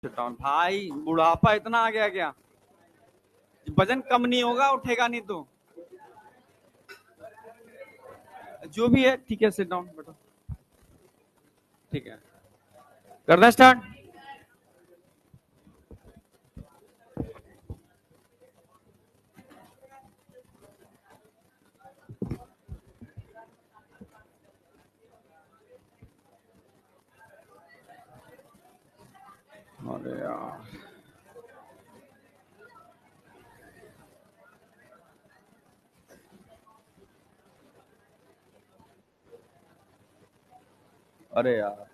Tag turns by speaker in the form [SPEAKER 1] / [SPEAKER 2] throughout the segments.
[SPEAKER 1] भाई बुढ़ापा इतना आ गया क्या? वजन कम नहीं होगा, उठेगा नहीं तो। जो भी है ठीक है, सिट डाउन बेटा। ठीक है, करना स्टार्ट। अरे यार, अरे यार,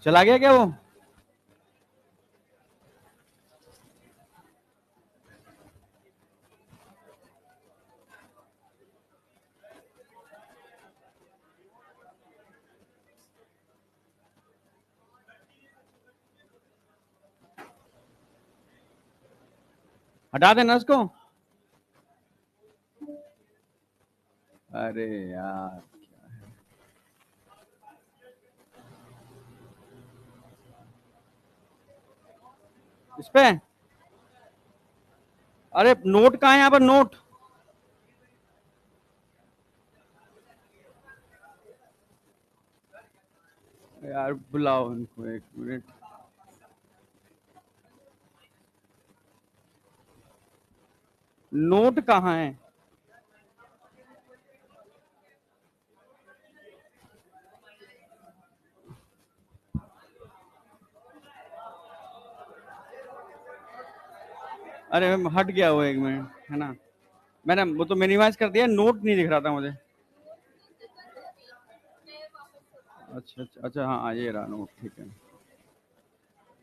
[SPEAKER 1] चला गया क्या वो? हटा देना उसको। अरे यार, इस पे। अरे नोट कहाँ है यहाँ पर, नोट? यार बुलाओ उनको, एक मिनट। नोट कहाँ है? अरे हट गया वो, एक मिनट, है ना। मैंने वो तो मिनिमाइज कर दिया, नोट नहीं दिख रहा था मुझे। अच्छा अच्छा अच्छा, हाँ ये रहा नोट, ठीक है।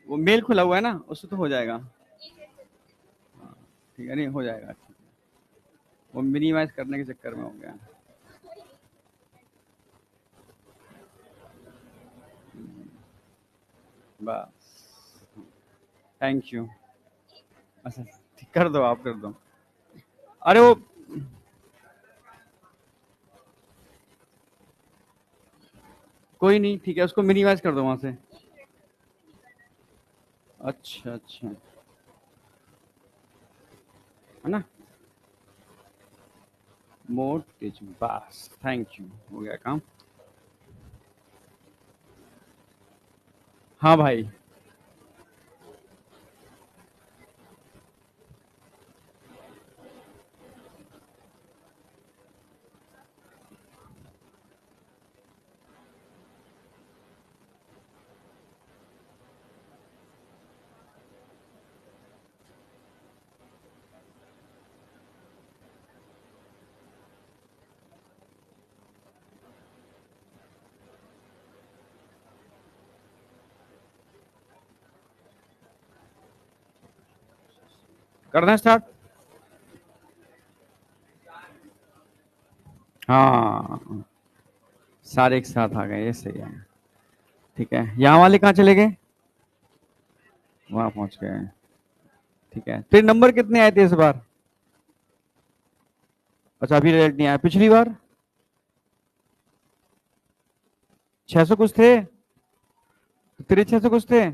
[SPEAKER 1] वो मेल खुला हुआ है ना, उससे तो हो जाएगा। ठीक है, नहीं हो जाएगा, ठीक है। वो मिनिमाइज करने के चक्कर में हो गया। बस, थैंक यू। अच्छा, ठीक, कर दो, आप कर दो। अरे वो, कोई नहीं, ठीक है, उसको मिनिमाइज कर दो वहां से। अच्छा अच्छा, है ना। मोर्टेज, बस, थैंक यू, हो गया काम। हाँ भाई। करना स्टार्ट। हाँ, सारे एक साथ आ गए, ये सही है। ठीक है, यहाँ वाले कहाँ चले गए? वहां पहुंच गए। ठीक है, तेरे नंबर कितने आए थे इस बार? अच्छा, अभी रिजल्ट नहीं आया, पिछली बार 600 कुछ थे। तेरे 600 कुछ थे।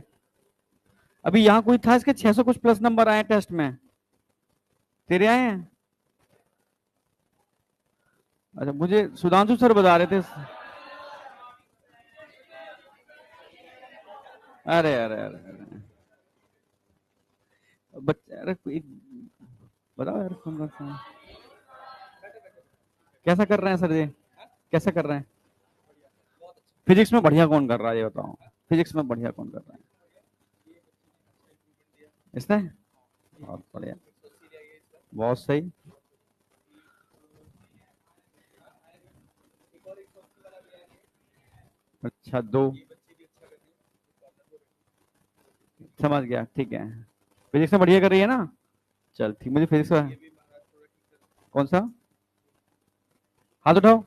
[SPEAKER 1] अभी यहाँ कोई था इसके 600 कुछ प्लस नंबर आए टेस्ट में? तेरे आए हैं? अच्छा, मुझे सुधांशु सर बता रहे थे। अरे अरे अरे अरे, बच्चे, अरे कोई बताओ यार, कौन सा? कैसा कर रहे हैं सर जी? कैसा कर रहे हैं? फिजिक्स में बढ़िया कौन कर रहा है ये बताओ? फिजिक्स में बढ़िया कौन कर रहा है? इसने? बहुत बढ़िया, बहुत सही। अच्छा, दो। समझ गया, ठीक है। फिजिक्स में बढ़िया कर रही है ना? चल ठीक, मुझे फिजिक्स का। कौन सा? हाथ उठाओ।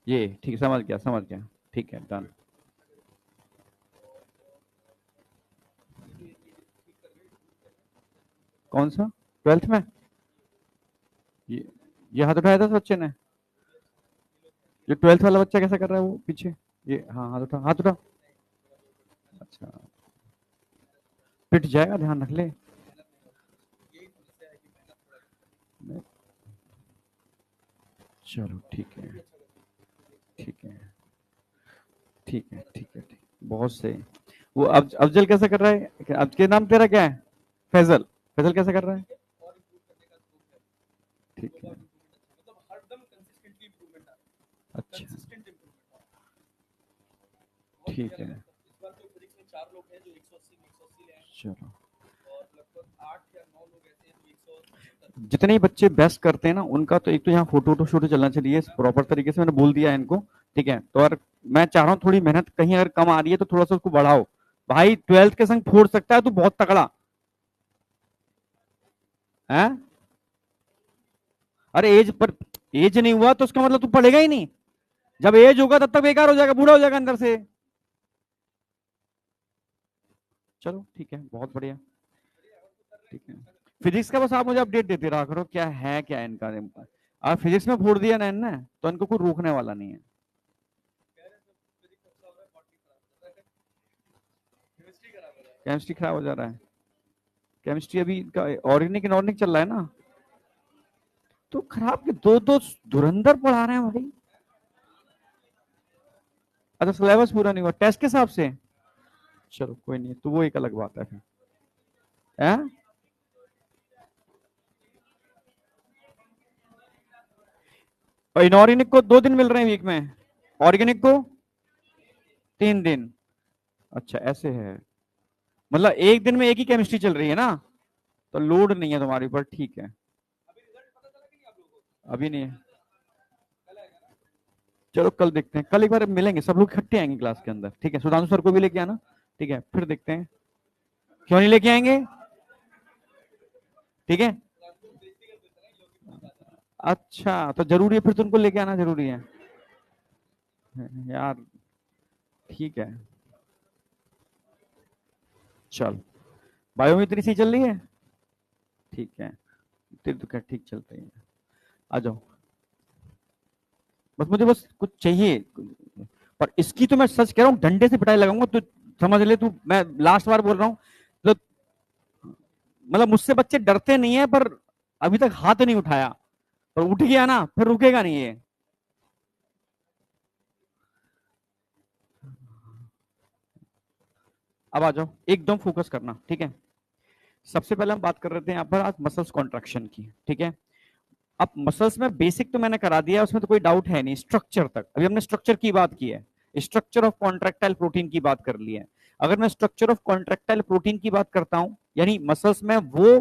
[SPEAKER 1] ये ठीक है, समझ गया समझ गया। ठीक है, डन। कौन सा? ट्वेल्थ में? ये ये हाथ उठाया था उस बच्चे ने? जो 12th वाला बच्चा कैसा कर रहा है वो पीछे? ये हाँ, हाथ उठा, हाथ उठा। अच्छा, पिट जाएगा, ध्यान रख ले। चलो ठीक है, ठीक है, ठीक है, ठीक है, ठीक, बहुत सही। वो अफजल कैसा कर रहा है? अब के नाम तेरा क्या है? फैजल। फैजल कैसा कर रहा है? ठीक है, अच्छा, ठीक है, चलो। जितने ही बच्चे बेस्ट करते हैं ना उनका तो एक तो यहाँ फोटो वोटो शूट चलना चाहिए प्रॉपर तरीके से, मैंने बोल दिया है इनको। ठीक है, तो और मैं चाह रहा हूँ थोड़ी मेहनत कहीं अगर कम आ रही है तो थोड़ा सा उसको बढ़ाओ। भाई 12th के संग फोड़ सकता है तू बहुत तगड़ा है। अरे एज पर, एज नहीं हुआ तो उसका मतलब तू पढ़ेगा ही नहीं। जब एज होगा तब तक बेकार हो जाएगा, बूढ़ा हो जाएगा अंदर से। चलो ठीक है, बहुत बढ़िया। ठीक है, फिजिक्स का बस आप मुझे अपडेट देते रहा करो, क्या है क्या है इनका। आप फिजिक्स में फोड़ दिया ना इनने तो इनको कोई रोकने वाला नहीं है। केमिस्ट्री खराब हो जा रहा है। केमिस्ट्री अभी इनका ऑर्गेनिक इनऑर्गेनिक चल रहा है ना, तो खराब के दो दो धुरंधर पढ़ा रहे हैं भाई। अच्छा, सिलेबस पूरा नहीं हुआ टेस्ट के हिसाब से। चलो कोई नहीं, तो वो एक अलग बात है फिर। है? और इनऑर्गेनिक को 2 दिन मिल रहे हैं वीक में, ऑर्गेनिक को 3 दिन। अच्छा ऐसे है, मतलब एक दिन में एक ही केमिस्ट्री चल रही है ना, तो लोड नहीं है तुम्हारे ऊपर, ठीक है। अभी नहीं है, चलो कल देखते हैं, कल एक बार मिलेंगे सब लोग इकट्ठे आएंगे क्लास के अंदर, ठीक है। सुधांशु सर को भी लेके आना, ठीक है, फिर देखते हैं। क्यों नहीं लेके आएंगे? ठीक है, अच्छा तो जरूरी है फिर तुमको लेके आना जरूरी है यार। ठीक है, चल। बायो में इतनी सी चल रही है, ठीक है, तेरी तो क्या ठीक चलते हैं। आ जाओ, बस मुझे बस कुछ चाहिए। पर इसकी तो मैं सच कह रहा हूँ डंडे से पिटाई लगाऊंगा तो समझ ले तू, मैं लास्ट बार बोल रहा हूँ। तो मतलब मुझसे बच्चे डरते नहीं है, पर अभी तक हाथ नहीं उठाया, पर उठ गया ना फिर रुकेगा नहीं ये। अब आ जाओ, एकदम फोकस करना, ठीक है। सबसे पहले हम बात कर रहे थे यहाँ पर आज मसल्स कॉन्ट्रैक्शन की, ठीक है। अब मसल्स में बेसिक तो मैंने करा दिया, उसमें तो कोई डाउट है नहीं। स्ट्रक्चर तक अभी हमने स्ट्रक्चर की बात की है, स्ट्रक्चर ऑफ कॉन्ट्रैक्टाइल प्रोटीन की बात कर ली है। अगर मैं स्ट्रक्चर ऑफ कॉन्ट्रैक्टाइल प्रोटीन की बात करता हूं, यानी मसल्स में वो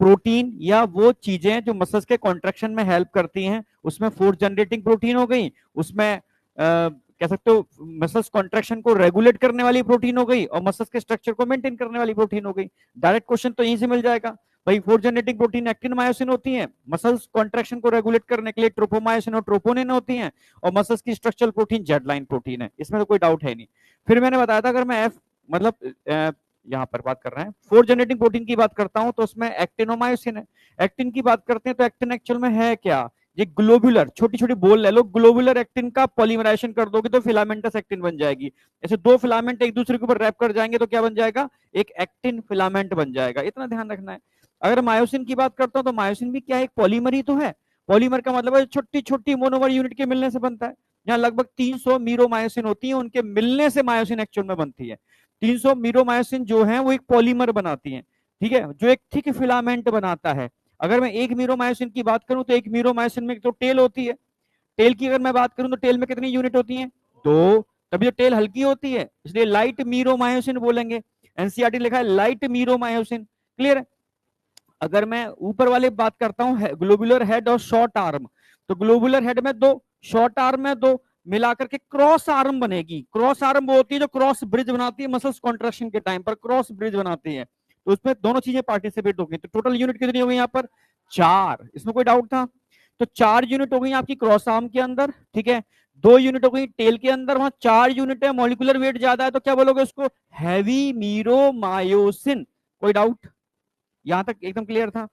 [SPEAKER 1] प्रोटीन या वो चीजें जो मसल्स के कॉन्ट्रैक्शन में हेल्प करती हैं, उसमें फोर्स जनरेटिंग प्रोटीन हो गई, उसमें कह सकते हो मसल्स कॉन्ट्रैक्शन को रेगुलेट करने वाली प्रोटीन हो गई, और मसल्स के स्ट्रक्चर को मेंटेन करने वाली प्रोटीन हो गई। डायरेक्ट क्वेश्चन तो यहीं से मिल जाएगा भाई। Force generating protein actin myosin होती है, मसल्स कॉन्ट्रैक्शन को रेगुलेट करने के लिए ट्रोपोमायोसिन और ट्रोपोनिन होती हैं, और मसल्स की structural protein Z line protein है, इसमें तो कोई डाउट है नहीं। फिर मैंने बताया था अगर मैं एफ मतलब यहाँ पर बात कर रहे हैं फोर्स जनरेटिंग प्रोटीन की बात करता हूं तो उसमें एक्टिनोमायोसिन है। एक्टिन की बात करते हैं तो एक्टिन एक्चुअल में है क्या? ये ग्लोबुलर छोटी छोटी बोल ले लो, ग्लोबुलर एक्टिन का पॉलीमराइजेशन कर दोगे तो फिलामेंटस एक्टिन बन जाएगी। ऐसे दो फिलामेंट एक दूसरे के ऊपर रैप कर जाएंगे तो क्या बन जाएगा? एक एक्टिन फिलामेंट बन जाएगा, इतना ध्यान रखना है। अगर मायोसिन की बात करता हूं तो मायोसिन भी क्या है? एक पॉलीमर ही तो है। पॉलीमर का मतलब है छोटी छोटी मोनोमर यूनिट के मिलने से बनता है। यहाँ लगभग 300 मीरो मायोसिन होती है, उनके मिलने से मायोसिन एक्चुअल में बनती है। 300 मीरोमायोसिन जो है वो एक पॉलीमर बनाती है, ठीक है, जो एक थिक फिलामेंट बनाता है। अगर मैं एक मीरोमायोसिन की बात करूं तो एक मीरोमायोसिन में तो टेल होती है। टेल की अगर मैं बात करूं तो टेल में कितनी यूनिट होती है? 2। तभी तो टेल हल्की होती है, इसलिए लाइट मीरोमायोसिन बोलेंगे। एनसीईआरटी लिखा है लाइट मीरोमायोसिन, क्लियर है। अगर मैं ऊपर वाले बात करता हूं ग्लोबुलर हेड और शॉर्ट आर्म, तो ग्लोबुलर हेड में 2, शॉर्ट आर्म में 2, मिलाकर के क्रॉस आर्म बनेगी। क्रॉस आर्म वो होती है जो क्रॉस ब्रिज बनाती है मसल्स कॉन्ट्रैक्शन के टाइम पर, क्रॉस ब्रिज बनाती है। तो उसमें दोनों चीजें पार्टिसिपेट होगी। तो टोटल यूनिट कितनी हो गई यहाँ पर? 4। इसमें कोई डाउट था? तो 4 यूनिट हो गई आपकी क्रॉस आर्म के अंदर, ठीक है। 2 यूनिट हो गई टेल के अंदर, वहां 4 यूनिट है, मॉलिक्यूलर वेट ज्यादा है तो क्या बोलोगे उसको? Heavy meromyosin. कोई डाउट? यहां तक एकदम क्लियर था?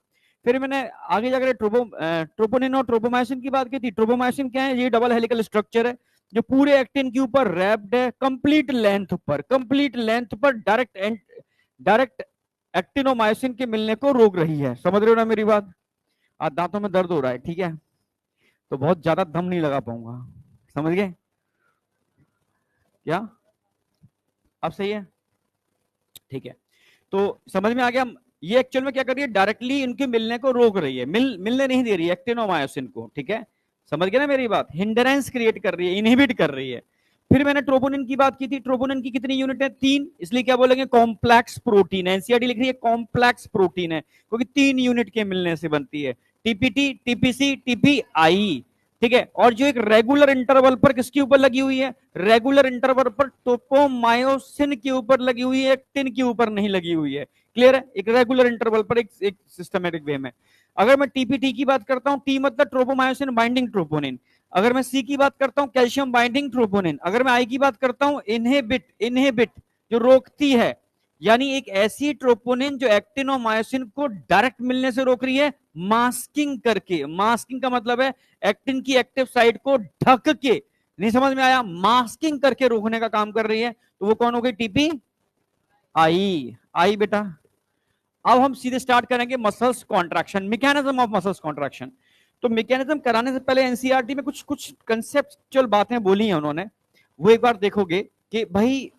[SPEAKER 1] फिर मैंने आगे जाकर ट्रोपोनिन और ट्रोपोमायोसिन की बात की थी। ट्रोपोमायोसिन क्या है? ये डबल हेलिकल स्ट्रक्चर है जो पूरे एक्टिन के ऊपर रैप्ड है, कंप्लीट लेंथ पर डायरेक्ट एक्टिनोमायोसिन के मिलने को रोक रही है। समझ रहे हो ना मेरी बात? आज दांतों में दर्द हो रहा है, ठीक है, तो बहुत ज्यादा दम नहीं लगा पाऊंगा, समझ गए क्या? अब सही है, ठीक है। तो समझ में आ गया? ये एक्चुअल में क्या कर रही है? डायरेक्टली इनके मिलने को रोक रही है, मिलने नहीं दे रही है एक्टिनोमायोसिन को, ठीक है, समझ गए ना मेरी बात? हिंडरेंस क्रिएट कर रही है, इनहिबिट कर रही है। फिर मैंने ट्रोपोनिन की बात की थी। ट्रोपोनिन की कितनी यूनिट है? 3, इसलिए क्या बोलेंगे? कॉम्प्लेक्स प्रोटीन है। एनसीईआरटी लिख रही है कॉम्प्लेक्स प्रोटीन है क्योंकि 3 यूनिट के मिलने से बनती है। टीपीटी, टीपीसी, टीपीआई, ठीक है। और जो एक रेगुलर इंटरवल पर किसके ऊपर लगी हुई है? रेगुलर इंटरवल पर टोपोमायोसिन के ऊपर लगी हुई है, एक्टिन के ऊपर नहीं लगी हुई है। क्लियर है? एक रेगुलर इंटरवल पर, एक सिस्टमेटिक वे में। अगर मैं टीपीटी की बात करता हूं, टी मतलब ट्रोपोमायोसिन बाइंडिंग ट्रोपोनिन। अगर मैं सी की बात करता हूं, कैल्शियम बाइंडिंग ट्रोपोनिन। अगर मैं आई की बात करता हूं, इनहिबिट जो रोकती है, यानी एक ऐसी ट्रोपोनिन जो एक्टिन और मायोसिन को डायरेक्ट मिलने से रोक रही है, मास्किंग करके। मास्किंग का मतलब है एक्टिन की एक्टिव साइट को ढक के, नहीं समझ में आया? मास्किंग करके रोकने का काम कर रही है, तो वो कौन हो गई? टीपी आई बेटा। अब हम सीधे स्टार्ट करेंगे muscles contraction, mechanism of muscles contraction. तो मैकेनिज्म कराने से पहले एनसीईआरटी में कुछ कुछ कंसेप्चुअल बातें बोली हैं उन्होंने, वो एक बार देखोगे कि भाई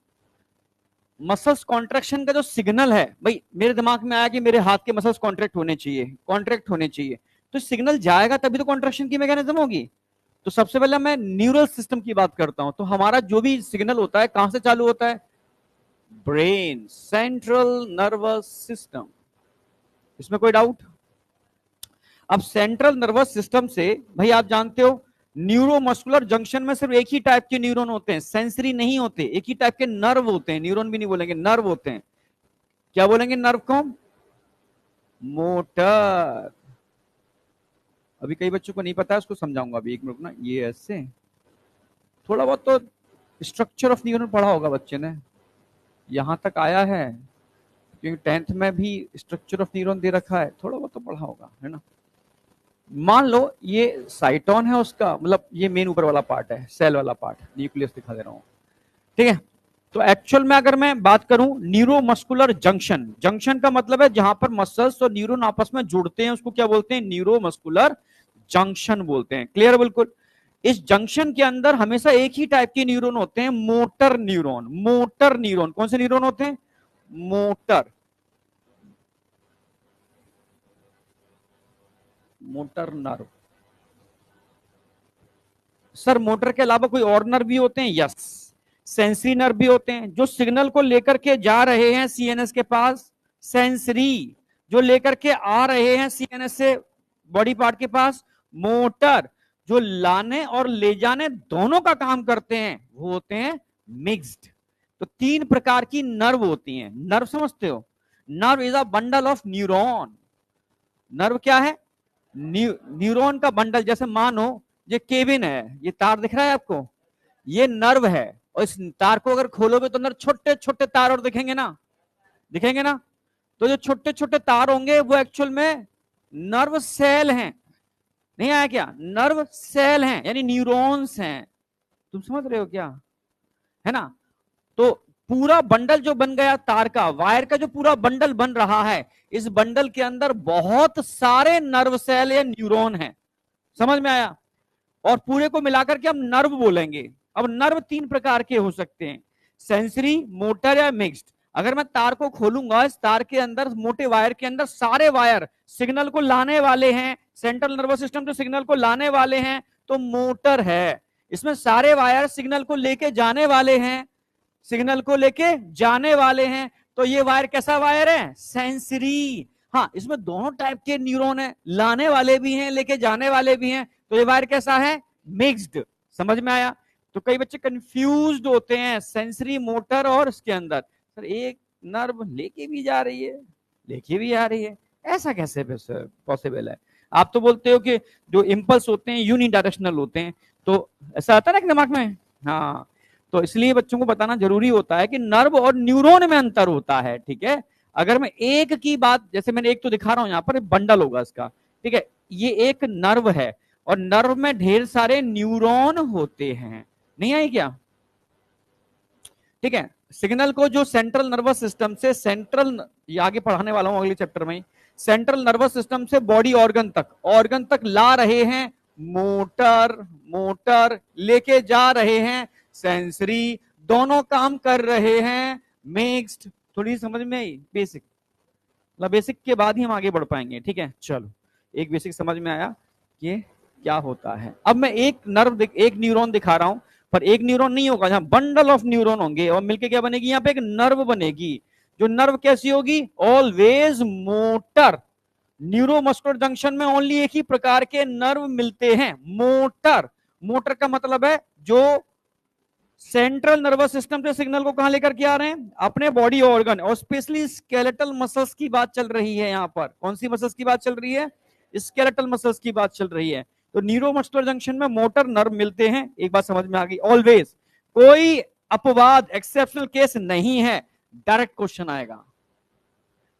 [SPEAKER 1] मसल्स कॉन्ट्रैक्शन का जो सिग्नल है, भाई मेरे दिमाग में आया कि मेरे हाथ के मसल्स कॉन्ट्रैक्ट होने चाहिए, तो सिग्नल जाएगा तभी तो कॉन्ट्रैक्शन की मैकेनिज्म होगी। तो सबसे पहले मैं न्यूरल सिस्टम की बात करता हूं। तो हमारा जो भी सिग्नल होता है कहां से चालू होता है? ब्रेन, सेंट्रल नर्वस सिस्टम, इसमें कोई डाउट? अब सेंट्रल नर्वस सिस्टम से भाई आप जानते हो न्यूरोमस्कुलर जंक्शन में सिर्फ एक ही टाइप के न्यूरॉन होते हैं, सेंसरी नहीं होते, एक ही टाइप के नर्व होते हैं, न्यूरॉन भी नहीं बोलेंगे, नर्व होते हैं। क्या बोलेंगे नर्व को? मोटर। अभी कई बच्चों को नहीं पता है, उसको समझाऊंगा अभी, एक मिनट ना। ये ऐसे थोड़ा बहुत तो स्ट्रक्चर ऑफ न्यूरॉन पढ़ा होगा बच्चे ने, यहां तक आया है क्योंकि 10th में भी स्ट्रक्चर ऑफ न्यूरॉन दे रखा है, थोड़ा बहुत तो पढ़ा होगा, है ना। मान लो ये साइटोन है उसका, मतलब ये मेन ऊपर वाला पार्ट है, सेल वाला पार्ट, न्यूक्लियस दिखा दे रहा हूं, ठीक है। तो एक्चुअल में अगर मैं बात करूं न्यूरोमस्कुलर जंक्शन, जंक्शन का मतलब है जहां पर मसल्स और न्यूरॉन आपस में जुड़ते हैं, उसको क्या बोलते हैं? न्यूरोमस्कुलर जंक्शन बोलते हैं। क्लियर? बिल्कुल। इस जंक्शन के अंदर हमेशा एक ही टाइप के न्यूरॉन होते हैं, मोटर न्यूरॉन। मोटर न्यूरॉन कौन से न्यूरॉन होते हैं? Motor, motor nerve. Sir motor के अलावा कोई और नर्व भी होते हैं? यस, सेंसरी नर्व भी होते हैं जो सिग्नल को लेकर के जा रहे हैं सीएनएस के पास, सेंसरी जो लेकर के आ रहे हैं सीएनएस से बॉडी पार्ट के पास, मोटर जो लाने और ले जाने दोनों का काम करते हैं, वो होते हैं मिक्स्ड। तो 3 प्रकार की नर्व होती हैं। नर्व समझते हो? Nerve is a bundle of neuron. Nerve क्या है? न्यूरॉन का बंडल। जैसे मानो ये केबिन है, ये तार दिख रहा है आपको, ये नर्व है, और इस तार को अगर खोलोगे तो अंदर छोटे छोटे तार और दिखेंगे ना, दिखेंगे ना। तो जो छोटे छोटे तार होंगे वो एक्चुअल में नर्व सेल हैं। नहीं आया क्या? नर्व सेल हैं यानी न्यूरॉन्स हैं। तुम समझ रहे हो क्या? है ना। तो पूरा बंडल जो बन गया तार का, वायर का जो पूरा बंडल बन रहा है, इस बंडल के अंदर बहुत सारे नर्व सेल या न्यूरॉन हैं। समझ में आया? और पूरे को मिलाकर के हम नर्व बोलेंगे। अब नर्व 3 प्रकार के हो सकते हैं, सेंसरी, मोटर या मिक्स्ड। अगर मैं तार को खोलूंगा, इस तार के अंदर, मोटे वायर के अंदर सारे वायर सिग्नल को लाने वाले हैं, सेंट्रल नर्वस सिस्टम जो सिग्नल को लाने वाले हैं, तो मोटर है। इसमें सारे वायर सिग्नल को लेके जाने वाले हैं, सिग्नल को लेके जाने वाले हैं, तो ये वायर कैसा वायर है? सेंसरी। हाँ, इसमें दोनों टाइप के न्यूरॉन है, लाने वाले भी हैं, लेके जाने वाले भी हैं, तो ये वायर कैसा है? मिक्स्ड। समझ में आया? तो कई बच्चे कंफ्यूज्ड होते हैं सेंसरी, मोटर और इसके अंदर, सर एक नर्व लेके भी जा रही है, लेके भी आ रही है, ऐसा कैसे पॉसिबल है? आप तो बोलते हो कि जो इंपल्स होते हैं यूनिडायरेक्शनल होते हैं, तो ऐसा आता है ना दिमाग में। हाँ, तो इसलिए बच्चों को बताना जरूरी होता है कि नर्व और न्यूरॉन में अंतर होता है, ठीक है। अगर मैं एक की बात, जैसे मैंने एक तो दिखा रहा हूं यहां पर, बंडल होगा इसका, ठीक है, ये एक नर्व है और नर्व में ढेर सारे न्यूरॉन होते हैं, नहीं आई क्या? ठीक है, सिग्नल को जो सेंट्रल नर्वस सिस्टम से सेंट्रल, ये आगे पढ़ाने वाला हूं अगले चैप्टर में, सेंट्रल नर्वस सिस्टम से बॉडी ऑर्गन तक ला रहे हैं मोटर, मोटर लेके जा रहे हैं सेंसरी, दोनों काम कर रहे हैं मिक्स्ड। थोड़ी समझ में आई बेसिक, मतलब बेसिक के बाद ही हम आगे बढ़ पाएंगे, ठीक है। चलो, एक बेसिक समझ में आया कि क्या होता है। अब मैं एक नर्व, एक न्यूरॉन दिखा रहा हूं, पर एक न्यूरॉन नहीं होगा, जहां बंडल ऑफ न्यूरॉन होंगे और मिलके क्या बनेगी, यहाँ पे एक नर्व बनेगी। जो नर्व कैसी होगी, ऑलवेज मोटर। न्यूरोमस्कुलर जंक्शन में ओनली एक ही प्रकार के नर्व मिलते हैं, मोटर। मोटर का मतलब है जो सेंट्रल नर्वस सिस्टम से सिग्नल को कहां लेकर के आ रहे हैं, अपने बॉडी ऑर्गन, और स्पेशली स्केलेटल मसल्स की बात चल रही है। यहां पर कौन सी मसल्स की बात चल रही है, स्केलेटल मसल्स की बात चल रही है। तो न्यूरोमस्कुलर जंक्शन में मोटर नर्व मिलते हैं, एक बात समझ में आ गई। ऑलवेज, कोई अपवाद, एक्सेप्शनल केस नहीं है, डायरेक्ट क्वेश्चन आएगा।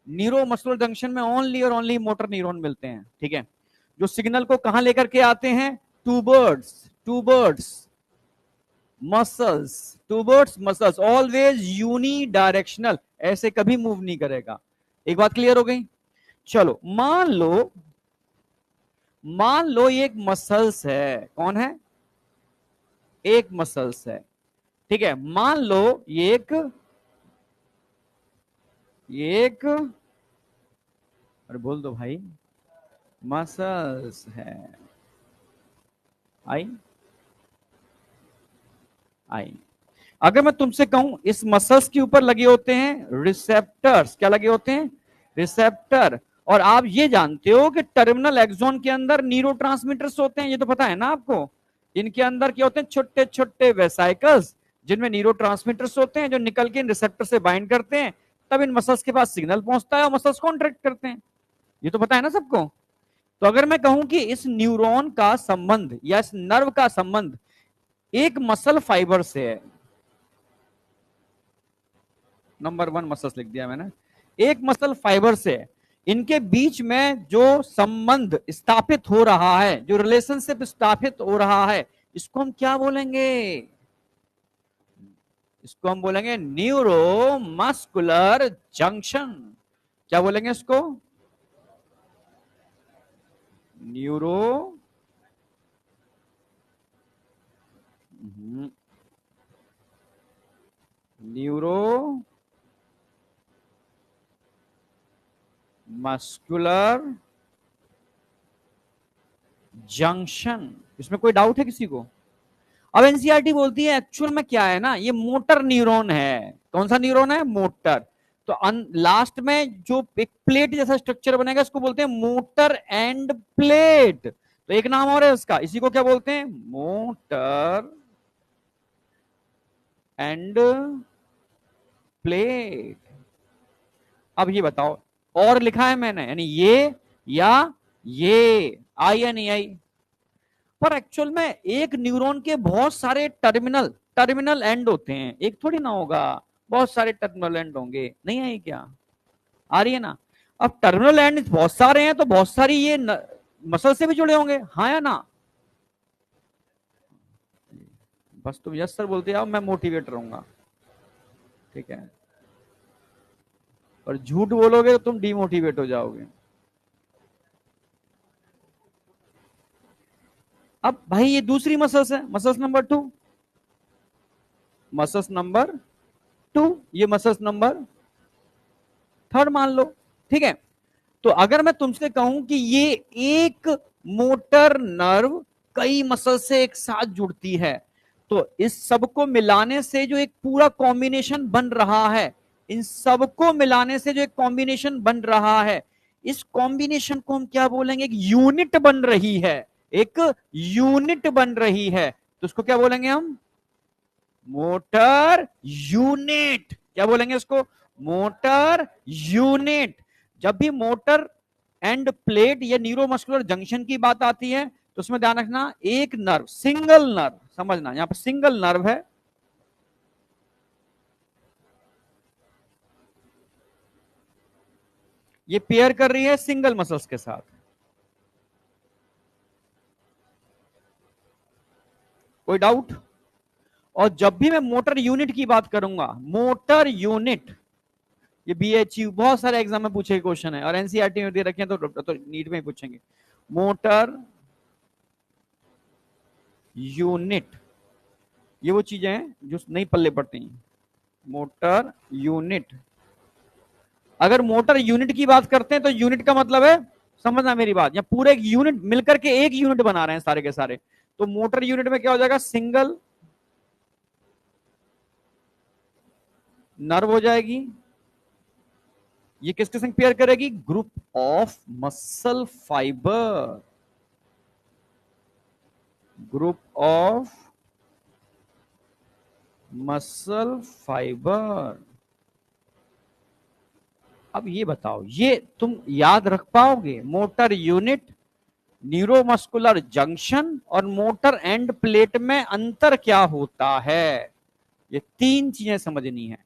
[SPEAKER 1] न्यूरोमस्कुलर जंक्शन में ओनली और ओनली मोटर न्यूरॉन मिलते हैं, ठीक है, जो सिग्नल को कहां लेकर के आते हैं, towards muscles, towards muscles, always unidirectional, ऐसे कभी मूव नहीं करेगा। एक बात क्लियर हो गई। चलो, मान लो ये एक मसल्स है, कौन है, एक मसल्स है, ठीक है। मान लो ये एक अरे बोल दो भाई, मसल्स है, आई आई। अगर मैं तुमसे कहूं इस मसल्स के ऊपर लगे होते हैं रिसेप्टर्स, क्या लगे होते हैं, रिसेप्टर, और आप ये जानते हो कि टर्मिनल एक्सोन के अंदर न्यूरोट्रांसमीटर्स होते हैं, ये तो पता है ना आपको। इनके अंदर क्या होते हैं, छोटे छोटे वेसाइकल्स, जिनमें न्यूरोट्रांसमीटर्स होते हैं, जो निकल के इन रिसेप्टर से बाइंड करते हैं, तब इन मसल्स के पास सिग्नल पहुंचता है और मसल्स कॉन्ट्रैक्ट करते हैं। ये तो पता है ना सबको। तो अगर मैं कहूं कि इस न्यूरॉन का संबंध या इस नर्व का संबंध एक मसल फाइबर से है, नंबर 1 मसल्स लिख दिया मैंने, एक मसल फाइबर से, इनके बीच में जो संबंध स्थापित हो रहा है, जो रिलेशनशिप स्थापित हो रहा है, इसको हम क्या बोलेंगे, इसको हम बोलेंगे न्यूरोमस्कुलर जंक्शन। क्या बोलेंगे इसको, न्यूरो न्यूरो मस्कुलर जंक्शन। इसमें कोई डाउट है किसी को? अब एनसीईआरटी बोलती है एक्चुअल में क्या है ना, ये मोटर न्यूरॉन है। कौन सा न्यूरॉन है, मोटर। तो लास्ट में जो एक प्लेट जैसा स्ट्रक्चर बनेगा, इसको बोलते हैं मोटर एंड प्लेट। तो एक नाम और है उसका, इसी को क्या बोलते हैं, मोटर एंड प्लेट। अब ये बताओ, और लिखा है मैंने, यानी ये या ये, आई या नहीं आई? पर एक्चुअल में एक न्यूरॉन के बहुत सारे टर्मिनल एंड होते हैं, एक थोड़ी ना होगा, बहुत सारे टर्मिनल एंड होंगे, नहीं आई क्या, आ रही है ना। अब टर्मिनल एंड बहुत सारे हैं, तो बहुत सारी ये मसल से भी जुड़े होंगे, हाँ या ना? बस तुम यस सर बोलते आओ, मैं मोटिवेट रहूंगा, ठीक है। और झूठ बोलोगे तो तुम डिमोटिवेट हो जाओगे। अब भाई ये दूसरी मसल्स है, मसल्स नंबर 2, मसल्स नंबर 2, ये मसल्स नंबर 3 मान लो, ठीक है। तो अगर मैं तुमसे कहूं कि ये एक मोटर नर्व कई मसल से एक साथ जुड़ती है, तो इस सबको मिलाने से जो एक पूरा कॉम्बिनेशन बन रहा है, इन सबको मिलाने से जो एक कॉम्बिनेशन बन रहा है, इस कॉम्बिनेशन को हम क्या बोलेंगे, एक यूनिट बन रही है, एक यूनिट बन रही है, तो उसको क्या बोलेंगे हम, मोटर यूनिट। क्या बोलेंगे उसको, मोटर यूनिट। जब भी मोटर एंड प्लेट या न्यूरोमस्कुलर जंक्शन की बात आती है, तो उसमें ध्यान रखना, एक नर्व, सिंगल नर्व, समझना यहां पर सिंगल नर्व है, ये पेयर कर रही है सिंगल मसल्स के साथ। कोई डाउट? और जब भी मैं मोटर यूनिट की बात करूंगा, मोटर यूनिट, ये बीएचयू बहुत सारे एग्जाम में पूछे क्वेश्चन है, और एनसीईआरटी में दे रखे हैं, तो नीट में ही पूछेंगे। मोटर यूनिट, ये वो चीजें हैं जो नहीं पल्ले पड़ती हैं। मोटर यूनिट, अगर मोटर यूनिट की बात करते हैं तो यूनिट का मतलब है, समझना मेरी बात, या पूरे एक यूनिट मिलकर के एक यूनिट बना रहे हैं सारे के सारे, तो मोटर यूनिट में क्या हो जाएगा, सिंगल नर्व हो जाएगी। ये किसके संग पेयर करेगी, group of muscle fibre, group of muscle fibre. अब ये बताओ, ये तुम याद रख पाओगे, मोटर यूनिट, न्यूरोमस्कुलर जंक्शन और मोटर एंड प्लेट में अंतर क्या होता है? ये तीन चीजें समझनी है।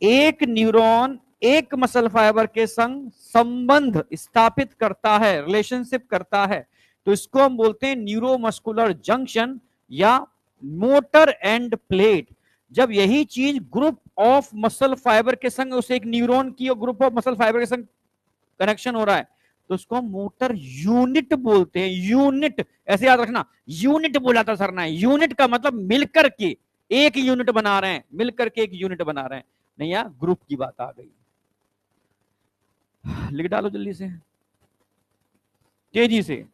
[SPEAKER 1] एक न्यूरॉन एक मसल फाइबर के संग संबंध स्थापित करता है, रिलेशनशिप करता है, तो इसको हम बोलते हैं न्यूरोमस्कुलर जंक्शन या मोटर एंड प्लेट। जब यही चीज ग्रुप ऑफ मसल फाइबर के संग, उसे एक न्यूरॉन की और ग्रुप ऑफ मसल फाइबर के संग कनेक्शन हो रहा है, तो उसको हम मोटर यूनिट बोलते हैं। यूनिट ऐसे याद रखना, यूनिट बोला था सर ने, यूनिट का मतलब मिलकर के एक यूनिट बना रहे हैं, मिलकर के एक यूनिट बना रहे हैं, नहीं यार ग्रुप की बात आ गई। लिख डालो जल्दी से, तेजी से।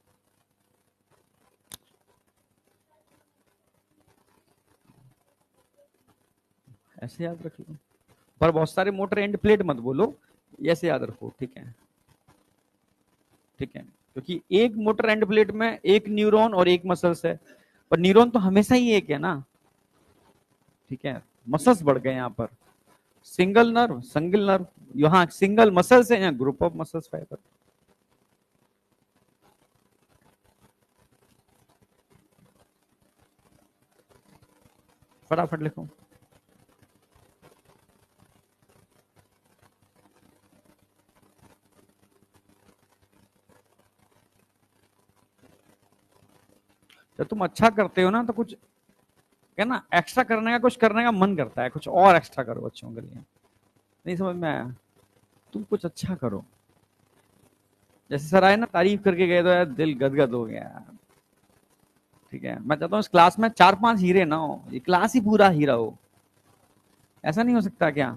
[SPEAKER 1] ऐसे याद रखिए, पर बहुत सारे मोटर एंड प्लेट मत बोलो, ऐसे याद रखो, ठीक है, ठीक है, क्योंकि एक मोटर एंड प्लेट में एक न्यूरॉन और एक मसल्स है, पर न्यूरॉन तो हमेशा ही एक है ना, ठीक है, मसल्स बढ़ गए यहाँ पर, सिंगल नर्व, सिंगल नर्व, यहाँ सिंगल मसल्स है, यहाँ ग्रुप ऑफ मसल्स फाइबर। फटाफट लिखो। जब तुम अच्छा करते हो ना, तो कुछ क्या ना, एक्स्ट्रा करने का, कुछ करने का मन करता है, कुछ और एक्स्ट्रा करो बच्चों के लिए। नहीं समझ में आया? तुम कुछ अच्छा करो। जैसे सर आए ना, तारीफ करके गए तो यार दिल गदगद हो गया। ठीक है, मैं चाहता हूँ इस क्लास में 4-5 हीरे ना हो, ये क्लास ही पूरा हीरा हो। ऐसा नहीं हो सकता क्या?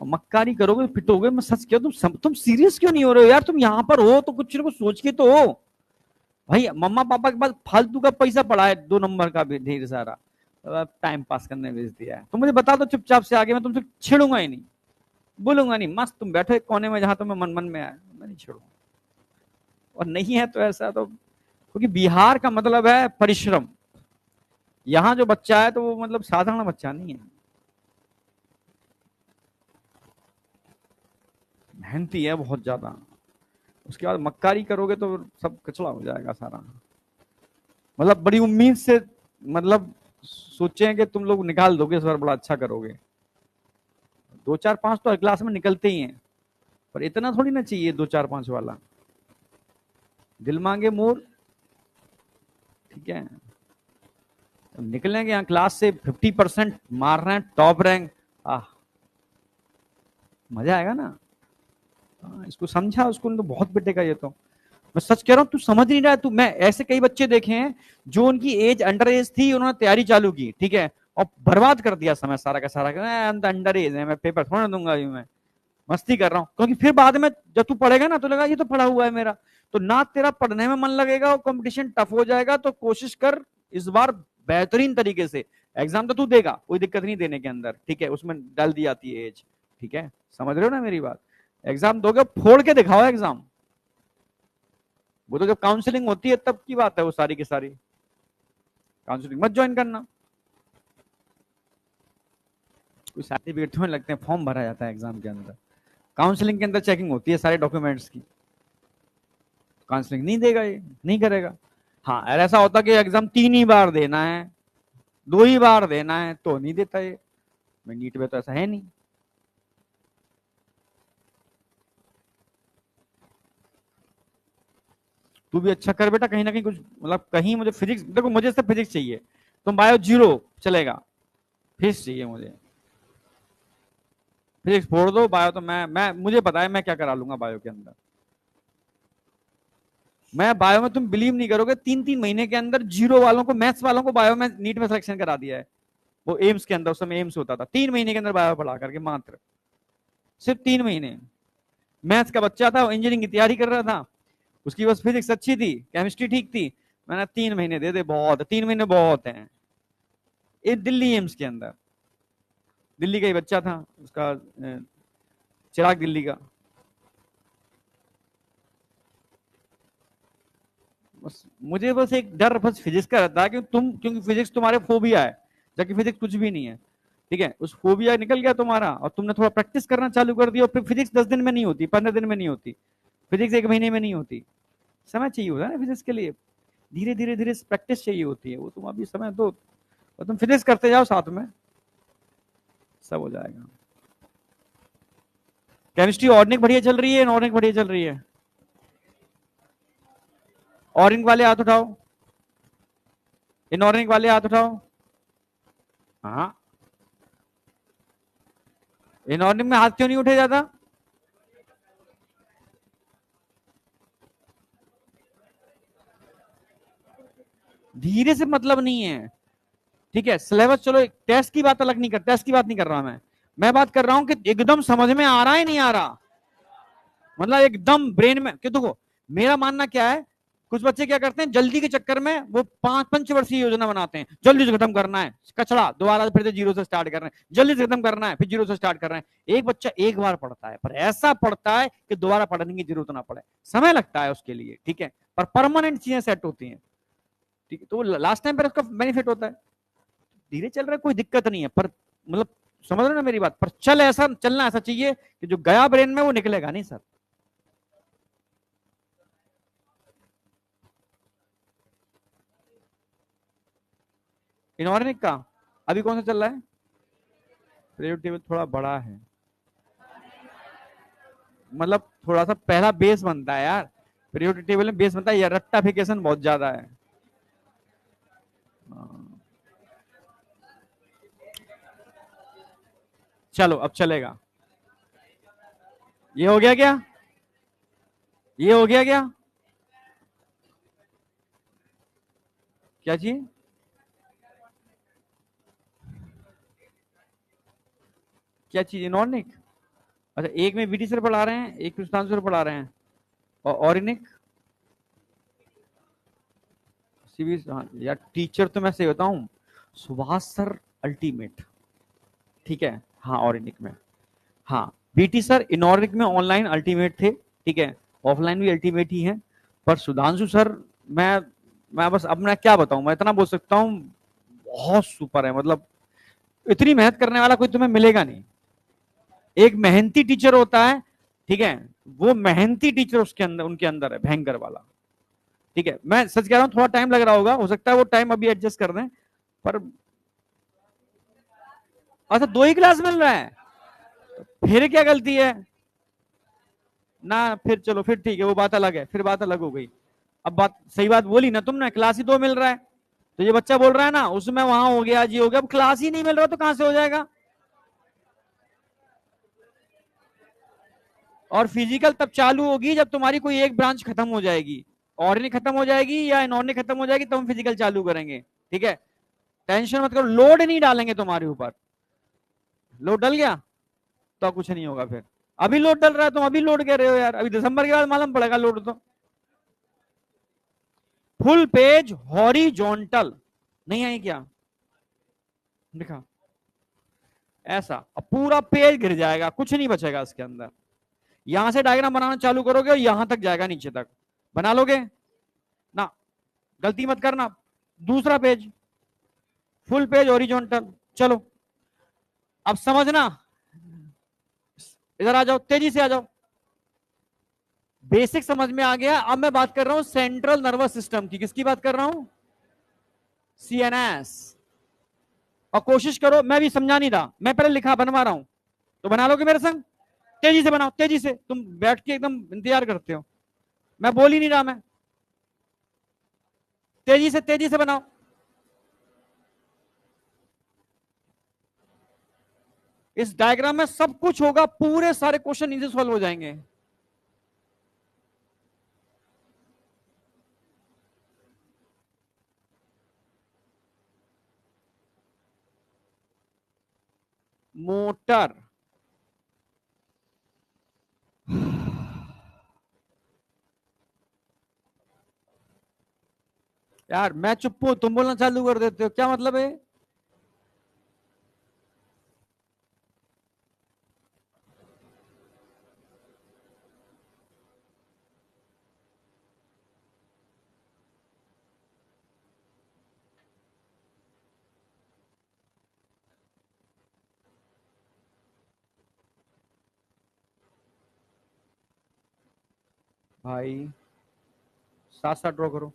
[SPEAKER 1] और मक्कारी करोगे पिटोगे, मैं सच कह, तुम सीरियस क्यों नहीं हो रहे हो यार? तुम यहाँ पर हो तो कुछ ना कुछ सोच के तो हो भाई। मम्मा पापा के पास फालतू का पैसा पड़ा है, 2 नंबर का भी ढेर सारा, टाइम पास करने भेज दिया है, तो मुझे बता दो चुपचाप से, आगे मैं तुमसे छेड़ूंगा ही नहीं, बोलूंगा नहीं, मस्त तुम बैठो एक कोने में जहां तुम्हें मन मन में आए, मैं नहीं छेड़ूंगा। और नहीं है तो ऐसा तो, क्योंकि बिहार का मतलब है परिश्रम, यहाँ जो बच्चा है तो वो मतलब साधारण बच्चा नहीं है, मेहनती है बहुत ज्यादा। उसके बाद मक्कारी करोगे तो सब कचड़ा हो जाएगा सारा। मतलब बड़ी उम्मीद से, मतलब सोचे कि तुम लोग निकाल दोगे इस बार, बड़ा अच्छा करोगे, 2-4-5 तो हर क्लास में निकलते ही हैं, पर इतना थोड़ी ना चाहिए 2-4-5 वाला। दिल मांगे मोर, ठीक है, निकलेंगे यहाँ क्लास से 50% मार रहे हैं, टॉप रैंक, आह मजा आएगा ना। इसको समझा, उसको तो बहुत पिटेगा ये तो, मैं सच कह रहा हूँ, तू समझ नहीं रहा है तू। मैं ऐसे कई बच्चे देखे हैं जो उनकी एज अंडर एज थी, उन्होंने तैयारी चालू की, ठीक है, और बर्बाद कर दिया समय सारा का सारा, अंडर एज है, मैं पेपर थोड़ा दूंगा अभी, मैं मस्ती कर रहा हूँ। क्योंकि फिर बाद में जब तू पढ़ेगा ना तो लगा ये तो पढ़ा हुआ है मेरा, तो ना तेरा पढ़ने में मन लगेगा और कंपटीशन टफ हो जाएगा। तो कोशिश कर इस बार बेहतरीन तरीके से, एग्जाम तो तू देगा, कोई दिक्कत नहीं देने के अंदर, ठीक है, उसमें डाल दी जाती है एज, ठीक है, समझ रहे हो ना मेरी बात? एग्जाम दोगे, फोड़ के दिखाओ एग्जाम, वो तो जब काउंसलिंग होती है तब की बात है, वो सारी की सारी। काउंसलिंग मत ज्वाइन करना, कोई सर्टिफिकेट में लगते हैं, फॉर्म भरा जाता है एग्जाम के अंदर, काउंसलिंग के अंदर चेकिंग होती है सारे डॉक्यूमेंट्स की। काउंसलिंग नहीं देगा, ये नहीं करेगा। हाँ, अगर ऐसा होता कि एग्जाम 3 ही बार देना है, 2 ही बार देना है, तो नहीं देता ये। नीट में तो ऐसा है नहीं। तू भी अच्छा कर बेटा, कहीं ना कहीं कुछ मतलब कहीं मुझे फिजिक्स, देखो मुझे सिर्फ फिजिक्स चाहिए, तुम बायो जीरो चलेगा, फिजिक्स चाहिए मुझे, फिजिक्स छोड़ दो, बायो तो मैं मुझे पता है मैं क्या करा लूंगा बायो के अंदर। मैं बायो में तुम बिलीव नहीं करोगे, 3-3 महीने के अंदर जीरो वालों को, मैथ्स वालों को बायो में नीट में सिलेक्शन करा दिया है। वो एम्स के अंदर, उस समय एम्स होता था, 3 महीने के अंदर बायो पढ़ा करके, मात्र सिर्फ 3 महीने। मैथ्स का बच्चा था, इंजीनियरिंग की तैयारी कर रहा था, उसकी बस फिजिक्स अच्छी थी, केमिस्ट्री ठीक थी, मैंने 3 महीने दे दे, बहुत 3 महीने बहुत है। ये दिल्ली एम्स के अंदर, दिल्ली का ही बच्चा था, उसका चिराग दिल्ली का। बस मुझे बस एक डर बस फिजिक्स का रहता है कि क्योंकि फिजिक्स तुम्हारे फोबिया है, जबकि फिजिक्स कुछ भी नहीं है, ठीक है। उस फोबिया निकल गया तुम्हारा और तुमने थोड़ा प्रैक्टिस करना चालू कर दिया, और फिर फिजिक्स 10 दिन में नहीं होती, 15 दिन में नहीं होती, फिजिक्स 1 महीने में नहीं होती, समय चाहिए होता है ना फिजिक्स के लिए, धीरे धीरे धीरे प्रैक्टिस चाहिए होती है, वो तुम अभी समय दो और तुम फिजिक्स करते जाओ साथ में, सब हो जाएगा। केमिस्ट्री ऑर्गेनिक बढ़िया चल रही है, इनऑर्गेनिक बढ़िया चल रही है? ऑर्गेनिक वाले हाथ उठाओ, इनऑर्गेनिक वाले हाथ उठाओ। हाँ, इनऑर्गेनिक में हाथ क्यों नहीं उठे जाता? धीरे से मतलब नहीं है, ठीक है। सिलेबस चलो, टेस्ट की बात अलग नहीं कर, टेस्ट की बात नहीं कर रहा मैं बात कर रहा हूं कि एकदम समझ में आ रहा है नहीं आ रहा, मतलब एकदम ब्रेन में, कि देखो मेरा मानना क्या है, कुछ बच्चे क्या करते हैं जल्दी के चक्कर में, वो 5 पंचवर्षीय योजना बनाते हैं, जल्दी से खत्म करना है, कचड़ा दोबारा फिर से जीरो से स्टार्ट कर रहे हैं, जल्दी से खत्म करना है, फिर जीरो से स्टार्ट कर रहे हैं। एक बच्चा एक बार पढ़ता है, पर ऐसा पढ़ता है कि दोबारा पढ़ने की जरूरत ना पड़े, समय लगता है उसके लिए, ठीक है, पर परमानेंट चीजें सेट होती हैं, ठीक है, तो लास्ट टाइम पर उसका बेनिफिट होता है। धीरे चल रहा है, कोई दिक्कत नहीं है, पर मतलब समझ रहे हो ना मेरी बात, पर चलना ऐसा चाहिए कि जो गया ब्रेन में वो निकलेगा नहीं सर। इनऑर्गेनिक का अभी कौन सा चल रहा है? पीरियोडिक टेबल थोड़ा बड़ा है, मतलब थोड़ा सा पहला बेस बनता है यार, पीरियोडिक टेबल में बेस बनता है, यार रट्टाफिकेशन बहुत ज्यादा है। चलो अब चलेगा, ये हो गया क्या? ये हो गया क्या? क्या चीज? क्या चीज इनऑर्गेनिक? अच्छा, एक में बीटी सर पढ़ा रहे हैं, एक सुधांशु सर पढ़ा रहे हैं, और ऑर्गेनिक सीबी, हाँ यार टीचर तो मैं सही बताऊं, सुभाष सर अल्टीमेट, ठीक है, हाँ ऑर्गेनिक में, हाँ बीटी सर इनऑर्गेनिक में ऑनलाइन अल्टीमेट थे, ठीक है, ऑफलाइन भी अल्टीमेट ही है, पर सुधांशु सर, मैं मैं बस अब मैं क्या बताऊं, मैं इतना बोल सकता हूं, बहुत सुपर है, मतलब इतनी मेहनत करने वाला कोई तुम्हें मिलेगा नहीं। एक मेहनती टीचर होता है, ठीक है, वो मेहनती टीचर उसके अंदर, उनके अंदर है भयंकर वाला, ठीक है। मैं सच कह रहा हूँ, थोड़ा टाइम लग रहा होगा, हो सकता है वो टाइम अभी एडजस्ट कर दें, पर अच्छा 2 ही क्लास मिल रहा है, फिर क्या गलती है ना, फिर चलो फिर ठीक है, वो बात अलग है, फिर बात अलग हो गई। अब बात सही बात बोली ना तुमने, क्लास ही 2 मिल रहा है, तो ये बच्चा बोल रहा है ना उसमें वहां हो गया जी हो गया, अब क्लास ही नहीं मिल रहा तो कहां से हो जाएगा? और फिजिकल तब चालू होगी जब तुम्हारी कोई एक ब्रांच खत्म हो जाएगी, ऑर्गेनिक खत्म हो जाएगी या इनऑर्गेनिक खत्म हो जाएगी, तब हम फिजिकल चालू करेंगे, ठीक है। टेंशन मत करो, लोड नहीं डालेंगे तुम्हारे ऊपर, लोड डल गया तो कुछ नहीं होगा फिर। अभी लोड डल रहा है, तुम अभी लोड कह रहे हो यार, अभी दिसंबर के बाद मालूम पड़ेगा लोड तो। फुल पेज हॉरिजॉन्टल नहीं आई क्या? दिखा, ऐसा अब पूरा पेज गिर जाएगा, कुछ नहीं बचेगा इसके अंदर, यहां से डायग्राम बनाना चालू करोगे और यहां तक जाएगा, नीचे तक बना लोगे ना, गलती मत करना। दूसरा पेज फुल पेज हॉरिजॉन्टल, चलो अब समझना, इधर आ जाओ, तेजी से आ जाओ, बेसिक समझ में आ गया। अब मैं बात कर रहा हूं सेंट्रल नर्वस सिस्टम की, किसकी बात कर रहा हूं? सीएनएस। और कोशिश करो, मैं भी समझा नहीं रहा, मैं पहले लिखा बनवा रहा हूं, तो बना लोगे मेरे संग? तेजी से बनाओ, तेजी से, तुम बैठ के एकदम इंतजार करते हो, मैं बोल ही नहीं रहा मैं, तेजी से बनाओ। इस डायग्राम में सब कुछ होगा, पूरे सारे क्वेश्चन इजी सॉल्व हो जाएंगे। मोटर, यार मैं चुप हूं, तुम बोलना चालू कर देते हो, क्या मतलब है? भाई साथ साथ ड्रॉ करो।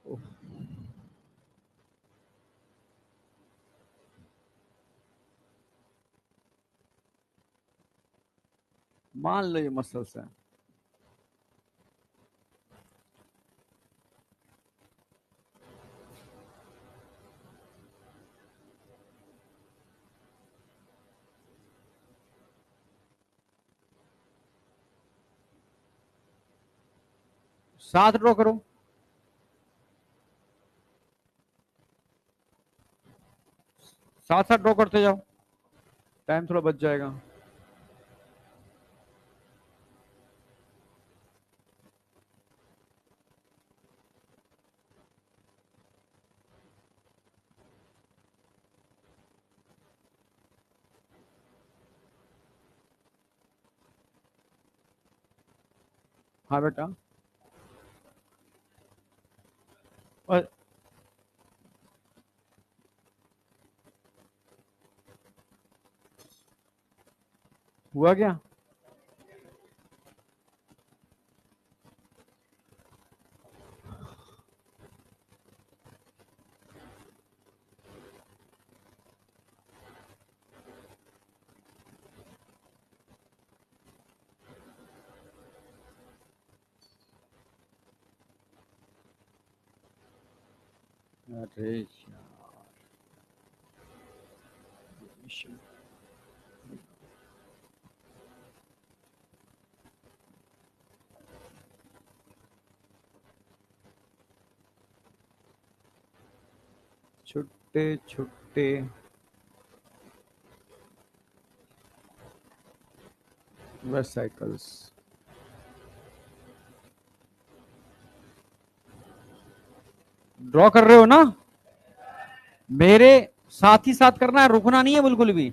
[SPEAKER 1] ओह, मान लो ये मसल्स है। साथ ड्रॉ करो। साथ साथ ड्रॉ करते जाओ, टाइम थोड़ा बच जाएगा। हाँ बेटा। और हुआ क्या? अरे यार, छुट्टे छुट्टे वेसिकल्स। ड्रॉ कर रहे हो ना? मेरे साथ ही साथ करना है, रुकना नहीं है बिल्कुल भी।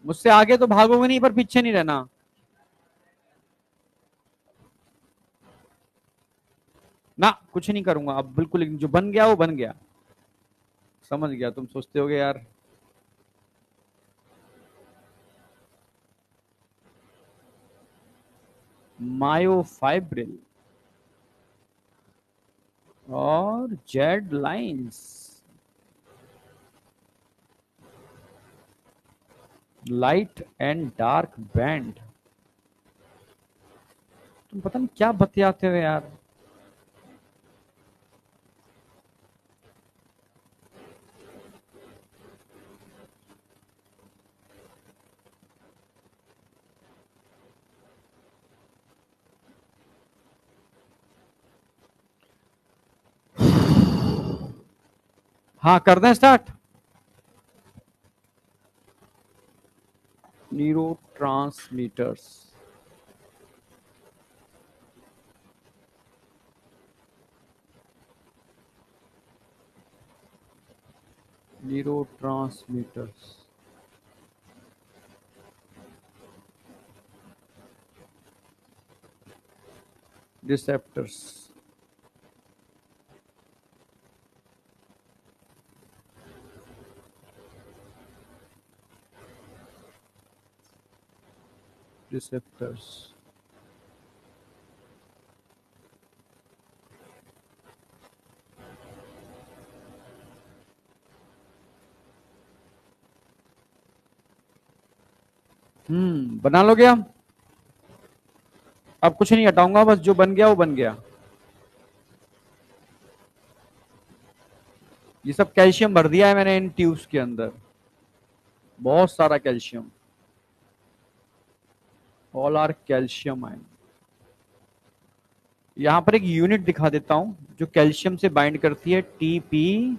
[SPEAKER 1] मुझसे आगे तो भागोगे नहीं, पर पीछे नहीं रहना। ना कुछ नहीं करूंगा अब, बिल्कुल जो बन गया वो बन गया। समझ गया, तुम सोचते होगे यार। मायोफाइब्रिल और Z lines, light and dark band. तुम पता नहीं क्या बतियाते हो यार। हाँ कर दें start. Neuro transmitters. Neuro transmitters, receptors. Receptors. बना लोगे आप? अब कुछ नहीं हटाऊंगा, बस जो बन गया वो बन गया। ये सब कैल्शियम भर दिया है मैंने इन ट्यूब्स के अंदर, बहुत सारा calcium. All are calcium ion. यहां पर एक यूनिट दिखा देता हूं जो कैल्शियम से बाइंड करती है, टीपी,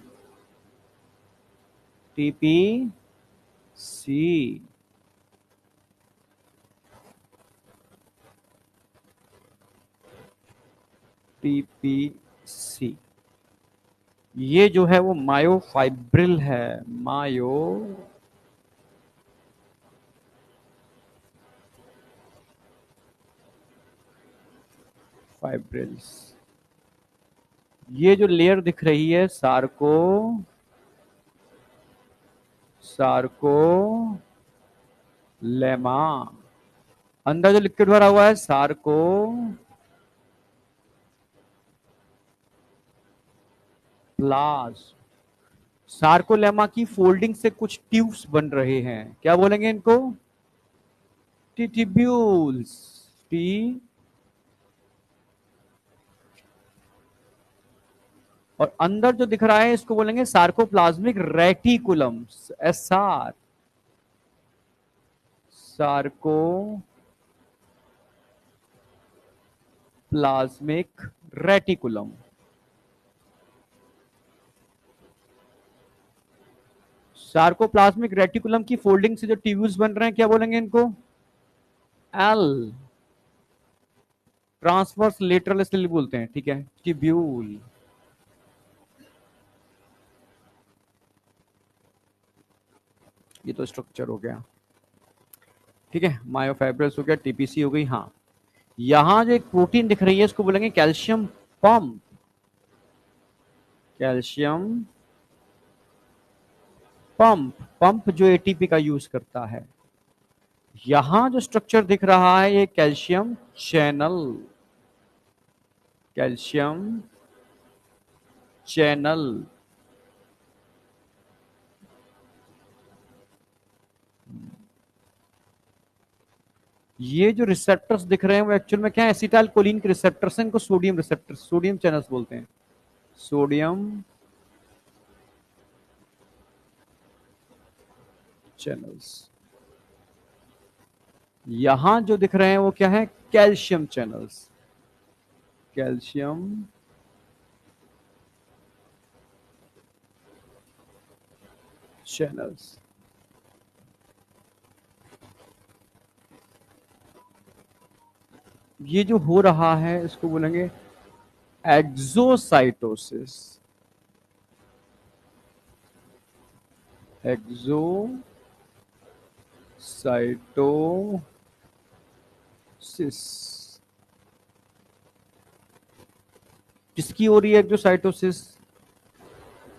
[SPEAKER 1] टीपी सी। टीपीसी। ये जो है वो मायोफाइब्रिल है। मायो फाइब्रिल्स। ये जो लेयर दिख रही है सार्को, सार्को लेमा। अंदर जो लिक्विड भरा हुआ है सार्को प्लास। सार्कोलेमा की फोल्डिंग से कुछ ट्यूब्स बन रहे हैं, क्या बोलेंगे इनको? टिट्यूब्यूल्स। टी, और अंदर जो दिख रहा है इसको बोलेंगे sarcoplasmic reticulum. S R, Sarco plasmic reticulum. Sarcoplasmic reticulum की फोल्डिंग से जो ट्यूब्यूल्स बन रहे हैं क्या बोलेंगे इनको? एल, ट्रांसवर्स लेटरल इसलिए बोलते हैं, ठीक है, ट्यूब्यूल। ये तो स्ट्रक्चर हो गया, ठीक है। मायोफाइब्रस हो गया, टीपीसी हो गई। हाँ, यहां जो एक प्रोटीन दिख रही है इसको बोलेंगे calcium pump. Calcium pump, pump जो एटीपी का यूज करता है। यहां जो स्ट्रक्चर दिख रहा है ये कैल्शियम चैनल। Calcium channel. ये जो रिसेप्टर्स दिख रहे हैं वो एक्चुअल में क्या है? एसिटाइल कोलिन के रिसेप्टर्स हैं, इनको सोडियम रिसेप्टर्स, सोडियम चैनल्स बोलते हैं। Sodium channels. यहां जो दिख रहे हैं वो क्या है? Calcium channels. Calcium channels. ये जो हो रहा है इसको बोलेंगे एक्सोसाइटोसिस। एक्सोसाइटोसिस। किसकी हो रही है एक्सोसाइटोसिस?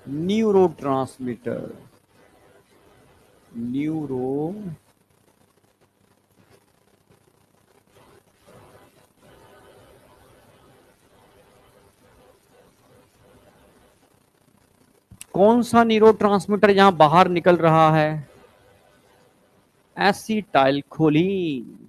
[SPEAKER 1] न्यूरोट्रांसमीटर। न्यूरो कौन सा न्यूरोट्रांसमीटर यहां बाहर निकल रहा है? Acetylcholine.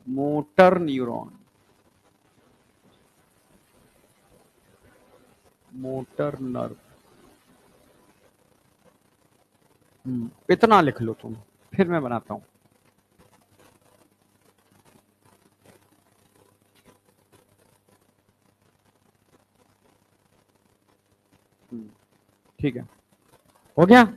[SPEAKER 1] Motor neuron. Motor nerve. इतना लिख लो तुम, फिर मैं बनाता हूं। ठीक है, हो गया।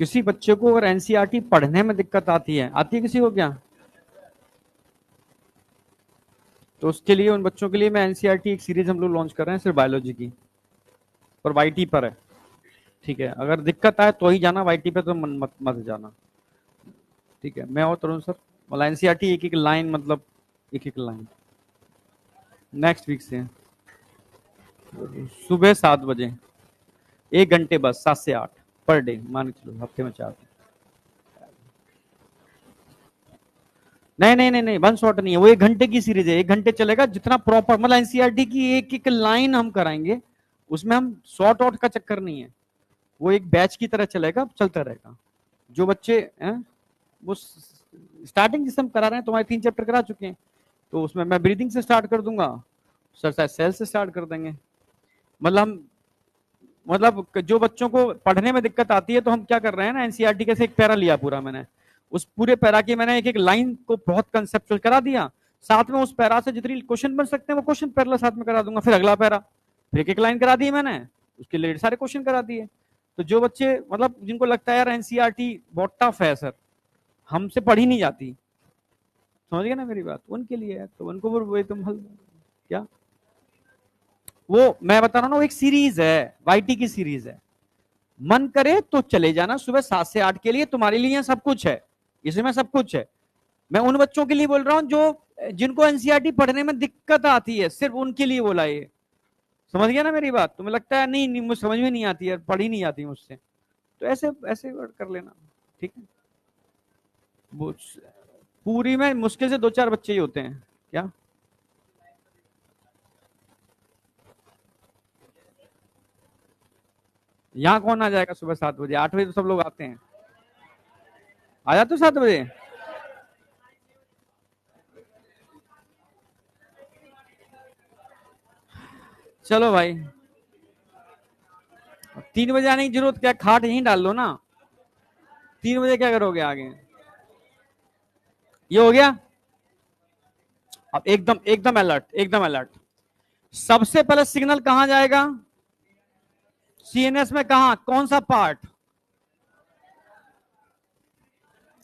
[SPEAKER 1] किसी बच्चे को अगर एनसीईआरटी पढ़ने में दिक्कत आती है किसी को क्या, तो उसके लिए उन बच्चों के लिए मैं एनसीईआरटी एक सीरीज हम लोग लॉन्च कर रहे हैं सिर्फ बायोलॉजी की, और वाईटी पर है। ठीक है, अगर दिक्कत आए तो ही जाना, वाईटी पे तो मत मत जाना। ठीक है, मैं और तरुण सर, मतलब एनसीईआरटी एक एक लाइन, मतलब एक एक लाइन नेक्स्ट वीक से सुबह 7 बजे, 1 घंटे बस, 7 से 8 पर डे, मान के चलो हफ्ते में 4 दिन। नहीं नहीं नहीं नहीं, वन शॉट नहीं है वो, 1 घंटे की सीरीज है, 1 घंटे चलेगा, जितना प्रॉपर, मतलब एनसीईआरटी की एक एक लाइन हम कराएंगे, उसमें हम शॉर्ट आउट का चक्कर नहीं है, वो एक बैच की तरह चलेगा, चलता रहेगा। जो बच्चे हैं वो स्टार्टिंग जिससे हम करा रहे हैं, तुम्हारे 3 चैप्टर करा चुके हैं, तो उसमें मैं ब्रीदिंग से स्टार्ट कर दूंगा, सर शायद सेल से स्टार्ट कर देंगे। मतलब हम, मतलब जो बच्चों को पढ़ने में दिक्कत आती है, तो हम क्या कर रहे हैं ना, एनसीईआरटी के से एक पैरा लिया पूरा मैंने, उस पूरे पैरा की मैंने एक एक लाइन को बहुत कंसेप्चुअल करा दिया, साथ में उस पैरा से जितनी क्वेश्चन बन सकते हैं वो क्वेश्चन पैरेलल साथ में करा दूंगा, फिर अगला पैरा, फिर एक एक लाइन करा दी मैंने, उसके लिए सारे क्वेश्चन करा दिए। तो जो बच्चे, मतलब जिनको लगता है यार एनसीईआरटी बहुत टफ है सर, हमसे पढ़ी नहीं जाती, समझ गए ना मेरी बात, उनके लिए है, तो उनको वो एकदम हल क्या, वो मैं बता रहा हूँ ना, वो एक सीरीज है, वाईटी की सीरीज है, मन करे तो चले जाना सुबह 7 से 8 के लिए, तुम्हारे लिए सब कुछ है, इसमें सब कुछ है। मैं उन बच्चों के लिए बोल रहा हूँ जो जिनको एनसीईआरटी पढ़ने में दिक्कत आती है, सिर्फ उनके लिए बोला ये, समझ गया ना मेरी बात। तुम्हें लगता है नहीं, नहीं मुझे समझ में नहीं आती है, पढ़ी नहीं आती मुझसे, तो ऐसे ऐसे कर लेना, ठीक है। पूरी में मुश्किल से 2-4 बच्चे ही होते हैं क्या, यहाँ कौन आ जाएगा सुबह 7 बजे, 8 बजे तो सब लोग आते हैं, आ जाते हो 7 बजे। चलो भाई, 3 बजे आने की जरूरत क्या, खाट यहीं डाल लो ना, 3 बजे क्या करोगे आगे, ये हो गया। अब एकदम एकदम अलर्ट, एकदम अलर्ट, सबसे पहले सिग्नल कहां जाएगा, सीएनएस में, कहा, कौन सा पार्ट,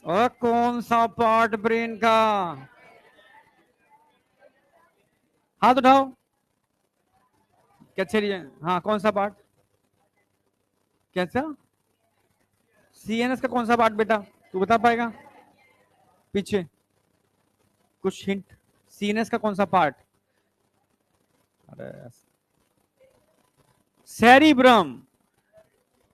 [SPEAKER 1] और कौन सा पार्ट ब्रेन का, हाथ उठाओ, कैसे रीजन, हाँ कौन सा पार्ट, कैसा, सीएनएस का कौन सा पार्ट बेटा, तू बता पाएगा, पीछे कुछ हिंट, सीएनएस का कौन सा पार्ट, अरे सेरिब्रम,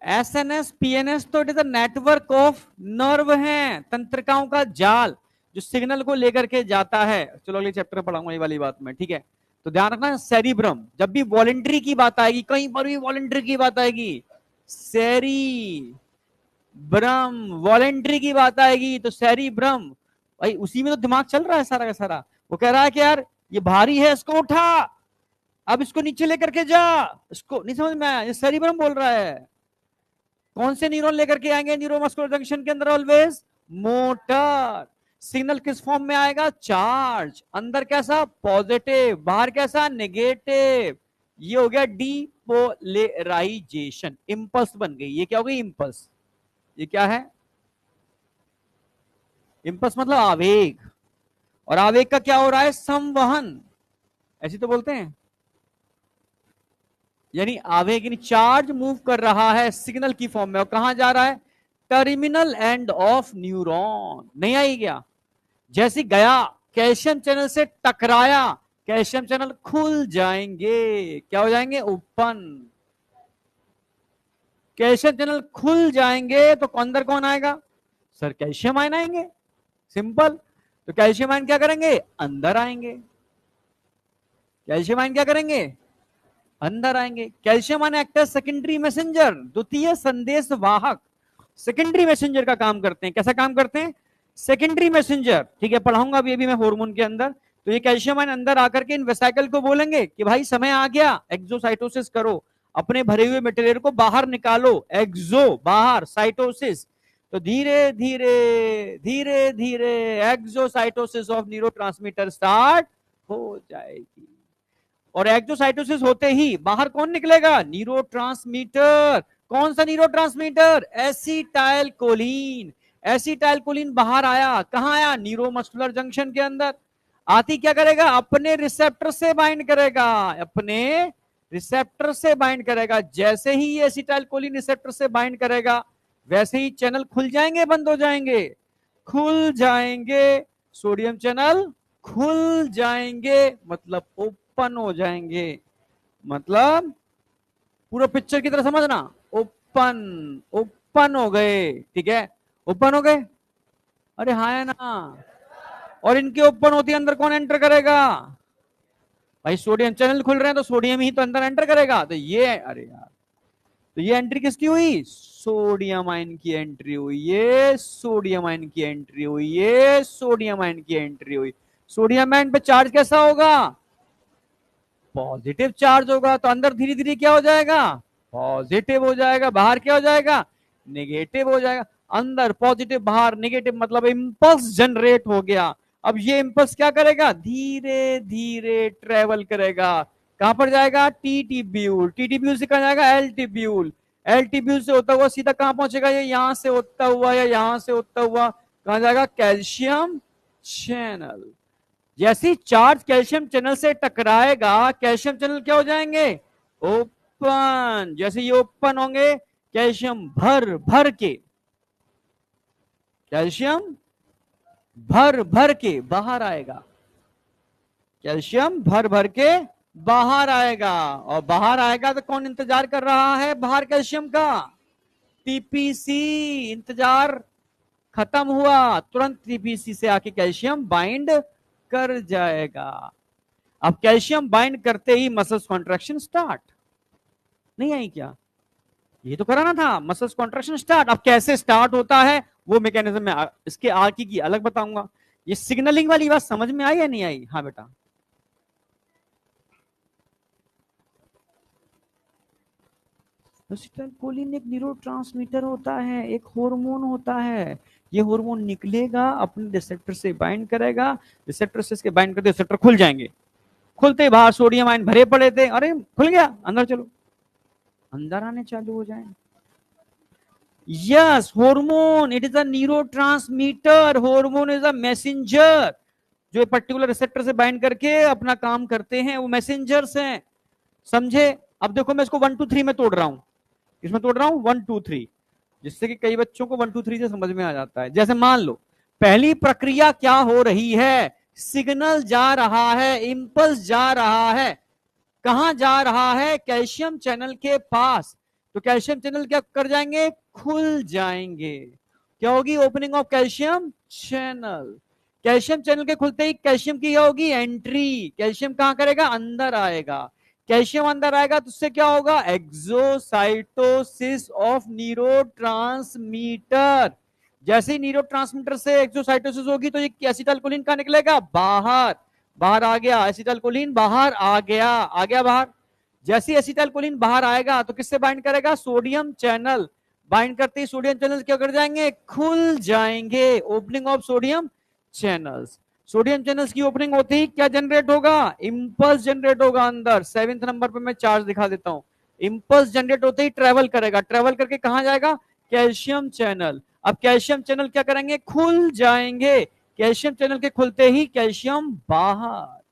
[SPEAKER 1] एसएनएस पीएनएस तो it is a network of nerve है, तंत्रिकाओं का जाल जो सिग्नल को लेकर के जाता है। चलो अगले चैप्टर में पढ़ाऊंगा ये वाली बात में, ठीक है। तो ध्यान रखना, सेरिब्रम, जब भी वॉलेंट्री की बात आएगी, कहीं पर भी वॉलेंट्री की बात आएगी, सेरी ब्रम, वॉलेंट्री की बात आएगी तो सेरिब्रम, भाई उसी में तो दिमाग चल रहा है सारा का सारा। वो कह रहा है कि यार ये भारी है, इसको उठा, अब इसको नीचे लेकर के जा, इसको नहीं समझ में आया, ये सेरिब्रम बोल रहा है। कौन से न्यूरॉन लेकर के आएंगे न्यूरोमस्कुलर जंक्शन के अंदर, ऑलवेज मोटर। सिग्नल किस फॉर्म में आएगा, चार्ज, अंदर कैसा, पॉजिटिव, बाहर कैसा, नेगेटिव। ये हो गया डीपोलराइजेशन, इंपल्स बन गई, ये क्या हो गई, इंपल्स। ये क्या है, इंपल्स मतलब आवेग, और आवेग का क्या हो रहा है, संवहन, ऐसे तो बोलते हैं, यानी आवेग, यानी चार्ज मूव कर रहा है सिग्नल की फॉर्म में, और कहां जा रहा है, टर्मिनल एंड ऑफ न्यूरॉन। नहीं आई क्या, जैसे गया कैल्शियम चैनल से टकराया, कैल्शियम चैनल खुल जाएंगे, क्या हो जाएंगे, ओपन, कैल्शियम चैनल खुल जाएंगे तो अंदर कौन आएगा, सर कैल्शियम आयन आएंगे, सिंपल। तो कैल्शियम आयन क्या करेंगे, अंदर आएंगे, कैल्शियम आयन क्या करेंगे, अंदर आएंगे। Calcium ion act as secondary messenger, द्वितीय संदेश वाहक, सेकेंडरी मैसेंजर का काम करते हैं। कैसा काम करते हैं, सेकेंडरी मैसेंजर, ठीक है, पढ़ाऊंगा अभी अभी मैं हार्मोन के अंदर। तो ये कैल्शियम आयन अंदर आकर के इन वेसाइकल को बोलेंगे कि भाई समय आ गया, एक्सोसाइटोसिस करो, अपने भरे हुए मटेरियल को बाहर निकालो, एक्सो बाहर, साइटोसिस, तो धीरे धीरे धीरे धीरे एक्सोसाइटोसिस ऑफ न्यूरोट्रांसमीटर स्टार्ट हो जाएगी। और एक्सोसाइटोसिस होते ही बाहर कौन निकलेगा, न्यूरोट्रांसमीटर, कौन सा neurotransmitter? Acetyl choline. Acetyl choline बाहर आया, कहां आया? न्यूरोमस्कुलर जंक्शन के अंदर। आती क्या करेगा? अपने रिसेप्टर से बाइंड करेगा, अपने रिसेप्टर से बाइंड करेगा। जैसे ही ये एसिटाइल कोलिन रिसेप्टर से बाइंड करेगा, वैसे ही चैनल खुल जाएंगे, बंद हो जाएंगे? खुल जाएंगे। सोडियम चैनल खुल जाएंगे मतलब ओपन हो जाएंगे। मतलब पूरा पिक्चर की तरह समझना, ओपन, ओपन हो गए, ठीक है, ओपन हो गए। अरे हाँ है ना। और इनके ओपन होती है, अंदर कौन एंटर करेगा? भाई सोडियम चैनल खुल रहे हैं तो सोडियम ही तो अंदर एंटर करेगा। तो ये, अरे यार, तो ये एंट्री किसकी हुई? सोडियम आयन की एंट्री हुई, ये सोडियम आयन की एंट्री हुई, ये सोडियम आयन की एंट्री हुई। सोडियम आयन पे चार्ज कैसा होगा? पॉजिटिव चार्ज होगा। तो अंदर धीरे धीरे क्या हो जाएगा? पॉजिटिव हो जाएगा, बाहर क्या हो जाएगा? नेगेटिव हो जाएगा। अंदर पॉजिटिव, बाहर नेगेटिव, मतलब इंपल्स जनरेट हो गया। अब ये इंपल्स क्या करेगा? धीरे धीरे ट्रेवल करेगा। कहां पर जाएगा? T tubule. टी टिब्यूल से कहां जाएगा? L tubule. एल टिब्यूल से होता हुआ सीधा कहां पहुंचेगा? ये यहां से होता हुआ या यहां से होता हुआ कहां जाएगा? Calcium channel. जैसी चार्ज कैल्शियम चैनल से टकराएगा, कैल्शियम चैनल क्या हो जाएंगे? ओपन। जैसे ये ओपन होंगे, कैल्शियम भर भर के, कैल्शियम भर भर के बाहर आएगा। कैल्शियम भर भर के बाहर आएगा। और बाहर आएगा तो कौन इंतजार कर रहा है बाहर कैल्शियम का? टीपीसी। इंतजार खत्म हुआ, तुरंत टीपीसी से आके कैल्शियम बाइंड कर जाएगा। अब कैल्शियम बाइंड करते ही मसल्स कॉन्ट्रैक्शन स्टार्ट। नहीं आई क्या? ये तो कराना था, मसल्स कॉन्ट्रैक्शन स्टार्ट। अब कैसे स्टार्ट होता है वो मैकेनिज्म में इसके आगे की अलग बताऊंगा। ये सिग्नलिंग वाली बात समझ में आई या नहीं आई? हाँ बेटा। एसिटाइलकोलिन एक न्यूरोट्रांसमीटर होता है, एक हार्मोन होता है। ये हार्मोन निकलेगा, अपने रिसेप्टर से बाइंड करेगा, रिसेप्टर से इसके बाइंड करते रिसेप्टर खुल जाएंगे। खुलते ही बाहर सोडियम आयन भरे पड़े थे, अरे खुल गया, अंदर चलो, अंदर आने चालू हो जाए। Yes, hormone, it is a neurotransmitter. Hormone is a messenger. जो पर्टिकुलर रिसेप्टर से बाइंड करके अपना काम करते हैं, वो मैसेंजर्स हैं। समझे? अब देखो मैं इसको 1 2 3 में तोड़ रहा हूं। इसमें तोड़ रहा हूं 1 2 3, जिससे कि कई बच्चों को 1 2 3 से समझ में आ जाता है। जैसे मान लो पहली प्रक्रिया क्या हो रही है? सिग्नल जा रहा है, इंपल्स जा रहा है। कहां जा रहा है? कैल्शियम चैनल के पास। तो कैल्शियम चैनल क्या कर जाएंगे? खुल जाएंगे। क्या होगी? Opening of calcium channel. Calcium channel के खुलते ही कैल्शियम की क्या होगी? एंट्री। कैल्शियम कहां करेगा? अंदर आएगा। कैल्शियम अंदर आएगा तो उससे क्या होगा? Exocytosis of neurotransmitter. जैसे ही न्यूरोट्रांसमीटर से एक्सोसाइटोसिस होगी तो ये एसिटाइलकोलिन कहां निकलेगा? बाहर। बाहर आ गया एसिटाइलकोलिन, बाहर आ गया, आ गया बाहर। जैसे एसिटाइलकोलिन बाहर आएगा तो किससे बाइंड करेगा? Sodium channel. बाइंड करते ही सोडियम चैनल क्या कर जाएंगे? खुल जाएंगे। Opening of sodium channels. Sodium channels की ओपनिंग होते ही क्या जनरेट होगा? इंपल्स जनरेट होगा अंदर। 7th नंबर पे मैं चार्ज दिखा देता हूं। इंपल्स जनरेट होते ही ट्रेवल करेगा, ट्रेवल करके कहां जाएगा? Calcium channel. अब कैल्शियम चैनल क्या करेंगे? खुल जाएंगे। कैल्शियम चैनल के खुलते ही कैल्शियम बाहर,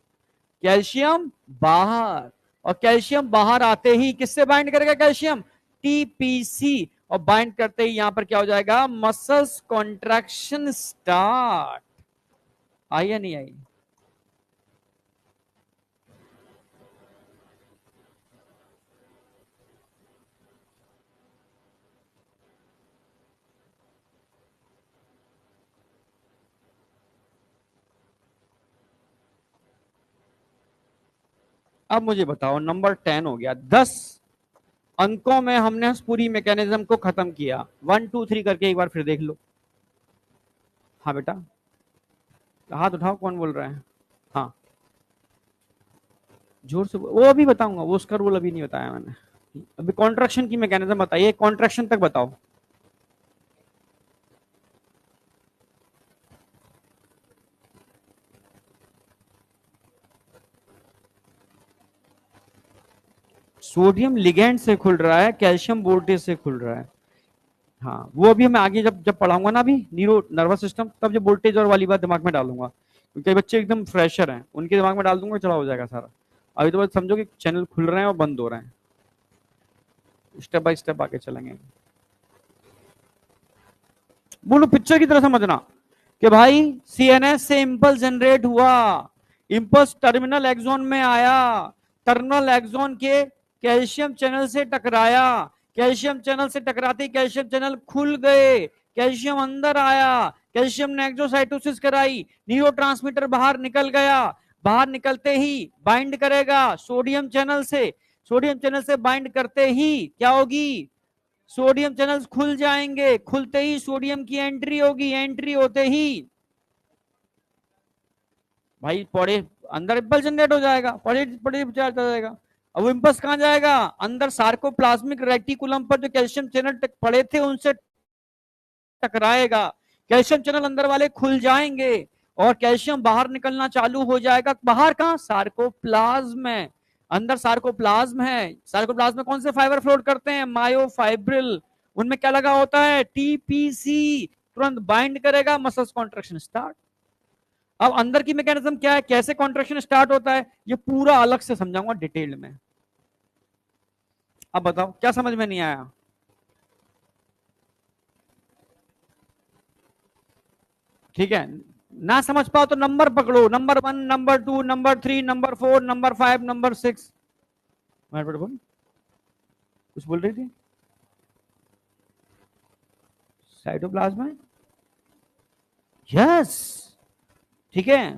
[SPEAKER 1] कैल्शियम बाहर। और कैल्शियम बाहर आते ही किससे बाइंड करेगा कैल्शियम? टीपीसी। और बाइंड करते ही यहां पर क्या हो जाएगा? Muscles contraction start. आई या नहीं आई? अब मुझे बताओ, नंबर 10 हो गया। 10 अंकों में हमने उस पूरी मैकेनिज्म को खत्म किया। 1 2 3 करके एक बार फिर देख लो। हाँ बेटा, हाथ उठाओ, कौन बोल रहा है? हाँ, जोर से वो अभी बताऊंगा, वो उसका रूल अभी नहीं बताया मैंने। अभी कॉन्ट्रैक्शन की मैकेनिज्म बताइए, कॉन्ट्रैक्शन तक बताओ। सोडियम लिगेंड से खुल रहा है, कैल्शियम वोल्टेज से खुल रहा है। हाँ, वो अभी मैं आगे जब जब पढ़ाऊंगा ना, अभी न्यूरो नर्वस सिस्टम, तब जब वोल्टेज और वाली बात दिमाग में डालूंगा, क्योंकि बच्चे एकदम फ्रेशर हैं, उनके दिमाग में डाल दूंगा, चला हो जाएगा सारा। अभी तो बस समझो कि चैनल खुल रहे हैं और बंद हो रहे हैं, स्टेप बाय स्टेप आगे चलेंगे। बोलो पिक्चर की तरह समझना कि भाई सीएनएस से इंपल्स जनरेट हुआ, इंपल्स टर्मिनल एक्सोन में आया, टर्मिनल एक्सोन के कैल्शियम चैनल से टकराया, कैल्शियम चैनल से टकराते ही कैल्शियम चैनल खुल गए, कैल्शियम अंदर आया, कैल्शियम ने एक्सोसाइटोसिस कराई, न्यूरोट्रांसमीटर बाहर निकल गया, बाहर निकलते ही बाइंड करेगा सोडियम चैनल से, सोडियम चैनल से बाइंड करते ही क्या होगी, सोडियम चैनल्स खुल जाएंगे, खुलते ही सोडियम की एंट्री होगी, एंट्री होते ही भाई पौड़े अंदर इम्पल्स जनरेट हो जाएगा, पौड़े पौड़े चार्ज हो जाएगा। अब वो इम्पल्स कहां जाएगा, अंदर सार्कोप्लाज्मिक रेटिकुलम पर जो कैल्शियम चैनल पड़े थे उनसे टकराएगा, कैल्शियम चैनल अंदर वाले खुल जाएंगे और कैल्शियम बाहर निकलना चालू हो जाएगा। बाहर कहां, सार्कोप्लाज्म में, अंदर सार्कोप्लाज्म है, सार्कोप्लाज्म में कौन से फाइबर फ्लोट करते हैं, मायोफाइब्रिल, उनमें क्या लगा होता है, टीपीसी, तुरंत बाइंड करेगा, मसल्स कॉन्ट्रेक्शन स्टार्ट। अब अंदर की मैकेनिज्म क्या है, कैसे कॉन्ट्रेक्शन स्टार्ट होता है, ये पूरा अलग से समझाऊंगा डिटेल में। अब बताओ क्या समझ में नहीं आया। ठीक है, ना समझ पाओ तो नंबर पकड़ो, number 1, number 2, number 3, number 4, number 5, number 6। बोल, कुछ बोल रही थी, साइटोप्लाज्म में, यस, ठीक है।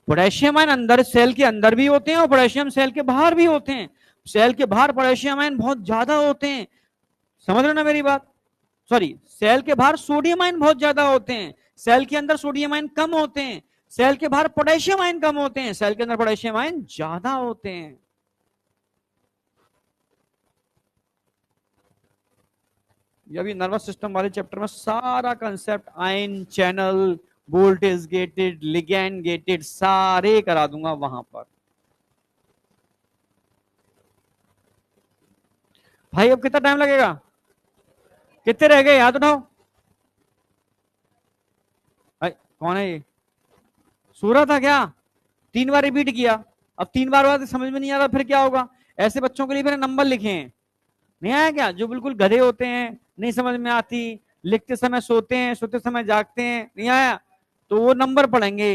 [SPEAKER 1] पोटेशियम आयन अंदर सेल के अंदर भी होते हैं और पोटेशियम सेल के बाहर भी होते हैं, सेल के बाहर पोटेशियम आयन बहुत ज्यादा होते हैं, समझ रहे हो ना मेरी बात, सॉरी, सेल के बाहर सोडियम आयन बहुत ज्यादा होते हैं, सेल के अंदर सोडियम आयन कम होते हैं, सेल के बाहर पोटेशियम आयन कम होते हैं, सेल के अंदर पोटेशियम आयन ज्यादा होते हैं। ये अभी नर्वस सिस्टम वाले चैप्टर में सारा concept, ion channel, voltage gated, ligand gated, सारे करा दूंगा वहां पर। भाई अब कितना टाइम लगेगा, कितने रह गए, याद उठाओ। कौन है ये, सूरह था क्या, 3 बार रिपीट किया, अब 3 बार बाद समझ में नहीं आ रहा फिर क्या होगा। ऐसे बच्चों के लिए मैंने नंबर लिखे हैं, नहीं आया क्या, जो बिल्कुल गधे होते हैं, नहीं समझ में आती, लिखते समय सोते हैं, सोते समय जागते हैं, नहीं आया, तो वो नंबर पढ़ेंगे।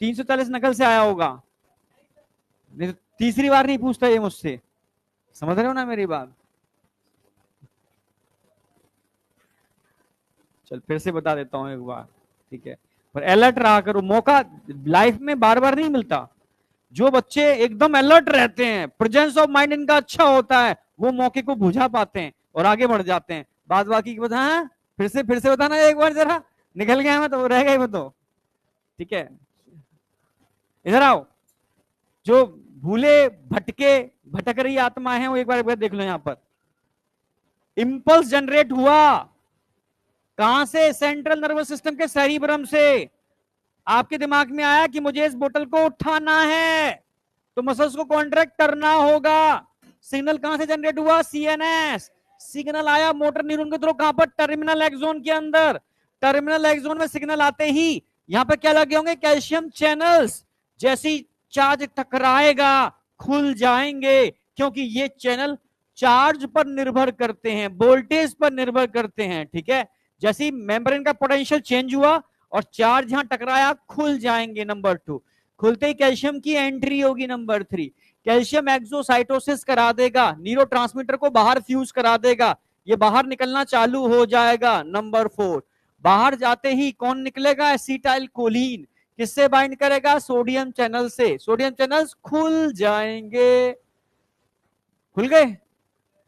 [SPEAKER 1] 340 नकल से आया होगा, नहीं तो तीसरी बार नहीं पूछता ये मुझसे, समझ रहे हो ना मेरी बात। चल फिर से बता देता हूं एक बार, ठीक है, पर अलर्ट रहा करो, मौका लाइफ में बार बार नहीं मिलता। जो बच्चे एकदम अलर्ट रहते हैं, प्रेजेंस ऑफ माइंड इनका अच्छा होता है, वो मौके को बुझा पाते हैं और आगे बढ़ जाते हैं। बाद बाकी की बता, हाँ? फिर से बताना एक बार जरा, निकल गया मैं तो, रह गई मैं तो, ठीक है। इधर आओ, जो भूले भटके भटक रही आत्मा है वो एक बार देख लो यहाँ पर। इंपल्स जनरेट हुआ कहां से, सेंट्रल नर्वस सिस्टम के सेरिब्रम से। आपके दिमाग में आया कि मुझे इस बोतल को उठाना है, तो मसल्स को कॉन्ट्रैक्ट करना होगा, सिग्नल कहां से जनरेट हुआ, सीएनएस, सिग्नल आया मोटर न्यूरॉन के थ्रू, कहां पर, टर्मिनल एक्सोन के अंदर, टर्मिनल एक्सोन में सिग्नल आते ही यहां पर क्या लगे होंगे, कैल्शियम चैनल्स, जैसी चार्ज टकराएगा खुल जाएंगे, क्योंकि ये चैनल चार्ज पर निर्भर करते हैं, वोल्टेज पर निर्भर करते हैं, ठीक है। जैसे मेम्ब्रेन का पोटेंशियल चेंज हुआ और चार्ज यहां टकराया, खुल जाएंगे, नंबर 2, खुलते ही कैल्शियम की एंट्री होगी, नंबर 3, कैल्शियम एक्सोसाइटोसिस करा देगा, न्यूरोट्रांसमीटर को बाहर फ्यूज करा देगा, ये बाहर निकलना चालू हो जाएगा, नंबर 4, बाहर जाते ही कौन निकलेगा, एसिटाइल कोलिन, किससे बाइंड करेगा, सोडियम चैनल से, सोडियम चैनल्स खुल जाएंगे, खुल गए,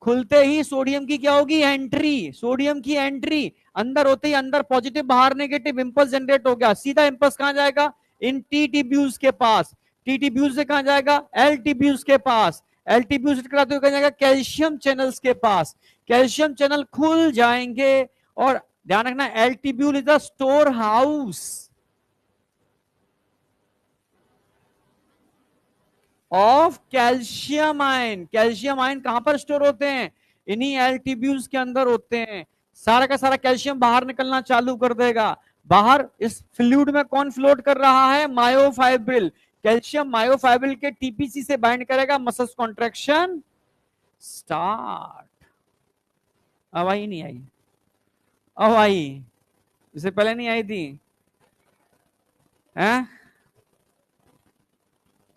[SPEAKER 1] खुलते ही सोडियम की क्या होगी, एंट्री, सोडियम की एंट्री, अंदर होते ही अंदर पॉजिटिव बाहर नेगेटिव, इंपल्स जनरेट हो गया, सीधा इंपल्स कहां जाएगा, इन टी टिब्यूल्स के पास, टी टिब्यूल से कहां जाएगा, एल टिब्यूल्स के पास, एल टिब्यूल से टकराते हुए कहां जाएगा, कैल्शियम चैनल्स के पास, कैल्शियम चैनल खुल जाएंगे। और ध्यान रखना, L tubule is a store house, of calcium ion. Calcium ion कहां पर स्टोर होते हैं? इन्हीं एल ट्यूब्यूल्स के अंदर होते हैं। सारा का सारा कैल्शियम बाहर निकलना चालू कर देगा। बाहर इस फ्लूइड में कौन फ्लोट कर रहा है? मायोफाइब्रिल। कैल्शियम मायोफाइब्रिल के टीपीसी से बाइंड करेगा, मसल्स कॉन्ट्रैक्शन स्टार्ट। अब आई नहीं आई? अब आई? इससे पहले नहीं आई थी? हैं?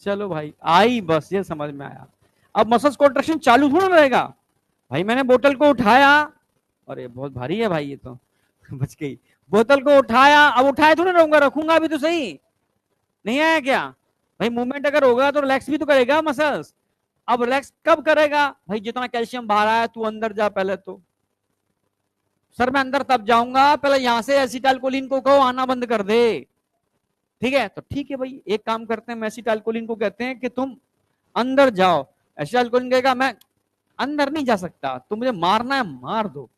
[SPEAKER 1] चलो भाई आई, बस ये समझ में आया। अब मसल्स कॉन्ट्रैक्शन चालू थोड़ा रहेगा भाई। मैंने बोतल को उठाया, अरे बहुत भारी है भाई ये तो बच गई। बोतल को उठाया, अब उठाए थोड़ा रहूंगा, रखूंगा भी तो सही। नहीं आया क्या? भाई मूवमेंट अगर होगा तो रिलैक्स भी तो करेगा मसल्स। अब रिलैक्स कब करेगा भाई? जितना कैल्शियम बाहर आया, तू अंदर जा पहले तो। सर मैं अंदर तब जाऊंगा, पहले यहां से एसिटाइलकोलिन को कहो आना बंद कर दे। ठीक है, तो ठीक है भाई, एक काम करते हैं, एसिटाइलकोलिन को कहते हैं कि तुम अंदर जाओ। एसिटाइलकोलिन कहेगा मैं अंदर नहीं जा सकता, तुम मुझे मारना है मार दो,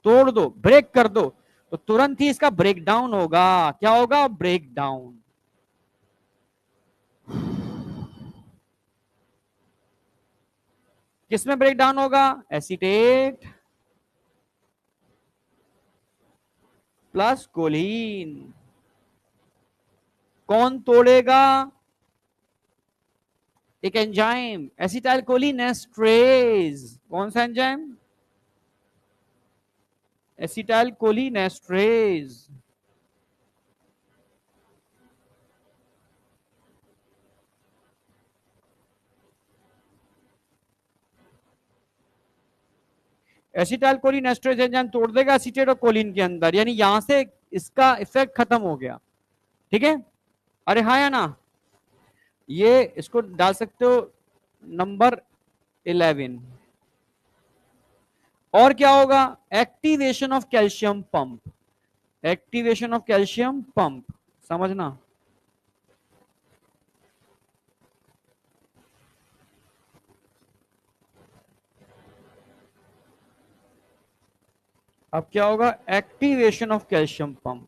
[SPEAKER 1] तोड़ दो, ब्रेक कर दो। तो तुरंत ही इसका ब्रेक डाउन होगा। क्या होगा? Break down. किसमें ब्रेक डाउन होगा? Acetate plus choline. कौन तोड़ेगा? एक एंजाइम, एसिटाइलकोलिन एस्ट्रेज। कौन सा enzyme? Acetylcholine esterase. Acetylcholine esterase enzyme तोड़ देगा एसीटेट और कोलिन के अंदर, यानी यहां से इसका इफेक्ट खत्म हो गया। ठीक है? अरे हाँ या ना? ये इसको डाल सकते हो नंबर 11। और क्या होगा? Activation of calcium pump. Activation of calcium pump, समझना। अब क्या होगा? Activation of calcium pump.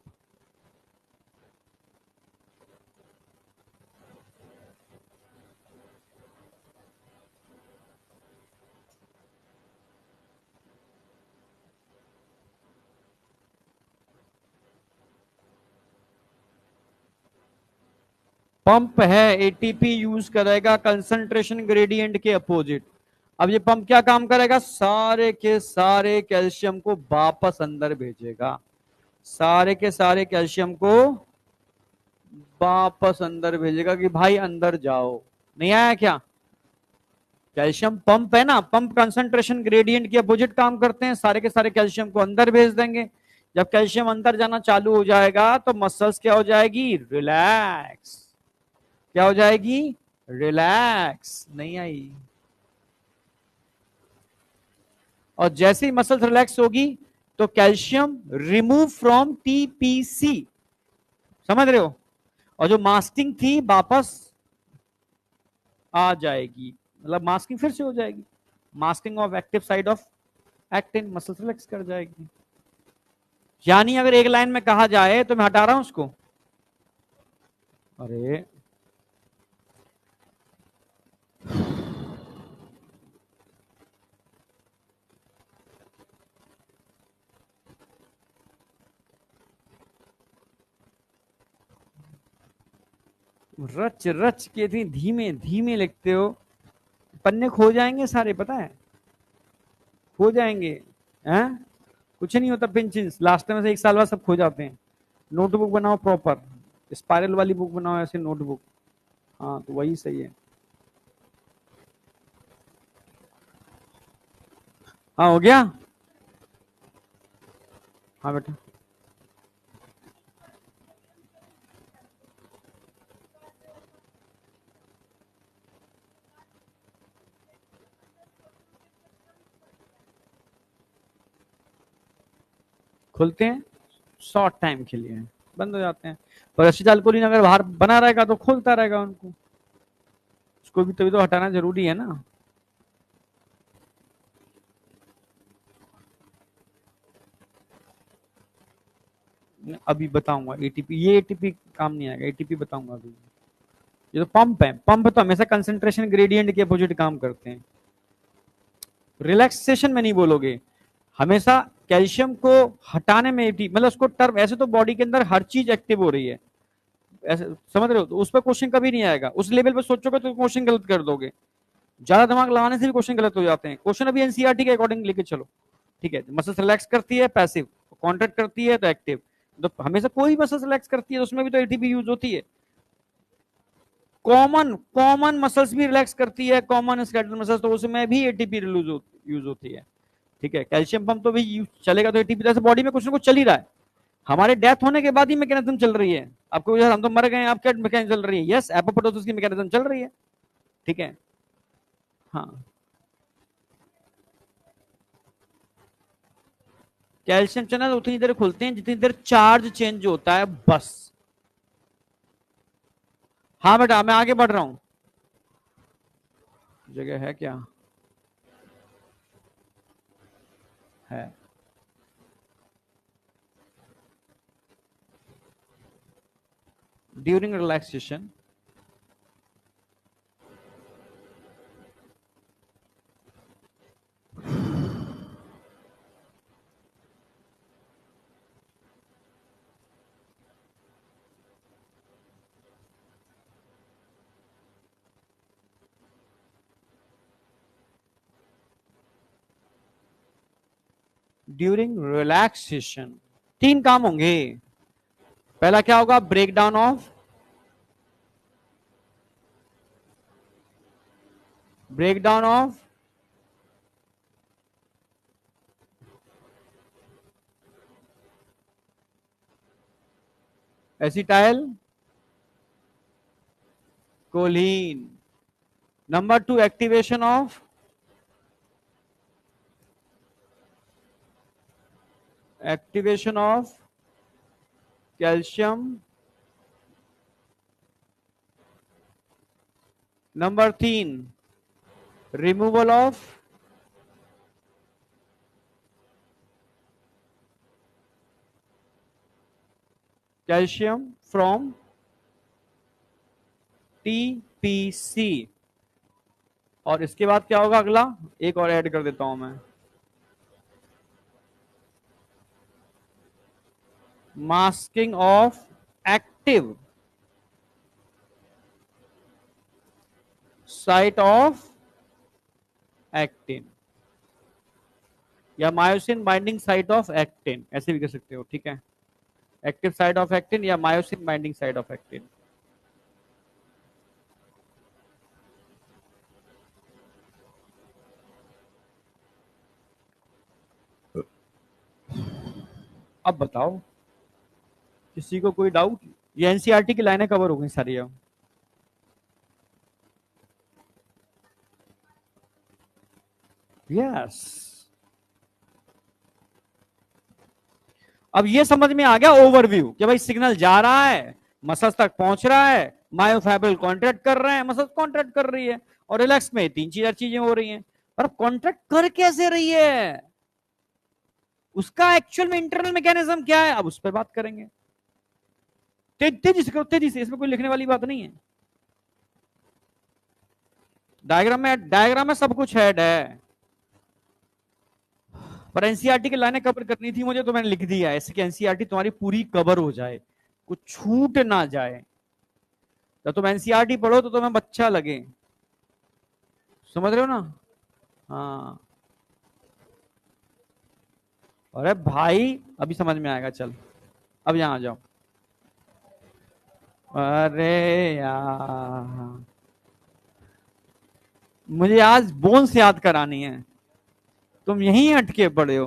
[SPEAKER 1] Pump है, एटीपी यूज करेगा कंसंट्रेशन ग्रेडियंट के अपोजिट। अब ये पंप क्या काम करेगा? सारे के सारे कैल्शियम को वापस अंदर भेजेगा। सारे के सारे कैल्शियम को वापस अंदर भेजेगा कि भाई अंदर जाओ। नहीं आया क्या? कैल्शियम पंप है ना, पंप कंसंट्रेशन ग्रेडियंट के अपोजिट काम करते हैं। सारे के सारे कैल्शियम को अंदर भेज देंगे। जब कैल्शियम अंदर जाना चालू हो जाएगा तो मसल्स क्या हो जाएगी? रिलैक्स। क्या हो जाएगी? रिलैक्स। नहीं आई? और जैसे ही मसल्स रिलैक्स होगी तो कैल्शियम रिमूव फ्रॉम टीपीसी। समझ रहे हो? और जो मास्किंग थी वापस आ जाएगी, मतलब मास्किंग फिर से हो जाएगी। Masking of active side of actin, muscles relax कर जाएगी। यानी अगर एक लाइन में कहा जाए तो मैं हटा रहा हूं उसको। अरे रच रच के इतनी धीमे धीमे लिखते हो, पन्ने खो जाएंगे सारे, पता है? खो जाएंगे। हैं? कुछ नहीं होता, पिंचिंस लास्ट में से एक साल बाद सब खो जाते हैं। नोटबुक बनाओ प्रॉपर, स्पाइरल वाली बुक बनाओ, ऐसे नोटबुक। हाँ तो वही सही है। हाँ हो गया। हाँ बेटा। खुलते हैं शॉर्ट टाइम के लिए, बंद हो जाते हैं। पर एसिटाइलकोलिन अगर बाहर बना रहेगा तो खुलता रहेगा उनको। उसको भी तभी तो हटाना जरूरी है ना। अभी बताऊंगा एटीपी, ये एटीपी काम नहीं आएगा, एटीपी बताऊंगा अभी। ये तो पंप है, पंप तो हमेशा कंसंट्रेशन ग्रेडियंट के अपोजिट काम करते हैं। रिलैक्सेशन में नहीं बोलोगे, हमेशा कैल्शियम को हटाने में मतलब उसको टर्म, ऐसे तो बॉडी के अंदर हर चीज एक्टिव हो रही है, ऐसे समझ रहे हो, तो उस पर क्वेश्चन कभी नहीं आएगा। उस लेवल पे सोचोगे तो क्वेश्चन गलत कर दोगे, ज्यादा दिमाग लगाने से भी क्वेश्चन गलत हो जाते हैं। क्वेश्चन अभी एनसीईआरटी के अकॉर्डिंग लेके चलो, ठीक है। मसल्स रिलैक्स करती है पैसिव, कॉन्ट्रैक्ट करती है तो एक्टिव। तो हमेशा कोई मसल्स रिलैक्स करती है तो उसमें भी तो एटीपी यूज होती है। कॉमन कॉमन मसल्स भी रिलैक्स करती है, कॉमन स्केलेटल मसल्स, तो उसमें भी एटीपी यूज होती है, ठीक है। कैल्शियम पंप तो भी चलेगा तो एटीपी, जैसे बॉडी में कुछ ना कुछ चल ही रहा है। हमारे डेथ होने के बाद ही मैकेनिज्म चल रही है। आपको यार हम तो मर गए, आप क्या मैकेनिज्म चल रही है? यस, एपोप्टोसिस की मैकेनिज्म चल रही है, ठीक है। हाँ, कैल्शियम चैनल उतनी देर खुलते हैं जितनी देर चार्ज चेंज होता है, बस। हाँ बेटा, मैं आगे बढ़ रहा हूं, जगह है क्या? है। ड्यूरिंग रिलैक्सेशन, ड्यूरिंग रिलैक्सेशन तीन काम होंगे। पहला क्या होगा? Break down of, break down of acetylcholine. Number two, activation of, activation of calcium. Number तीन, removal of calcium from TPC. और इसके बाद क्या होगा अगला? एक और ऐड कर देता हूं मैं, masking of active site of actin, या myosin binding site of actin, ऐसे भी कह सकते हो, ठीक है। एक्टिव साइट ऑफ एक्टिन या myosin binding site of actin. अब बताओ, किसी को कोई डाउट? ये एनसीईआरटी की लाइनें कवर हो गई सारी अब। यस, अब ये समझ में आ गया ओवरव्यू कि भाई सिग्नल जा रहा है, मसल्स तक पहुंच रहा है, मायोफाइब्रिल कॉन्ट्रैक्ट कर रहे हैं, मसल्स कॉन्ट्रैक्ट कर रही है, और रिलैक्स में तीन चार चीजें हो रही हैं। पर कॉन्ट्रैक्ट कर कैसे रही है, उसका एक्चुअल में इंटरनल मैकेनिज्म क्या है, अब उस पर बात करेंगे। तेजी से करो, तेजी से, इसमें कोई लिखने वाली बात नहीं है। डायग्राम में सब कुछ ऐड है, पर एनसीईआरटी की लाइनें कवर करनी थी मुझे, तो मैंने लिख दिया ऐसे कि एनसीईआरटी तुम्हारी पूरी कवर हो जाए, कुछ छूट ना जाए। जब तुम एनसीईआरटी पढ़ो तो तुम्हें बच्चा लगे, समझ रहे हो ना? हाँ, अरे भाई अभी समझ में आएगा, चल अब यहां आ जाओ। अरे यार, मुझे आज बोन्स याद करानी है, तुम यहीं अटके पड़े हो।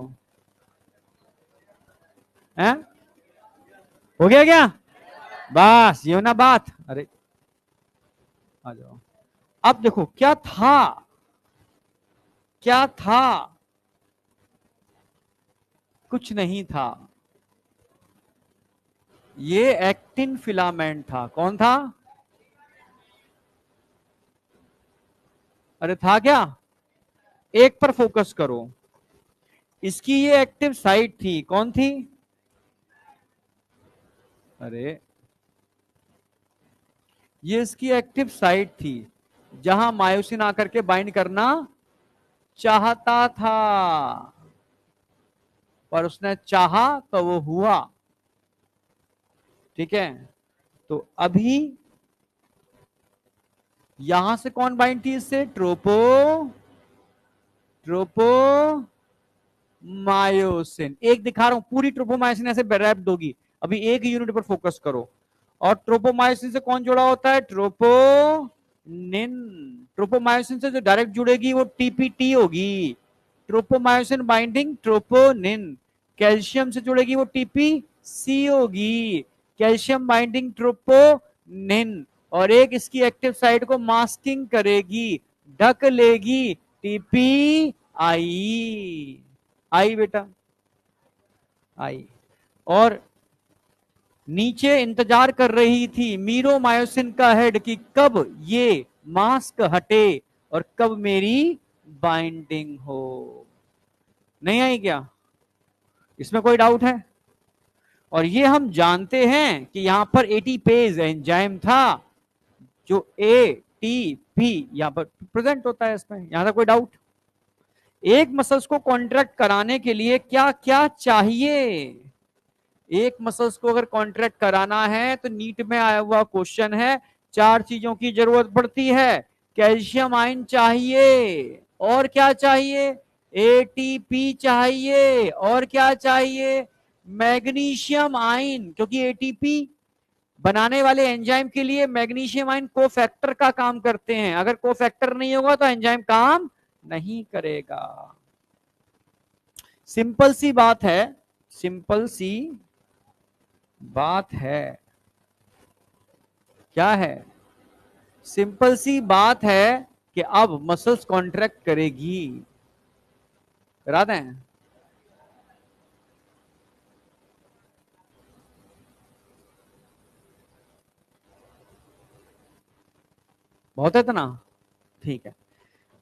[SPEAKER 1] हैं? हो गया क्या? बस ये ना बात। अरे आ जाओ, अब देखो क्या था, क्या था? कुछ नहीं था, ये एक्टिन फिलामेंट था। कौन था? अरे था क्या? एक पर फोकस करो, इसकी ये एक्टिव साइट थी, कौन थी? अरे ये इसकी एक्टिव साइट थी जहां मायोसिन आकर के बाइंड करना चाहता था, पर उसने चाहा तो वो हुआ। ठीक है, तो अभी यहां से कौन बाइंड थी इससे? ट्रोपोमायोसिन। एक दिखा रहा हूं, पूरी ट्रोपोमायोसिन ऐसे रैप्ड होगी। अभी एक यूनिट पर फोकस करो। और ट्रोपोमायोसिन से कौन जुड़ा होता है? ट्रोपोनिन। ट्रोपोमायोसिन से जो डायरेक्ट जुड़ेगी वो टीपीटी होगी, ट्रोपोमायोसिन बाइंडिंग ट्रोपोनिन। कैल्शियम से जुड़ेगी वो टीपीसी होगी, कैल्शियम बाइंडिंग ट्रोपोनिन। और एक इसकी एक्टिव साइट को मास्किंग करेगी, ढक लेगी, टीपी आई। आई बेटा, आई। और नीचे इंतजार कर रही थी मीरोमायोसिन का हेड कि कब ये मास्क हटे और कब मेरी बाइंडिंग हो। नहीं आई क्या? इसमें कोई डाउट है? और ये हम जानते हैं कि यहां पर एटीपेज एंजाइम था जो एटीपी यहां पर प्रेजेंट होता है इसमें। यहां तक कोई डाउट? एक मसल्स को कॉन्ट्रैक्ट कराने के लिए क्या क्या चाहिए? एक मसल्स को अगर कॉन्ट्रैक्ट कराना है तो नीट में आया हुआ क्वेश्चन है, चार चीजों की जरूरत पड़ती है। कैल्शियम आयन चाहिए, और क्या चाहिए? एटीपी चाहिए, और क्या चाहिए? मैग्नीशियम आयन, क्योंकि एटीपी बनाने वाले एंजाइम के लिए मैग्नीशियम आयन कोफैक्टर का काम करते हैं। अगर कोफैक्टर नहीं होगा तो एंजाइम काम नहीं करेगा। सिंपल सी बात है, सिंपल सी बात है। क्या है? सिंपल सी बात है कि अब मसल्स कॉन्ट्रैक्ट करेगी। करा दें? बहुत है इतना? ठीक है,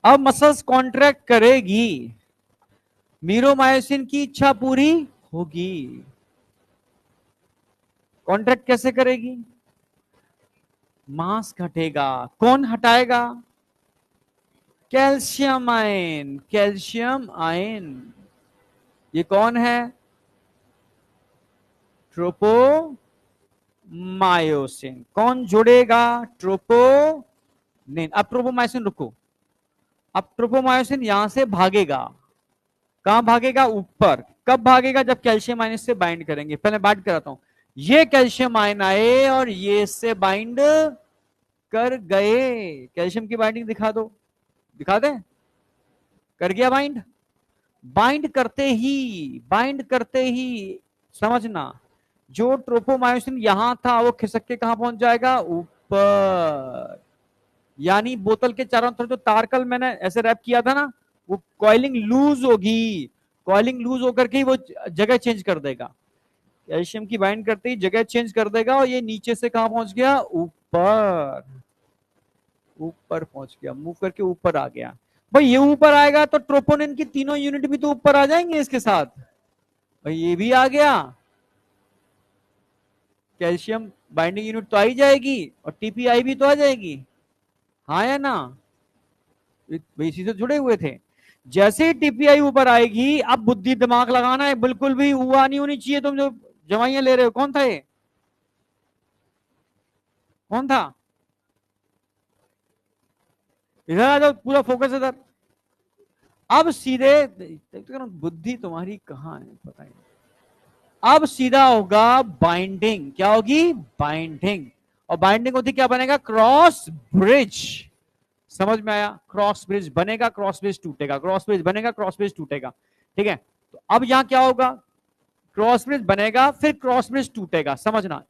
[SPEAKER 1] अब मसल्स कॉन्ट्रैक्ट करेगी, मीरोमायोसिन की इच्छा पूरी होगी। कॉन्ट्रैक्ट कैसे करेगी? मास्क हटेगा। कौन हटाएगा? Calcium ion. कैल्शियम आयन ये कौन है? ट्रोपोमायोसिन। कौन जुड़ेगा? ट्रोपोनिन। अब ट्रोपोमायोसिन रुको, अब ट्रोपोमायोसिन यहां से भागेगा। कहां भागेगा? ऊपर। कब भागेगा? जब कैल्शियम आयन इससे बाइंड करेंगे। पहले बात कराता हूं, ये कैल्शियम आयन आए और ये इससे बाइंड कर गए। कैल्शियम की बाइंडिंग दिखा दो, दिखा दे। कर गया बाइंड। बाइंड करते ही समझना, जो ट्रोपोमायोसिन यहां था वो खिसक के कहां पहुंच जाएगा? ऊपर। यानी बोतल के चारों तरफ जो तारकल मैंने ऐसे रैप किया था ना, वो कॉइलिंग लूज होगी। कॉइलिंग लूज होकर के वो जगह चेंज कर देगा। कैल्शियम की बाइंड करते ही जगह चेंज कर देगा और ये नीचे से कहां पहुंच गया? ऊपर। ऊपर पहुंच गया, मूव करके ऊपर आ गया। भाई ये ऊपर आएगा तो ट्रोपोनिन की तीनों यूनिट भी तो ऊपर आ जाएंगे इसके साथ। भाई ये भी आ गया, कैल्शियम बाइंडिंग यूनिट तो आ ही जाएगी और टीपीआई भी तो आ जाएगी। हाँ या ना? इसी से जुड़े हुए थे। जैसे ही टीपीआई ऊपर आएगी, अब बुद्धि दिमाग लगाना है, बिल्कुल भी हुआ नहीं होनी चाहिए। तुम जो दवाइयां ले रहे हो, कौन था ये? कौन था? इधर आ जाओ, पूरा फोकस इधर। अब सीधे बुद्धि तुम्हारी कहां है पता ही। अब सीधा होगा बाइंडिंग। क्या होगी? बाइंडिंग। और बाइंडिंग होती क्या बनेगा? Cross bridge. समझ में आया? क्रॉस ब्रिज बनेगा, क्रॉस ब्रिज टूटेगा, क्रॉस ब्रिज बनेगा, क्रॉस ब्रिज टूटेगा। ठीक है, तो अब यहां क्या होगा? क्रॉस ब्रिज बनेगा, फिर क्रॉस ब्रिज टूटेगा। समझना,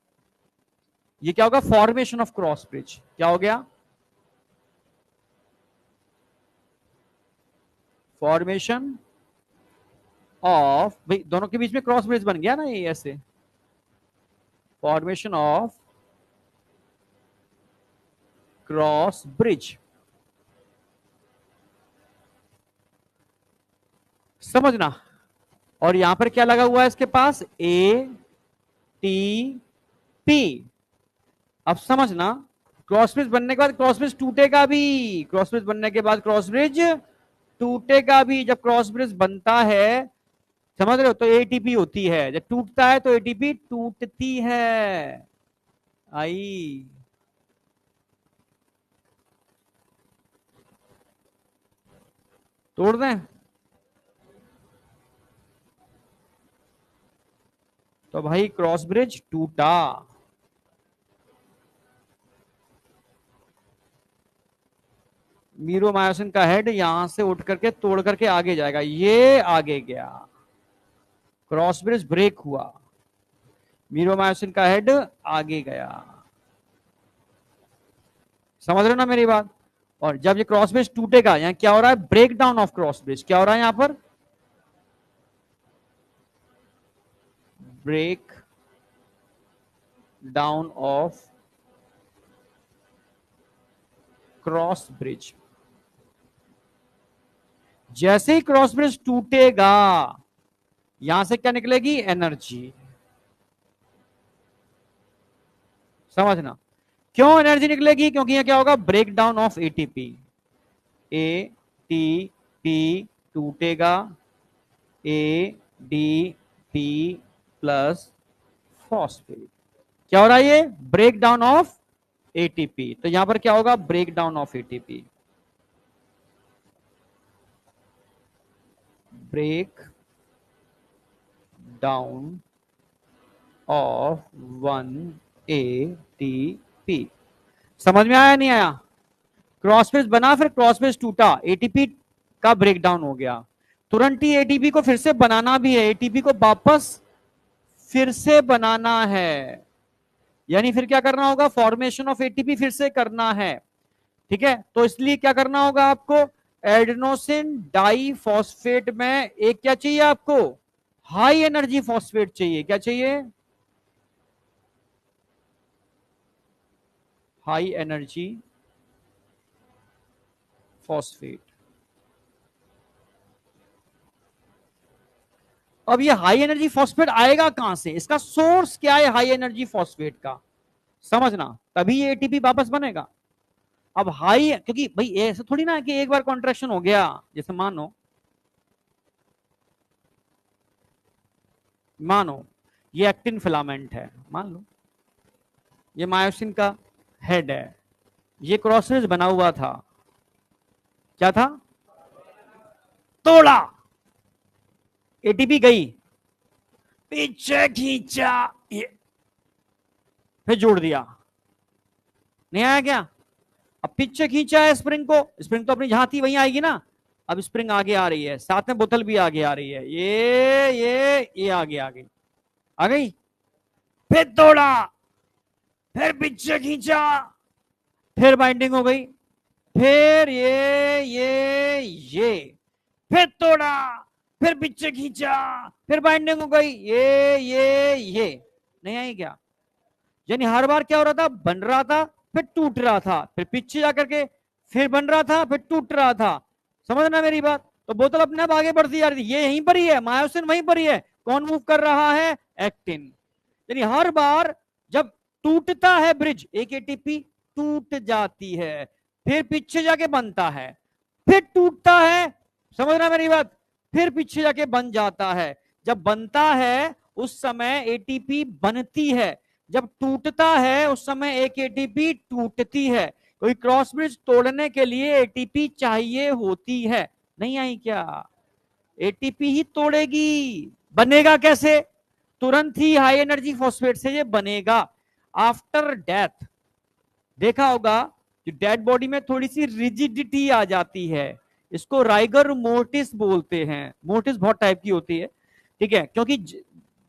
[SPEAKER 1] ये क्या होगा? Formation of cross bridge. क्या हो गया? फॉर्मेशन ऑफ, भाई दोनों के बीच में क्रॉस ब्रिज बन गया ना ये ऐसे। Formation of cross bridge. समझना। और यहां पर क्या लगा हुआ है इसके पास? A T P. अब समझना, क्रॉस ब्रिज बनने के बाद क्रॉस ब्रिज टूटेगा भी, क्रॉस ब्रिज बनने के बाद क्रॉस ब्रिज टूटेगा भी। जब क्रॉस ब्रिज बनता है, समझ रहे हो, तो एटीपी होती है, जब टूटता है तो एटीपी टूटती है। आई, तोड़ दें? तो भाई क्रॉस ब्रिज टूटा, मीरोमायोसिन का हेड यहां से उठ करके तोड़ करके आगे जाएगा, ये आगे गया, क्रॉस ब्रिज ब्रेक हुआ, मीरोमायोसिन का हेड आगे गया। समझ रहे हो ना मेरी बात? और जब ये क्रॉस ब्रिज टूटेगा, यहां क्या हो रहा है, break down of cross bridge. क्या हो रहा है यहां पर, break down of cross bridge. जैसे ही क्रॉस ब्रिज टूटेगा, यहां से क्या निकलेगी, एनर्जी। समझना, क्यों एनर्जी निकलेगी, क्योंकि यहां क्या होगा, break down of ATP. ATP टूटेगा, एडीपी प्लस फॉस्फेट। क्या हो रहा है, ये ब्रेक डाउन ऑफ एटीपी। तो यहां पर क्या होगा, break down of ATP, break down of 1 ATP. समझ में आया नहीं आया? क्रॉस ब्रिज बना, फिर क्रॉस ब्रिज टूटा, एटीपी का ब्रेक डाउन हो गया, तुरंत ही एटीपी को फिर से बनाना भी है, एटीपी को वापस फिर से बनाना है, यानी फिर क्या करना होगा, फॉर्मेशन ऑफ एटीपी फिर से करना है। ठीक है, तो इसलिए क्या करना होगा आपको, एडेनोसिन डाई फॉस्फेट में एक क्या चाहिए आपको, हाई एनर्जी फॉस्फेट चाहिए। क्या चाहिए, हाई एनर्जी फॉस्फेट। अब ये हाई एनर्जी फॉस्फेट आएगा कहां से, इसका सोर्स क्या है हाई एनर्जी फॉस्फेट का, समझना, तभी ये एटीपी वापस बनेगा। अब हाई, क्योंकि भाई ऐसा थोड़ी ना कि एक बार कॉन्ट्रैक्शन हो गया, जैसे मानो ये एक्टिन फिलामेंट है, मान लो ये मायोसिन का हेड है, ये क्रॉसेज बना हुआ था, क्या था, तोड़ा, एटीपी गई, पीछे खींचा, फिर जोड़ दिया, नहीं आया क्या? अब पीछे खींचा है स्प्रिंग को, स्प्रिंग तो अपनी जहां थी वहीं आएगी ना, अब स्प्रिंग आगे आ रही है, साथ में बोतल भी आगे आ रही है, ये आगे आ गई, आ गई, फिर तोड़ा, फिर पीछे खींचा, फिर बाइंडिंग हो गई, फिर ये फिर तोड़ा, फिर पीछे खींचा, फिर बाइंडिंग हो गई, ये नहीं आई क्या? यानी हर बार क्या हो रहा था, बन रहा था फिर टूट रहा था, फिर पीछे जाकर के फिर बन रहा था फिर टूट रहा था। समझना मेरी बात? तो बोतल अपने आप आगे बढ़ती जा रही थी, ये यहीं पर ही है, मायोसिन वहीं पर ही है, कौन मूव कर रहा है, एक्टिन। यानी हर बार जब टूटता है ब्रिज, एक एटीपी टूट जाती है, फिर पीछे जाके बनता है, फिर टूटता है, समझना मेरी बात, फिर पीछे जाके बन जाता है। जब बनता है उस समय एटीपी बनती है, जब टूटता है उस समय एक एटीपी टूटती है। कोई क्रॉस ब्रिज तोड़ने के लिए एटीपी चाहिए होती है, नहीं आई क्या? एटीपी ही तोड़ेगी, बनेगा कैसे, तुरंत ही हाई एनर्जी फॉस्फेट से ये बनेगा। आफ्टर डेथ देखा होगा, जो डेड बॉडी में थोड़ी सी रिजिडिटी आ जाती है, इसको राइगर मोर्टिस बोलते हैं, मोर्टिस बहुत टाइप की होती है, ठीक है, क्योंकि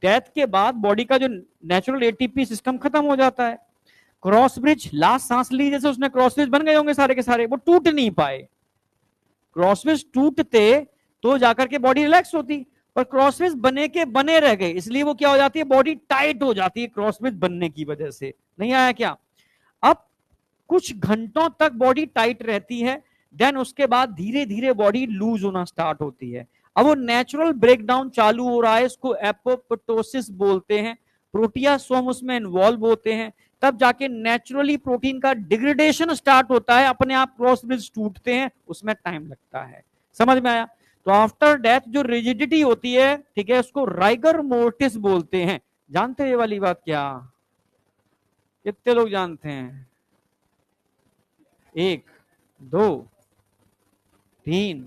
[SPEAKER 1] डेथ के बाद बॉडी का जो नेचुरल एटीपी सिस्टम खत्म हो जाता है। क्रॉस ब्रिज लास्ट सांस ली जैसे उसने, क्रॉस ब्रिज बन गए होंगे सारे के सारे, वो टूट नहीं पाए, क्रॉस ब्रिज टूटते तो जाकर के बॉडी रिलैक्स होती, पर क्रॉस ब्रिज बने के बने रह गए, इसलिए वो क्या हो जाती है, बॉडी टाइट हो जाती है क्रॉस ब्रिज बनने की वजह से। नहीं आया क्या? अब कुछ घंटों तक बॉडी टाइट रहती है, देन उसके बाद धीरे धीरे बॉडी लूज होना स्टार्ट होती है। अब वो नेचुरल ब्रेकडाउन चालू हो रहा है, इसको एपोप्टोसिस बोलते हैं, प्रोटियासोम उसमें इन्वॉल्व होते हैं। तब जाके नेचुरली प्रोटीन का डिग्रेडेशन स्टार्ट होता है, अपने आप क्रॉस ब्रिज टूटते हैं, उसमें टाइम लगता है। समझ में आया? तो आफ्टर डेथ जो रिजिडिटी होती है, ठीक है, उसको राइगर मोर्टिस बोलते हैं। जानते हैं ये वाली बात क्या? कितने लोग जानते हैं? 1 2 3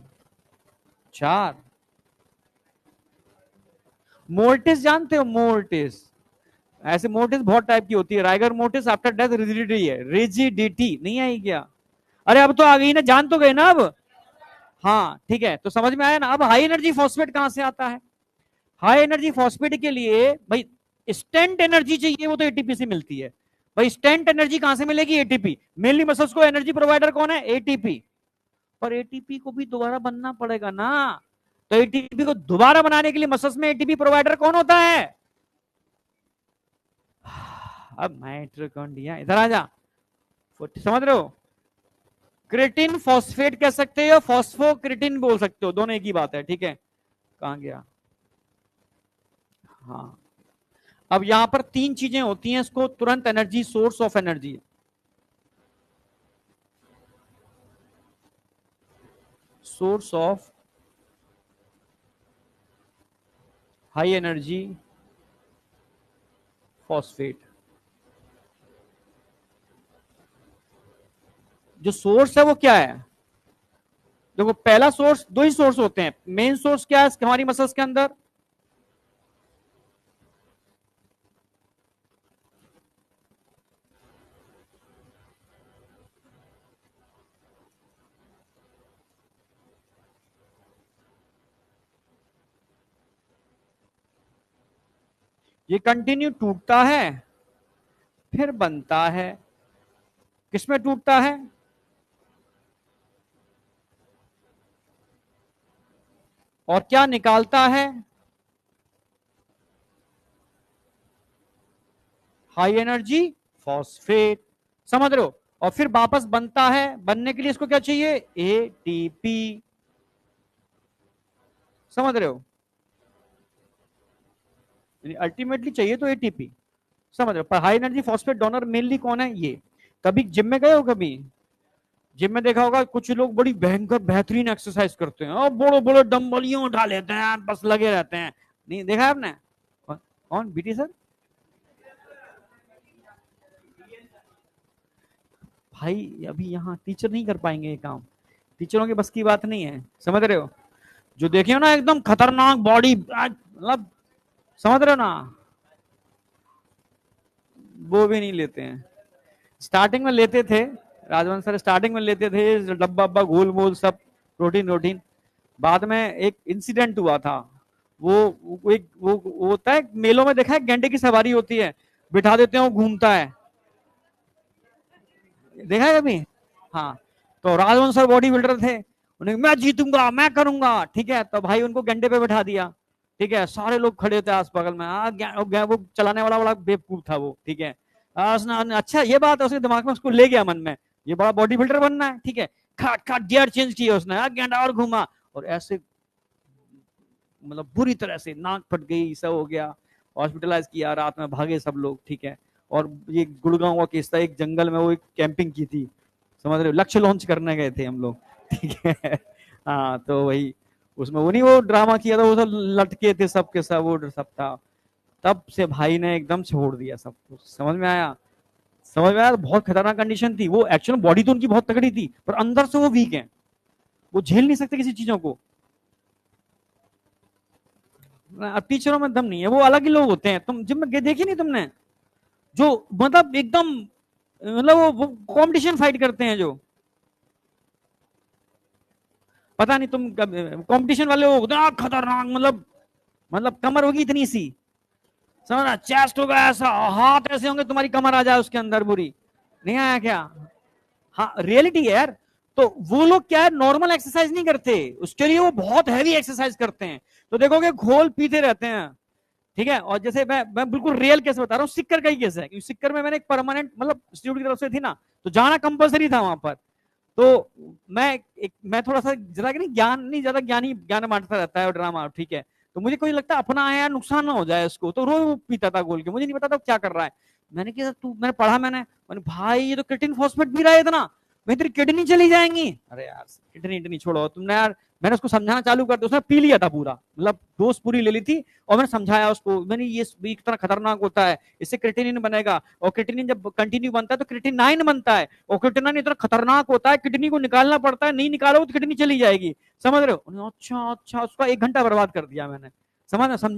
[SPEAKER 1] 4। मोर्टिस जानते हो? मोर्टिस, ऐसे मोर्टिस बहुत टाइप की होती है। Rigor mortis after death rigidity है। रिजिडिटी नहीं आई क्या? अरे अब तो आ गई ना, जान तो गए ना अब। हाँ ठीक है, तो समझ में आया ना। अब हाई एनर्जी फॉस्फेट कहां से आता है? हाई एनर्जी फॉस्फेट के लिए भाई स्टेंट एनर्जी चाहिए, वो तो एटीपी से मिलती है। भाई स्टेंट एनर्जी कहां से मिलेगी? एटीपी। मेनली मसल्स को एनर्जी प्रोवाइडर कौन है? एटीपी। पर एटीपी को भी दोबारा बनना पड़ेगा ना, तो एटीपी को दोबारा बनाने के लिए मसल्स में एटीपी प्रोवाइडर कौन होता है? अब माइटोकॉन्ड्रिया, इधर आ जा, समझ रहे हो? क्रिटिन फॉस्फेट कह सकते हो, फॉस्फोक्रिटिन बोल सकते हो, दोनों एक ही बात है, ठीक है। कहां गया? हाँ, अब यहां पर 3 चीजें होती हैं, इसको तुरंत energy, source of energy, source of high energy phosphate. जो सोर्स है वो क्या है? देखो, पहला सोर्स, 2 ही सोर्स होते हैं। मेन सोर्स क्या है हमारी मसल्स के अंदर? ये कंटिन्यू टूटता है, फिर बनता है। किसमें टूटता है? और क्या निकालता है? High energy phosphate. समझ रहे हो? और फिर वापस बनता है, बनने के लिए इसको क्या चाहिए? एटीपी। समझ रहे हो? अल्टीमेटली चाहिए तो एटीपी। समझ रहे हो? पर high energy phosphate donor mainly कौन है? ये। कभी जिम में गए हो? कभी जिम में देखा होगा कुछ लोग बड़ी भयंकर बेहतरीन एक्सरसाइज करते हैं और बड़े बड़े डंबलियों उठा लेते हैं, बस लगे रहते हैं। नहीं देखा आपने? कौन बीटी सर? भाई अभी यहाँ टीचर नहीं कर पाएंगे ये काम, टीचरों की बस की बात नहीं है। समझ रहे हो? जो देखे हो ना एकदम खतरनाक बॉडी, मतलब, समझ रहे हो ना, वो भी नहीं लेते हैं। स्टार्टिंग में लेते थे, राजवंश सर स्टार्टिंग में लेते थे डब्बा अब्बा घोल मोल सब, प्रोटीन प्रोटीन। बाद में एक इंसिडेंट हुआ था। वो होता है मेलों में, देखा है गेंडे की सवारी होती है, बिठा देते हैं, वो घूमता है, देखा है कभी? हाँ, तो राजवंश सर बॉडी बिल्डर थे, उन्हें मैं जीतूंगा, मैं करूंगा, ठीक है। तो भाई उनको गेंडे पे बैठा दिया, ठीक है। सारे लोग खड़े थे आस बगल में, वो चलाने वाला बड़ा बेवकूफ था वो, ठीक है। उसने, अच्छा ये बात है, उसके दिमाग में, उसको ले गया मन में, ये बड़ा बॉडी बिल्डर बनना है, ठीक है। खाट खाट गियर चेंज किया उसने, गेंडा और घुमा, और ऐसे मतलब बुरी तरह से नाक फट गई, सब हो गया, हॉस्पिटलाइज किया, रात में भागे सब लोग, ठीक है। और ये गुड़गांव का केस था, एक जंगल में वो एक कैंपिंग की थी, समझ रहे हो, लक्ष्य लॉन्च करने गए थे हम लोग, ठीक है। हाँ, तो वही उसमें वो नहीं, वो ड्रामा किया था, वो सब लटके थे सब के सब, वो सब था। तब से भाई ने एकदम छोड़ दिया सब कुछ। समझ में आया? समझ में आया? बहुत खतरनाक कंडीशन थी वो, एक्चुअली बॉडी तो उनकी बहुत तगड़ी थी, पर अंदर से वो वीक है, वो झेल नहीं सकते किसी चीजों को। अब टीचरों में दम नहीं है, वो अलग ही लोग होते हैं। तुम जिम में देखी नहीं तुमने, जो मतलब एकदम, मतलब वो कंपटीशन फाइट करते हैं, जो पता नहीं तुम कंपटीशन वाले वो होते हैं खतरनाक, मतलब कमर होगी इतनी सी, समझ रहा, चेस्ट होगा ऐसा, हाथ ऐसे होंगे, तुम्हारी कमर आ जाए उसके अंदर पूरी। नहीं आया क्या? हाँ रियलिटी है यार। तो वो लोग क्या है, नॉर्मल एक्सरसाइज नहीं करते, उसके लिए वो बहुत हैवी एक्सरसाइज करते हैं। तो देखोगे घोल पीते रहते हैं, ठीक है। और जैसे मैं बिल्कुल रियल केस बता रहा हूँ, सिक्कर का ही केस है, क्योंकि सिक्कर में मैंने एक परमानेंट, मतलब इंस्टीट्यूट की तरफ से थी ना, तो जाना कंपलसरी था वहां पर। तो मैं थोड़ा सा ज्यादा नहीं, ज्ञान नहीं, ज्यादा ज्ञानी ज्ञान बांटता रहता है और ड्रामा, ठीक है। तो मुझे कोई लगता अपना है यार, नुकसान ना हो जाए उसको, तो रोज वो पीता था घोल के, मुझे नहीं पता था क्या कर रहा है। मैंने कहा तू, मैंने पढ़ा, मैंने भाई ये तो क्रिएटिन फॉस्फेट पी रहा है इतना, मैं तेरी किडनी चली जाएंगी। अरे यार किडनी इतनी छोड़ो तुमने यार, मैंने उसको समझाना चालू कर दिया, उसने पी लिया था पूरा, मतलब डोज पूरी ले ली थी, और मैंने समझाया उसको, मैंने ये इतना खतरनाक होता है, इससे क्रिएटिनिन बनेगा, और क्रिएटिनिन जब कंटिन्यू बनता है तो क्रिएटिनाइन बनता है, और क्रिएटिनाइन इतना खतरनाक होता है, किडनी को निकालना पड़ता है, नहीं निकालोगे तो किडनी चली जाएगी। समझ रहे हो? अच्छा अच्छा, उसका 1 घंटा बर्बाद कर दिया मैंने,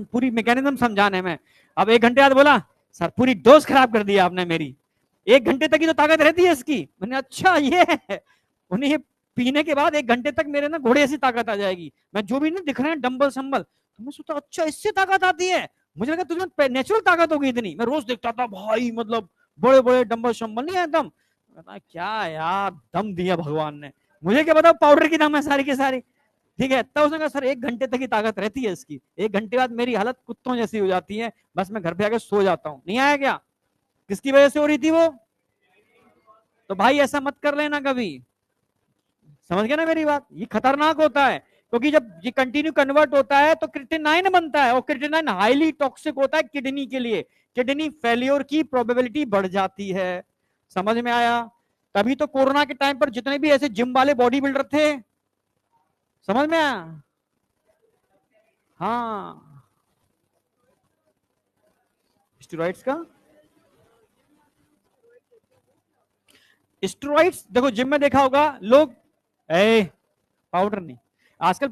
[SPEAKER 1] पूरी मैकेनिज्म समझाने में। अब 1 घंटे बाद बोला सर पूरी डोज खराब कर दिया आपने मेरी, 1 घंटे तक ही तो ताकत रहती है इसकी। मैंने अच्छा ये है, उन्हें ये पीने के बाद 1 घंटे तक मेरे ना घोड़े ऐसी ताकत आ जाएगी, मैं जो भी ना दिख रहे हैं डंबल संबल, तो मैं सोचा अच्छा इससे ताकत आती है, मुझे लगा तुझमें नेचुरल ताकत होगी इतनी। मैं रोज देखता था भाई, मतलब बड़े बड़े डंबल शंबल नहीं है दम, क्या यार दम दिया भगवान ने, मुझे क्या पता पाउडर की दम है सारी की सारी। ठीक है, तब उसने कहा सर 1 घंटे तक ही ताकत रहती है इसकी, 1 घंटे बाद मेरी हालत कुत्तों जैसी हो जाती है, बस मैं घर पे आके सो जाता हूँ। नहीं आया क्या? किसकी वजह से हो रही थी वो? तो भाई ऐसा मत कर लेना कभी, समझ गया ना मेरी बात? ये खतरनाक होता है, क्योंकि जब ये कंटिन्यू कन्वर्ट होता है तो क्रिएटिनाइन बनता है, और क्रिएटिनाइन हाईली टॉक्सिक होता है किडनी के लिए, किडनी फेल्योर की प्रोबेबिलिटी बढ़ जाती है। समझ में आया? तभी तो कोरोना के टाइम पर जितने भी ऐसे जिम वाले बॉडी बिल्डर थे, समझ में आया? हाँ, स्टेरॉइड्स का, स्टेरॉइड्स देखो जिम में देखा होगा लोग, पाउडर नहीं, आजकल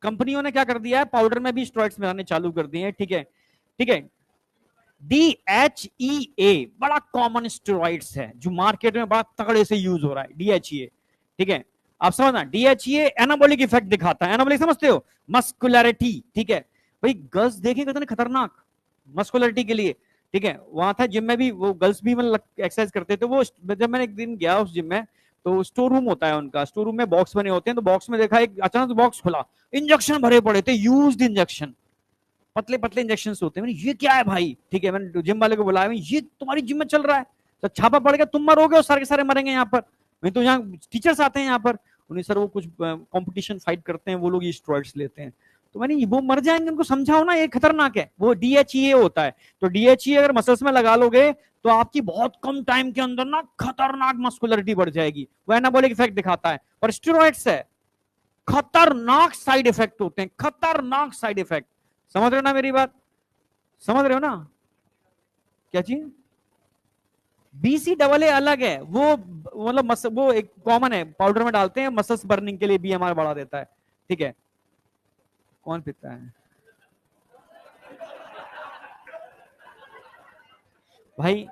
[SPEAKER 1] कंपनियों ने क्या कर दिया है, पाउडर में भी स्टेरॉइड्स मिलाने चालू कर दिए हैं। ठीक है, ठीक है, DHEA बड़ा कॉमन स्टेरॉइड्स है जो मार्केट में बड़ा तगड़े से यूज हो रहा है, DHEA। ठीक है, आप समझना, DHEA एनाबॉलिक इफेक्ट दिखाता है, एनाबॉलिक समझते हो, मस्कुलरिटी। ठीक है भाई, गर्ल्स देखेंगे कितने खतरनाक मस्कुलरिटी के लिए। ठीक है, वहां था जिम में भी, वो गर्ल्स भी मतलब एक्सरसाइज करते थे, वो जब मैंने एक दिन गया उस जिम में, तो स्टोर रूम होता है उनका, स्टोर रूम में बॉक्स बने होते हैं, तो बॉक्स में देखा एक अचानक बॉक्स खुला, इंजेक्शन भरे पड़े थे, यूज्ड इंजेक्शन, पतले पतले इंजेक्शन होते हैं। मैंने ये क्या है भाई? ठीक है, मैंने जिम वाले को बुलाया, ये तुम्हारी जिम में चल रहा है, तो छापा पड़ गया, तुम मरोगे और सारे के सारे मरेंगे यहाँ पर। नहीं तो यहाँ टीचर्स आते हैं यहाँ पर, उन्हें सर वो कुछ कंपटीशन फाइट करते हैं, वो लोग ये स्टेरॉइड्स लेते हैं, तो मैंने वो मर जाएंगे, उनको समझाओ ना ये खतरनाक है। वो DHEA होता है, तो DHEA अगर मसल्स में लगा लोगे तो आपकी बहुत कम टाइम के अंदर ना खतरनाक मस्कुलरिटी बढ़ जाएगी, वो एनाबॉलिक इफेक्ट दिखाता है। और स्टेरॉइड्स है, खतरनाक साइड इफेक्ट होते हैं, खतरनाक साइड इफेक्ट। समझ रहे हो ना मेरी बात? समझ रहे हो ना? क्या चीज? BCAA अलग है, वो मतलब वो एक कॉमन है, पाउडर में डालते हैं, मसल्स बर्निंग के लिए BMR बढ़ा देता है। ठीक है, कौन पीता है भाई?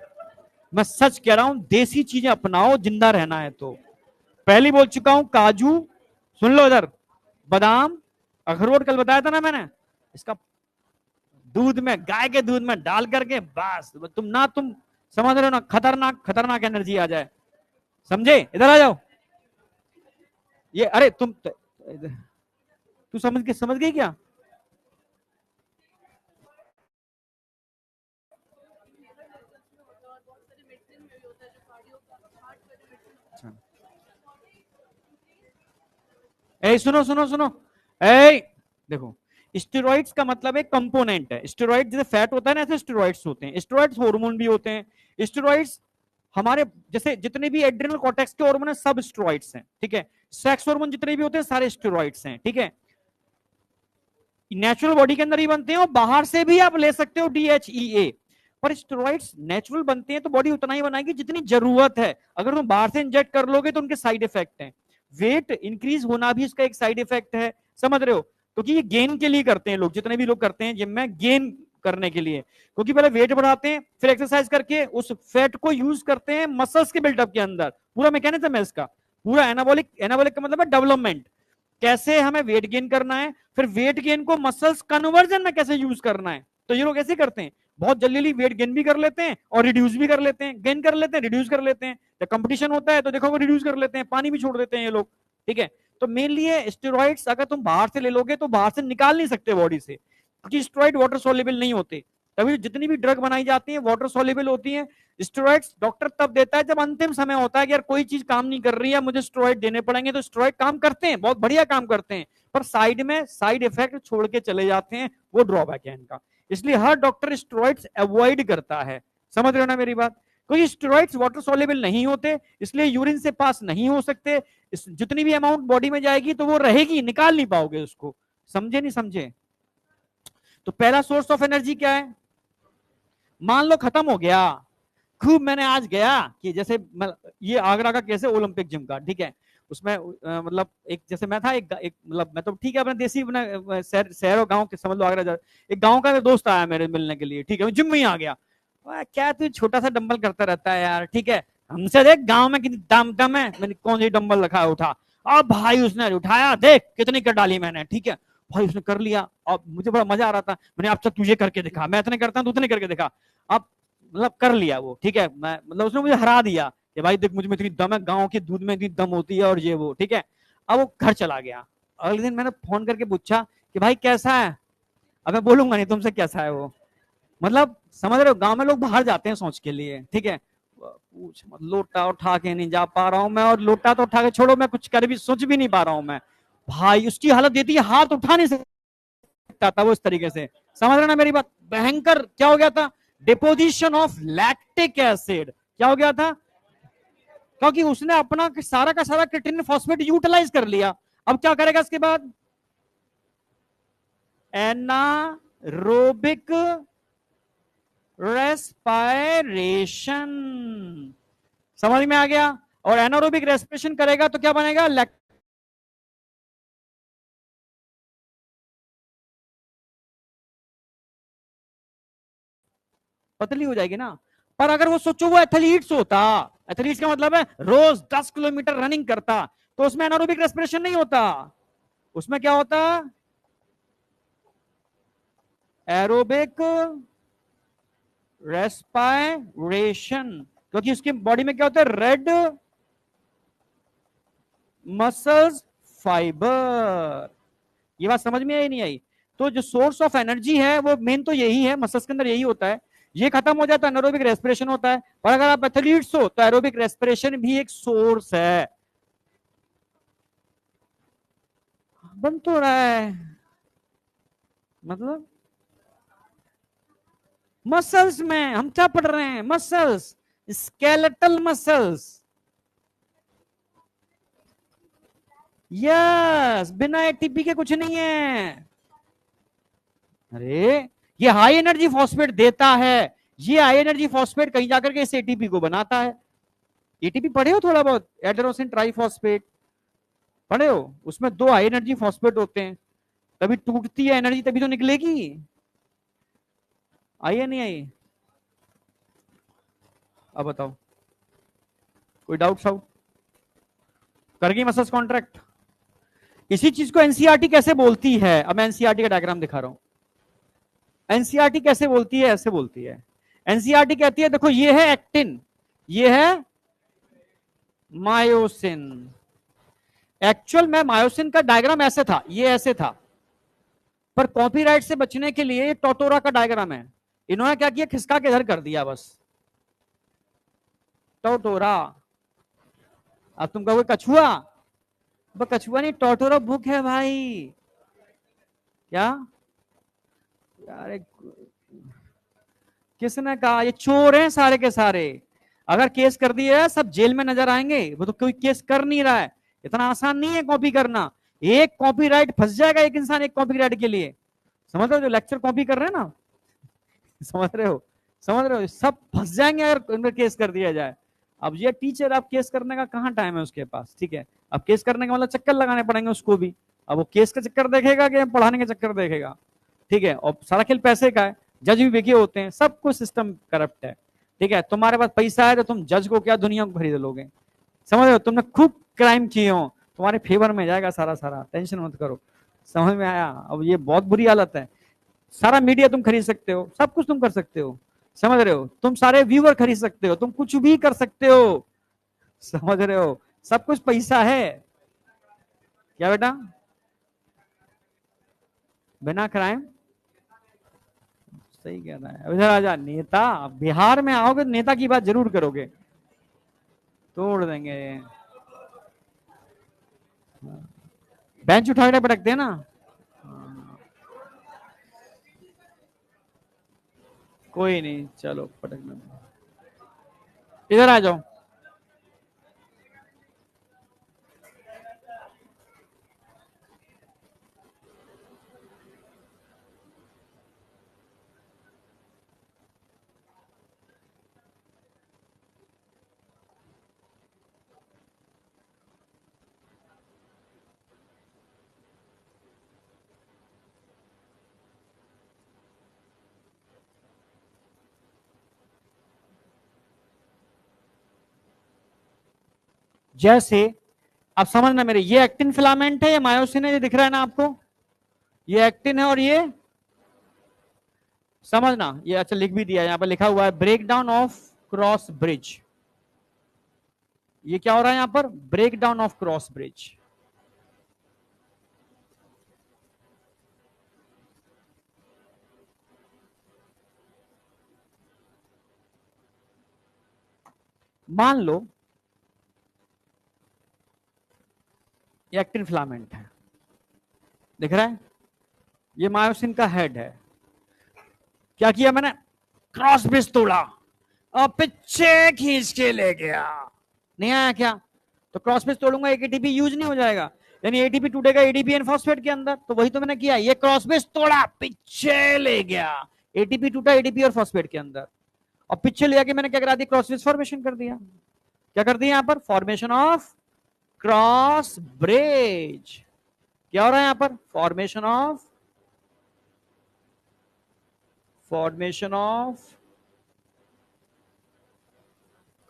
[SPEAKER 1] मैं सच कह रहा हूं, देसी चीजें अपनाओ, जिंदा रहना है तो। पहले बोल चुका हूं, काजू, सुन लो इधर, बादाम, अखरोट कल बताया था ना मैंने, इसका दूध में, गाय के दूध में डाल करके, बस तुम समझ रहे हो ना, खतरनाक खतरनाक एनर्जी आ जाए। समझे? इधर आ जाओ। ये अरे तू समझ गई क्या? अच्छा, ए सुनो सुनो सुनो, ए देखो, स्टेरॉइड्स का मतलब एक कंपोनेंट है, स्टेरॉइड जैसे फैट होता है ना, ऐसे स्टेरॉइड्स होते हैं, स्टेरॉइड्स हार्मोन भी होते हैं। स्टेरॉइड्स हमारे जैसे जितने भी एड्रिनल कॉर्टेक्स के हार्मोन है सब स्टेरॉइड्स हैं। ठीक है, सेक्स हार्मोन जितने भी होते हैं सारे स्टेरॉइड्स हैं। ठीक है, नेचुरल बॉडी के अंदर ही बनते हैं, और बाहर से भी आप ले सकते हो DHEA, पर स्टेरॉइड्स नेचुरल बनते हैं तो बॉडी उतना ही बनाएगी जितनी जरूरत है, अगर तुम बाहर से इंजेक्ट कर लोगे तो उनके साइड इफेक्ट हैं। वेट इंक्रीज होना भी इसका एक साइड इफेक्ट है, समझ रहे हो? क्योंकि ये गेन के लिए करते हैं लोग, जितने भी लोग करते हैं जिम में, गेन करने के लिए, क्योंकि पहले वेट बढ़ाते हैं, फिर एक्सरसाइज करके उस फैट को यूज करते हैं मसल्स के बिल्डअप के अंदर, पूरा मैकेनिज्म है इसका, पूरा एनाबॉलिक, एनाबॉलिक का मतलब है डेवलपमेंट, कैसे हमें वेट गेन करना है, फिर वेट गेन को मसल्स कन्वर्जन में कैसे यूज करना है। तो ये लोग ऐसे करते हैं, बहुत जल्दी वेट गेन भी कर लेते हैं और रिड्यूस भी कर लेते हैं, गेन कर लेते हैं रिड्यूस कर लेते हैं, जब कंपटीशन होता है तो देखो रिड्यूस कर लेते हैं, पानी भी छोड़ देते हैं ये लोग। ठीक है, तो मेनली स्टेरॉइड्स अगर तुम बाहर से ले लोगे तो बाहर से निकाल नहीं सकते बॉडी से, क्योंकि स्टेरॉइड वाटर सोल्यूबल नहीं होते, तभी जितनी भी ड्रग बनाई जाती है वाटर सोल्यूबल होती है। स्टेरॉइड्स डॉक्टर तब देता है जब अंतिम समय होता है कि यार कोई चीज काम नहीं कर रही है, मुझे स्टेरॉइड देने पड़ेंगे, तो स्टेरॉइड काम करते हैं, बहुत बढ़िया काम करते हैं, पर साइड में साइड इफेक्ट छोड़ के चले जाते हैं, वो ड्रॉबैक है इनका, इसलिए हर डॉक्टर स्टेरॉइड्स अवॉइड करता है। समझ रहे हो ना मेरी बात? क्योंकि स्टेरॉइड्स वाटर सॉल्युबल नहीं होते, इसलिए यूरिन से पास नहीं हो सकते। जितनी भी अमाउंट बॉडी में जाएगी तो वो रहेगी, निकाल नहीं पाओगे उसको। समझे नहीं समझे? तो पहला सोर्स ऑफ एनर्जी क्या है? मान लो खत्म हो गया, खूब मैंने आज गया कि जैसे ये आगरा का केस है ओलंपिक जिम का, ठीक है। उसमें मतलब एक जैसे मैं था, एक मतलब मैं तो ठीक है अपने देसी अपना शहर और गांव के समझ लो आगरा एक गांव का दोस्त आया मेरे मिलने के लिए, ठीक है, जिम में ही आ गया। क्या तू छोटा सा डंबल करता रहता है यार, ठीक है, हमसे देख गांव में कितनी दम दम है। मैंने कौन सी डंबल रखा है, उठा। अब भाई उसने उठाया, देख कितनी कर डाली मैंने, ठीक है भाई उसने कर लिया। अब मुझे बड़ा मजा आ रहा था, मैंने अब तक तुझे करके दिखा, मैं इतने करता हूँ तू उतने करके दिखा। अब मतलब कर लिया वो, ठीक है, मैं मतलब उसने मुझे हरा दिया कि भाई देख मुझ में इतनी दम है, गांव के दूध में इतनी दम होती है और ये वो, ठीक है। अब वो घर चला गया। अगले दिन मैंने फोन करके पूछा कि भाई कैसा है। अब मैं बोलूंगा नहीं तुमसे कैसा है वो, मतलब समझ रहे हो, गांव में लोग बाहर जाते हैं सोच के लिए, ठीक है। पूछ मत, लोटा उठा के नहीं जा पा रहा हूं मैं, और लोटा तो उठा के छोड़ो, मैं कुछ कर भी सोच भी नहीं पा रहा हूं मैं। भाई उसकी हालत देती है, हाथ उठा नहीं सकता था वो इस तरीके से। समझ रहे ना मेरी बात? भयंकर क्या हो गया था, डिपोजिशन ऑफ लैक्टिक एसिड। क्या हो गया था? क्योंकि उसने अपना सारा का सारा क्रिएटिनिन फॉस्फेट यूटिलाइज कर लिया। अब क्या करेगा इसके बाद? Anaerobic respiration. समझ में आ गया? और एनारोबिक रेस्पिरेशन करेगा तो क्या बनेगा? पतली हो जाएगी ना। पर अगर वो सोचो वो एथलीट्स होता, एथलीट्स का मतलब है रोज 10 किलोमीटर रनिंग करता, तो उसमें एनारोबिक रेस्पिरेशन नहीं होता। उसमें क्या होता? Aerobic respiration. क्योंकि उसकी बॉडी में क्या होता है? Red muscles fibre. ये बात समझ में आई नहीं आई? तो जो सोर्स ऑफ एनर्जी है वो मेन तो यही है, मसल्स के अंदर यही होता है। ये खत्म हो जाए तो एरोबिक रेस्पिरेशन होता है। और अगर आप एथलीट्स हो तो एरोबिक रेस्पिरेशन भी एक सोर्स है। बन तो रहा है, मतलब मसल्स में हम क्या पढ़ रहे हैं? Muscles, skeletal muscles. यस, बिना एटीपी के कुछ नहीं है। अरे ये हाई एनर्जी फॉस्फेट देता है, ये हाई एनर्जी फॉस्फेट कहीं जाकर के इस एटीपी को बनाता है। एटीपी पढ़े हो थोड़ा बहुत, एडेनोसिन ट्राइफॉस्फेट पढ़े हो? उसमें दो हाई एनर्जी फॉस्फेट होते हैं, तभी टूटती है एनर्जी, तभी तो निकलेगी। आई है नहीं आई? अब बताओ, कोई डाउट साउट? कर गई मसल्स कॉन्ट्रैक्ट। इसी चीज को एनसीईआरटी कैसे बोलती है? अब मैं एनसीईआरटी का डायग्राम दिखा रहा हूं। एनसीईआरटी कैसे बोलती है? ऐसे बोलती है। एनसीईआरटी कहती है देखो ये है एक्टिन, ये है मायोसिन। एक्चुअल में मायोसिन का डायग्राम ऐसे था, ये ऐसे था, पर कॉपीराइट से बचने के लिए टोटोरा का डायग्राम है। इन्होंने क्या किया, खिसका के इधर कर दिया बस, टोटोरा। अब तुम कहोगे कछुआ, कछुआ नहीं, टोटोरा बुक है भाई। क्या यार, किसने कहा? ये चोर हैं सारे के सारे, अगर केस कर दिया सब जेल में नजर आएंगे। वो तो कोई केस कर नहीं रहा है, इतना आसान नहीं है कॉपी करना। एक कॉपीराइट फंस जाएगा एक इंसान एक कॉपीराइट के लिए। समझ रहे हो? जो लेक्चर कॉपी कर रहे हैं ना, समझ रहे हो? समझ रहे हो? सब फंस जाएंगे अगर उन पर केस कर दिया जाए। अब ये टीचर, अब केस करने का कहाँ टाइम है उसके पास, ठीक है। अब केस करने का मतलब चक्कर लगाने पड़ेंगे उसको भी। अब वो केस का चक्कर देखेगा कि पढ़ाने का चक्कर देखेगा, ठीक है। और सारा खेल पैसे का है, जज भी बिके होते हैं, सब कुछ सिस्टम करप्ट है, ठीक है। तुम्हारे पास पैसा है तो तुम जज को क्या दुनिया को खरीद लोगे। समझ रहे हो? तुमने खूब क्राइम किए हो, तुम्हारे फेवर में जाएगा सारा सारा, टेंशन मत करो। समझ में आया? अब ये बहुत बुरी हालत है। सारा मीडिया तुम खरीद सकते हो, सब कुछ तुम कर सकते हो, समझ रहे हो? तुम सारे व्यूअर खरीद सकते हो, तुम कुछ भी कर सकते हो, समझ रहे हो? सब कुछ पैसा है। क्या बेटा? बिना क्राइम, सही कह रहा है। उधर आजा, नेता बिहार में आओगे तो नेता की बात जरूर करोगे, तोड़ देंगे। बेंच उठा के पटकते हैं ना। कोई नहीं, चलो पटकना, इधर आ जाओ। जैसे अब समझना मेरे, ये एक्टिन फिलामेंट है, ये मायोसिन है, ये दिख रहा है ना आपको, ये एक्टिन है और ये, समझना ये, अच्छा लिख भी दिया, यहां पर लिखा हुआ है break down of cross bridge. ये क्या हो रहा है यहां पर, break down of cross bridge. मान लो ये एक्टिन फिलामेंट है, दिख रहा है, ये मायोसिन का हेड है। क्या किया मैंने, क्रॉस ब्रिज तोड़ा और पीछे खींच के ले गया, नहीं आया क्या, तो क्रॉस ब्रिज तोड़ूंगा, एक एटीपी यूज नहीं हो जाएगा, यानी एटीपी टूटेगा एडीपी एन फॉस्फेट के अंदर, तो वही तो मैंने किया, ये क्रॉस ब्रिज तोड़ा पीछे ले गया, एटीपी टूटा एडीपी और फॉस्फेट के अंदर, और पीछे ले जाके मैंने क्या करा दिया, क्रॉस ब्रिज फॉर्मेशन कर दिया। क्या कर दिया यहां पर, फॉर्मेशन ऑफ क्रॉस ब्रिज। क्या हो रहा है यहां पर, फॉर्मेशन ऑफ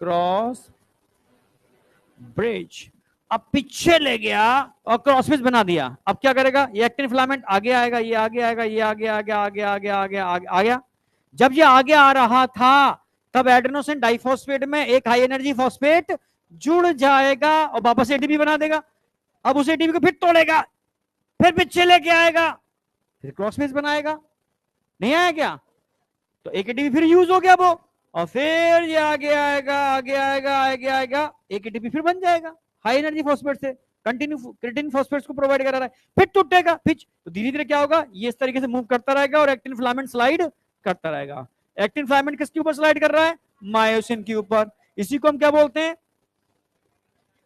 [SPEAKER 1] क्रॉस ब्रिज। अब पीछे ले गया और क्रॉस ब्रिज बना दिया, अब क्या करेगा, ये एक्टिन फिलामेंट आगे आएगा, ये आगे आएगा, ये आगे आगे आगे आगे आगे आगे आ गया। जब ये आगे आ रहा था तब एडेनोसिन डाइफॉस्फेट में एक हाई एनर्जी फॉस्फेट जुड़ जाएगा और वापस एटीपी बना देगा। अब उस एटीपी को फिर तोड़ेगा, फिर पीछे लेके आएगा, फिर क्रॉस ब्रिज बनाएगा, नहीं आया क्या, तो एक एटीपी फिर यूज हो गया वो, और फिर ये आगे आएगा आगे आएगा आगे आएगा, एक एटीपी फिर बन जाएगा हाई एनर्जी फॉस्फेट से, कंटिन्यू क्रिएटिन फॉस्फेट्स को प्रोवाइड करा रहा है, फिर टूटेगा, फिर तो धीरे धीरे क्या होगा, ये इस तरीके से मूव करता रहेगा और एक्टिन फिलामेंट स्लाइड करता रहेगा। एक्टिन फिलामेंट किसके ऊपर स्लाइड कर रहा है, मायोसिन के ऊपर, इसी को हम क्या बोलते हैं,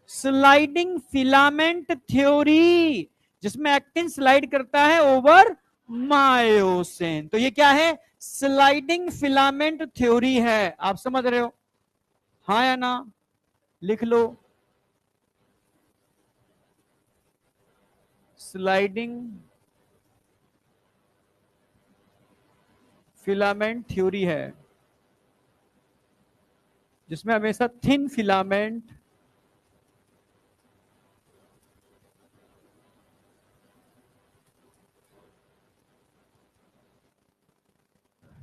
[SPEAKER 1] स्लाइडिंग फिलामेंट थ्योरी, जिसमें एक्टिन स्लाइड करता है ओवर मायोसिन, तो ये क्या है, स्लाइडिंग फिलामेंट थ्योरी है। आप समझ रहे हो, हाँ या ना, लिख लो, स्लाइडिंग फिलामेंट थ्योरी है, जिसमें हमेशा thin filament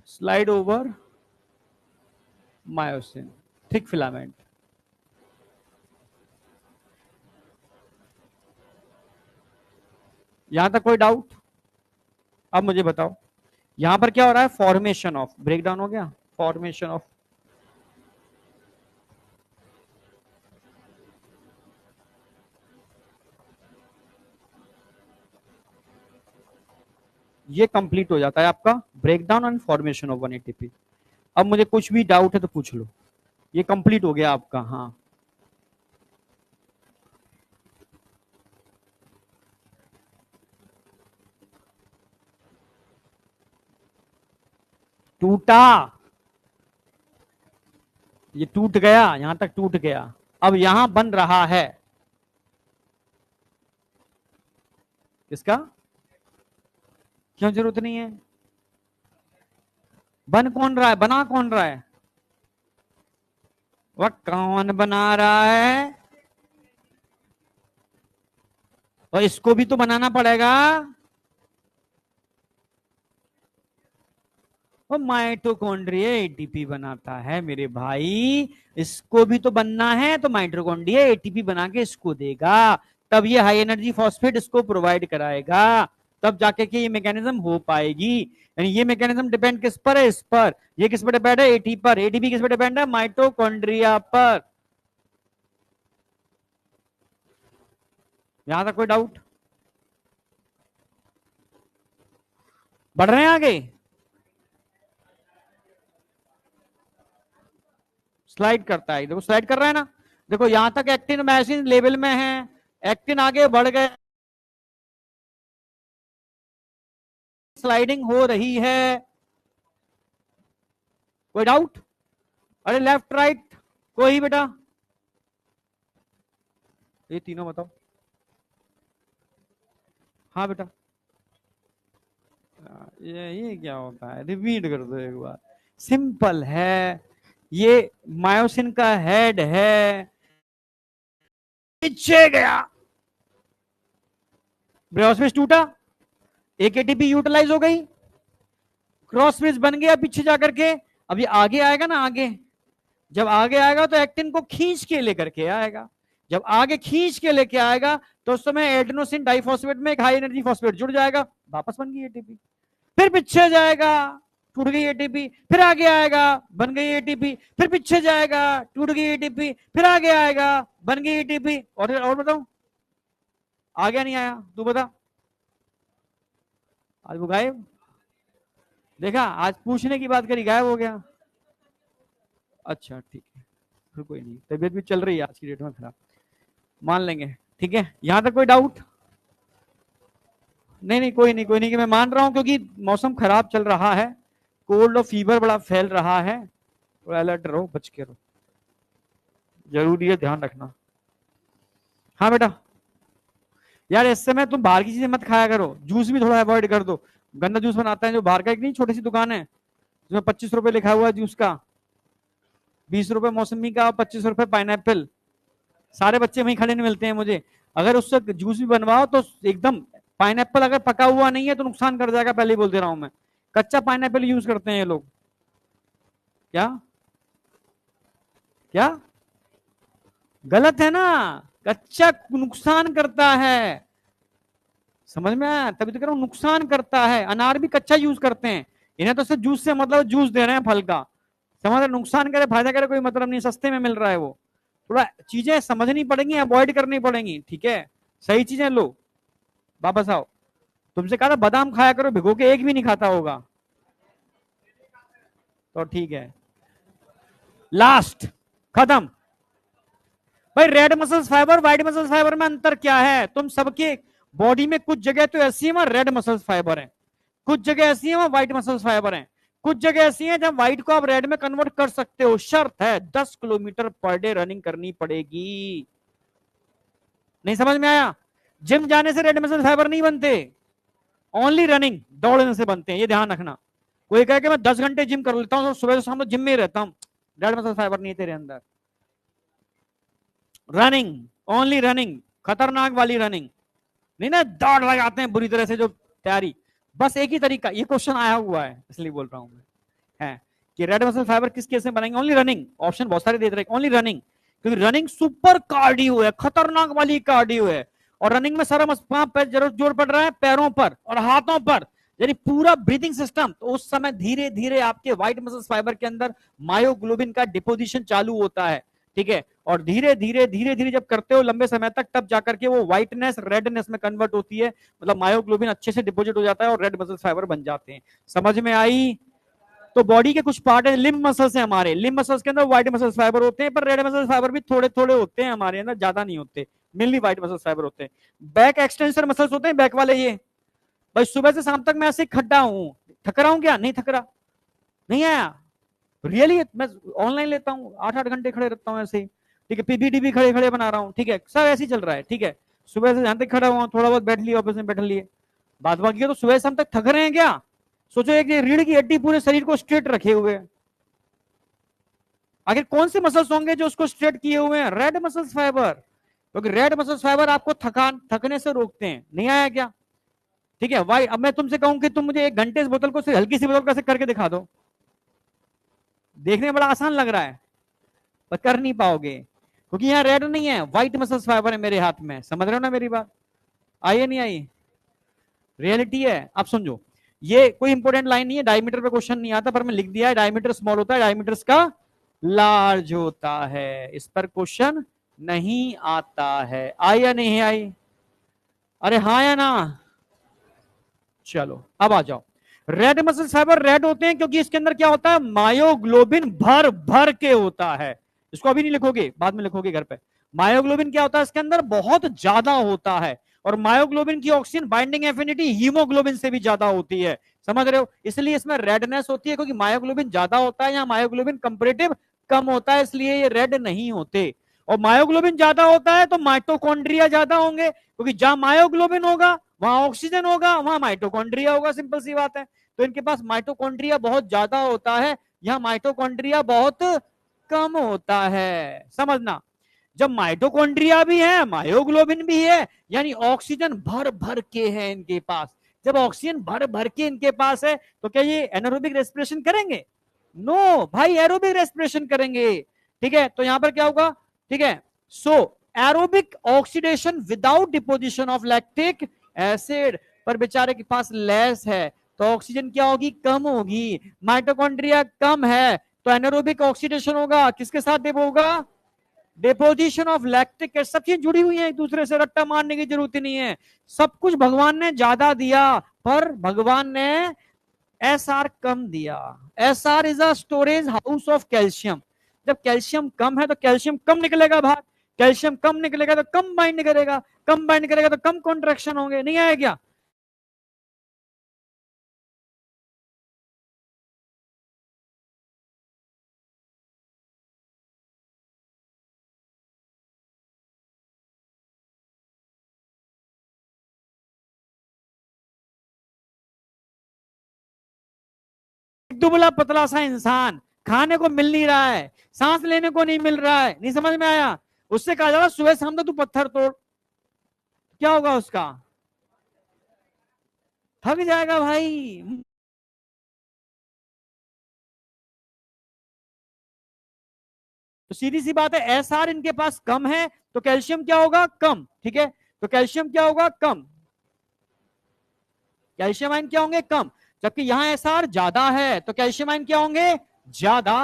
[SPEAKER 1] slide over myosin, thick filament. यहां तक कोई डाउट, अब मुझे बताओ यहां पर क्या हो रहा है, फॉर्मेशन ऑफ, ब्रेकडाउन हो गया, फॉर्मेशन ऑफ, ये कंप्लीट हो जाता है आपका breakdown and formation of 1 ATP. अब मुझे कुछ भी डाउट है तो पूछ लो, ये कंप्लीट हो गया आपका, हाँ टूटा, ये टूट गया, यहां तक टूट गया, अब यहां बन रहा है, किसका, क्यों जरूरत नहीं है, बन कौन रहा है, बना कौन रहा है, वह कौन बना रहा है, और इसको भी तो बनाना पड़ेगा, वो माइटोकॉन्ड्रिया एटीपी बनाता है मेरे भाई, इसको भी तो बनना है, तो माइटोकॉन्ड्रिया एटीपी बना के इसको देगा, तब ये हाई एनर्जी फॉस्फेट इसको प्रोवाइड कराएगा, तब जाके के ये मैकेनिज्म हो पाएगी। यानी ये मैकेनिज्म डिपेंड किस पर है, इस पर, ये किस पर डिपेंड है, एटीपी पर, एटीपी किस पर डिपेंड है, माइटोकॉन्ड्रिया पर। यहां तक कोई डाउट, बढ़ रहे हैं आगे, स्लाइड करता है, देखो स्लाइड कर रहा है ना। देखो यहां तक एक्टिन मायोसिन लेवल में है, एक्टिन आगे बढ़ गए, स्लाइडिंग हो रही है। कोई डाउट? अरे लेफ्ट राइट कोई बेटा, ये तीनों बताओ। हाँ बेटा, ये क्या होता है, रिपीट कर दो एक बार। सिंपल है, ये मायोसिन का हेड है, पीछे गया, ब्रेस ब्रिज टूटा, एक एटीपी यूटिलाइज हो गई, क्रॉस ब्रिज बन गया पीछे जाकर के। अब ये आगे आएगा ना, आगे जब आगे आएगा तो एक्टिन को खींच के लेकर के आएगा, जब आगे खींच के लेके आएगा तो उस समय एडेनोसिन डाइफॉस्फेट में एक हाई एनर्जी फॉस्फेट जुड़ जाएगा, वापस बन गई एटीपी। फिर पीछे जाएगा, टूट गई एटीपी, फिर आगे आएगा, बन गई एटीपी, फिर पीछे जाएगा, टूट गई एटीपी, फिर आगे आएगा, बन गई एटीपी। और बताओ, आ गया नहीं आया? तू बता। आज वो गायब, देखा, आज पूछने की बात करी गायब हो गया। अच्छा ठीक है, फिर कोई नहीं, तबीयत भी चल रही है आज की डेट में खराब, मान लेंगे। ठीक है, यहां तक कोई डाउट? नहीं नहीं, कोई नहीं, कोई नहीं, कि मैं मान रहा हूं क्योंकि मौसम खराब चल रहा है, कोल्ड और फीवर बड़ा फैल रहा है, तो अलर्ट रहो, बच के रहो, जरूरी है ध्यान रखना। हाँ बेटा, यार इस समय तुम बाहर की चीजें मत खाया करो, जूस भी थोड़ा अवॉइड कर दो। गंदा जूस बनाता है जो बाहर का, एक नहीं छोटी सी दुकान है जिसमें 25 रुपए लिखा हुआ है जूस का, 20 रुपए मौसमी का, 25 रुपए पाइनएप्पल। सारे बच्चे वहीं खड़े नहीं मिलते हैं मुझे, अगर उससे जूस भी बनवाओ तो एकदम, पाइनएप्पल अगर पका हुआ नहीं है तो नुकसान कर जाएगा, पहले ही बोल दे रहा हूं मैं। कच्चा पाइनएप्पल यूज करते हैं ये लोग। क्या क्या? गलत है ना, कच्चा नुकसान करता है, समझ में आया? तभी तो कह रहा हूं नुकसान करता है। अनार भी कच्चा यूज करते हैं, इन्हें तो सिर्फ जूस से मतलब, जूस दे रहे हैं फल का, समझ रहे? नुकसान करे फायदा करे कोई मतलब नहीं, सस्ते में मिल रहा है वो। थोड़ा चीजें समझनी पड़ेंगी, अवॉइड करनी पड़ेंगी, ठीक है? सही चीजें लो, वापस आओ। तुमसे कहा था बादाम खाया करो, भिगो के एक भी नहीं खाता होगा, तो ठीक है। लास्ट, खत्म। भाई red muscles fibre, white muscles fibre में अंतर क्या है? तुम सबके बॉडी में कुछ जगह तो ऐसी है वहां रेड मसल्स फाइबर है, कुछ जगह ऐसी है वहां व्हाइट मसल्स फाइबर है, कुछ जगह ऐसी है जब व्हाइट को आप रेड में कन्वर्ट कर सकते हो। शर्त है 10 किलोमीटर पर डे रनिंग करनी पड़ेगी। नहीं समझ में आया? जिम जाने से रेड मसल फाइबर नहीं बनते, ओनली रनिंग, दौड़ने से बनते हैं, ये ध्यान रखना। कोई कहे कि मैं 10 घंटे जिम कर लेता हूँ, सुबह से शाम तो जिम में ही रहता हूँ, रेड मसल फाइबर नहीं है तेरे अंदर। रनिंग, ओनली रनिंग, खतरनाक वाली रनिंग, नहीं ना दौड़ लगाते हैं बुरी तरह से जो तैयारी। बस एक ही तरीका, ये क्वेश्चन आया हुआ है इसलिए बोल रहा हूं मैं, है कि रेड मसल फाइबर किस केस में बनाएंगे? ओनली रनिंग, ऑप्शन बहुत सारे दे रहे हैं, ओनली रनिंग, क्योंकि रनिंग सुपर कार्डियो है, खतरनाक वाली कार्डियो है। और रनिंग में सारा पैर जरूर जोर पड़ रहा है, पैरों पर और हाथों पर, यानी पूरा ब्रीथिंग सिस्टम। तो उस समय धीरे धीरे आपके व्हाइट मसल फाइबर के अंदर मायोग्लोबिन का डिपोजिशन चालू होता है, ठीक है? और धीरे धीरे धीरे धीरे जब करते हो लंबे समय तक, तब जाकर के वो व्हाइटनेस रेडनेस में कन्वर्ट होती है, मतलब मायोग्लोबिन अच्छे से डिपोजिट हो जाता है और रेड मसल फाइबर बन जाते हैं। समझ में आई? तो बॉडी के कुछ पार्ट है, लिम्ब मसल्स है हमारे, लिम्ब मसल्स के अंदर व्हाइट मसल फाइबर होते हैं, पर रेड मसल फाइबर भी थोड़े थोड़े होते हैं हमारे अंदर, ज्यादा नहीं होते, मेनली व्हाइट मसल फाइबर होते हैं। बैक एक्सटेंसर मसल्स होते हैं, बैक वाले ये। भाई सुबह से शाम तक मैं ऐसे खड्डा हूं, थक रहा हूं क्या? नहीं थक रहा, नहीं आया रियली, मैं ऑनलाइन लेता हूँ, 8-8 घंटे खड़े रहता हूँ ऐसे ही, ठीक है? पीपीटी भी खड़े खड़े बना रहा हूँ, ठीक है? सब ऐसे ही चल रहा है, ठीक है? सुबह से जहां तक खड़ा हुआ, थोड़ा बहुत बैठ लिया, ऑफिस में बैठ लिए, बात बाकी तो सुबह से हम तक थक रहे हैं क्या? सोचो एक रीढ़ की हड्डी पूरे शरीर को स्ट्रेट रखे हुए, आखिर कौन से मसल्स होंगे जो उसको स्ट्रेट किए हुए हैं? रेड मसल्स फाइबर, क्योंकि रेड मसल्स फाइबर आपको थकने से रोकते हैं। नहीं आया क्या? ठीक है? वाई, अब मैं तुमसे कहूं कि तुम मुझे 1 घंटे इस बोतल को, हल्की सी बोतल को करके दिखा दो, देखने में बड़ा आसान लग रहा है, पर कर नहीं पाओगे, क्योंकि यहाँ रेड नहीं है, व्हाइट मसल्स फाइबर है मेरे हाथ में। समझ रहे हो ना मेरी बात? आई नहीं आई? रियलिटी है। अब समझो, ये कोई इंपोर्टेंट लाइन नहीं है, डायमीटर पे क्वेश्चन नहीं आता, पर मैं लिख दिया है डायमीटर स्मॉल होता है, डायमीटर का लार्ज होता है, इस पर क्वेश्चन नहीं आता है। आई या नहीं आई? अरे हाँ या ना? चलो अब आ जाओ,
[SPEAKER 2] रेड मसल फाइबर रेड होते हैं क्योंकि इसके अंदर क्या होता है, मायोग्लोबिन भर भर के होता है। इसको अभी नहीं लिखोगे, बाद में लिखोगे घर पे। मायोग्लोबिन क्या होता है इसके अंदर, बहुत ज्यादा होता है। और मायोग्लोबिन की ऑक्सीजन बाइंडिंग एफिनिटी हीमोग्लोबिन से भी ज्यादा होती है, समझ रहे हो? इसलिए इसमें रेडनेस होती है, क्योंकि मायोग्लोबिन ज्यादा होता है या मायोग्लोबिन कंपेरेटिव कम होता है, इसलिए ये रेड नहीं होते। और मायोग्लोबिन ज्यादा होता है तो माइटोकॉन्ड्रिया ज्यादा होंगे, क्योंकि जहां मायोग्लोबिन होगा वहां ऑक्सीजन होगा, वहां माइटोकॉन्ड्रिया होगा, सिंपल सी बात है। तो इनके पास माइटोकॉन्ड्रिया बहुत ज्यादा होता है, यहाँ माइटोकॉन्ड्रिया बहुत कम होता है, समझना। जब माइटोकॉन्ड्रिया भी है, मायोग्लोबिन भी है, यानी ऑक्सीजन भर भर के है इनके पास। जब ऑक्सीजन भर भर के इनके पास है तो क्या ये एनारोबिक रेस्पिरेशन करेंगे? नो भाई, एरोबिक रेस्पिरेशन करेंगे। ठीक है, तो यहां पर क्या होगा? ठीक है, so aerobic oxidation without deposition of lactic acid, पर बेचारे के पास लेस है तो ऑक्सीजन क्या होगी, कम होगी। माइटोकॉन्ड्रिया कम है तो एनारोबिक ऑक्सीडेशन होगा, किसके साथ डिपो होगा? Deposition of lactic acid. सब चीज जुड़ी हुई है एक दूसरे से, रट्टा मारने की जरूरत नहीं है। सब कुछ भगवान ने ज्यादा दिया, पर भगवान ने एस आर कम दिया। S R is a storage house of calcium. जब कैल्शियम कम है तो कैल्शियम कम निकलेगा बाहर, कैल्शियम कम निकलेगा तो कम बाइंड करेगा, कम बाइंड करेगा तो कम कॉन्ट्रैक्शन होंगे, नहीं आया क्या? दुबला पतला सा इंसान, खाने को मिल नहीं रहा है, सांस लेने को नहीं मिल रहा है, नहीं समझ में आया? उससे कहा जा रहा सुबह शाम तो तू पत्थर तोड़, क्या होगा उसका? थक जाएगा भाई। तो सीधी सी बात है, एस आर इनके पास कम है तो कैल्शियम क्या होगा, कम। ठीक है, तो कैल्शियम क्या होगा, कम। कैल्शियम आयन क्या होंगे, कम। जबकि यहां एस आर ज्यादा है तो कैल्शियम आयन क्या होंगे, ज्यादा।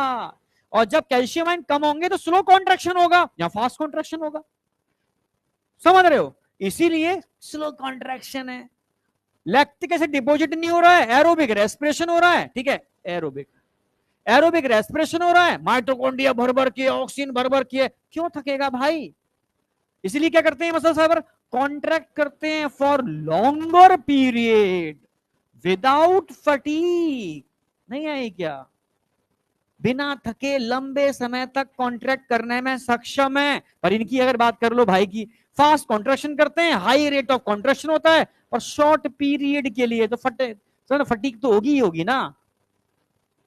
[SPEAKER 2] और जब कैल्शियम आयन कम होंगे तो स्लो कॉन्ट्रैक्शन होगा या फास्ट कॉन्ट्रैक्शन होगा, समझ रहे हो? इसीलिए स्लो कॉन्ट्रैक्शन है। लैक्टिक एसिड डिपोजिट नहीं हो रहा है, एरोबिक रेस्पिरेशन हो रहा है। ठीक है, एरोबिक एरोबिक रेस्पिरेशन हो रहा है, माइटोकॉन्ड्रिया भर भर के, ऑक्सीजन भर भर के, क्यों थकेगा भाई? इसलिए क्या करते हैं मसल फाइबर, कॉन्ट्रैक्ट करते हैं for longer period without fatigue. नहीं आई क्या? बिना थके लंबे समय तक कॉन्ट्रैक्ट करने में सक्षम है। पर इनकी अगर बात कर लो भाई की, फास्ट कॉन्ट्रैक्शन करते हैं, हाई रेट ऑफ कॉन्ट्रैक्शन होता है, और शॉर्ट पीरियड के लिए तो फटीक तो होगी ही होगी ना,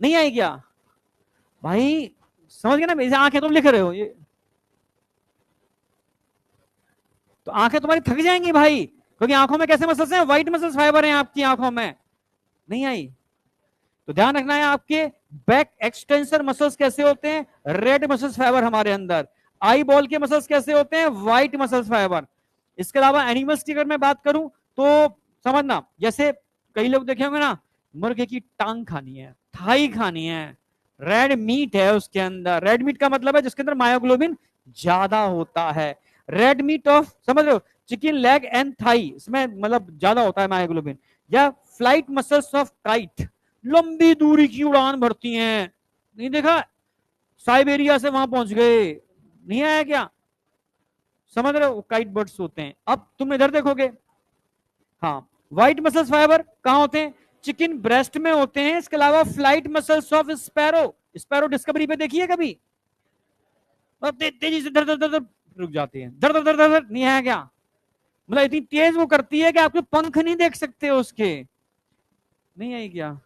[SPEAKER 2] नहीं आई क्या भाई? समझ गए ना? आंखें तुम लिख रहे हो ये, तो आंखें तुम्हारी थक जाएंगी भाई, क्योंकि आंखों में कैसे मसल्स हैं, व्हाइट मसल्स फाइबर हैं आपकी आंखों में, नहीं आई? तो ध्यान रखना है, आपके बैक एक्सटेंसर मसल्स कैसे होते हैं, रेड मसल्स फाइबर हमारे अंदर। आई बॉल के मसल्स कैसे होते हैं, व्हाइट मसल्स फाइबर। इसके अलावा एनिमल्स की अगर मैं बात करूं तो समझना, जैसे कई लोग देखे होंगे ना, मुर्गे की टांग खानी है, थाई खानी है, रेड मीट है उसके अंदर। रेड मीट का मतलब है जिसके अंदर मायोग्लोबिन ज्यादा होता है। रेड मीट ऑफ, समझ रहे हो, चिकन लेग एंड थाई, इसमें मतलब ज्यादा होता है मायोग्लोबिन। या फ्लाइट मसल्स ऑफ काइट, लंबी दूरी की उड़ान भरती हैं, नहीं देखा, साइबेरिया से वहां पहुंच गए, नहीं आया क्या? समझ रहे हो, काइट बर्ड्स होते हैं। अब तुम इधर देखोगे, हाँ, व्हाइट मसल्स फाइबर कहां होते हैं, चिकन ब्रेस्ट में होते हैं। इसके अलावा flight muscles of sparrow, sparrow discovery पे देखिए कभी, और तेजी से धर धर धर रुक जाती है, धर धर धर धर, नहीं है क्या? मतलब इतनी तेज वो करती है कि आपके पंख नहीं देख सकते उसके, नहीं आई क्या?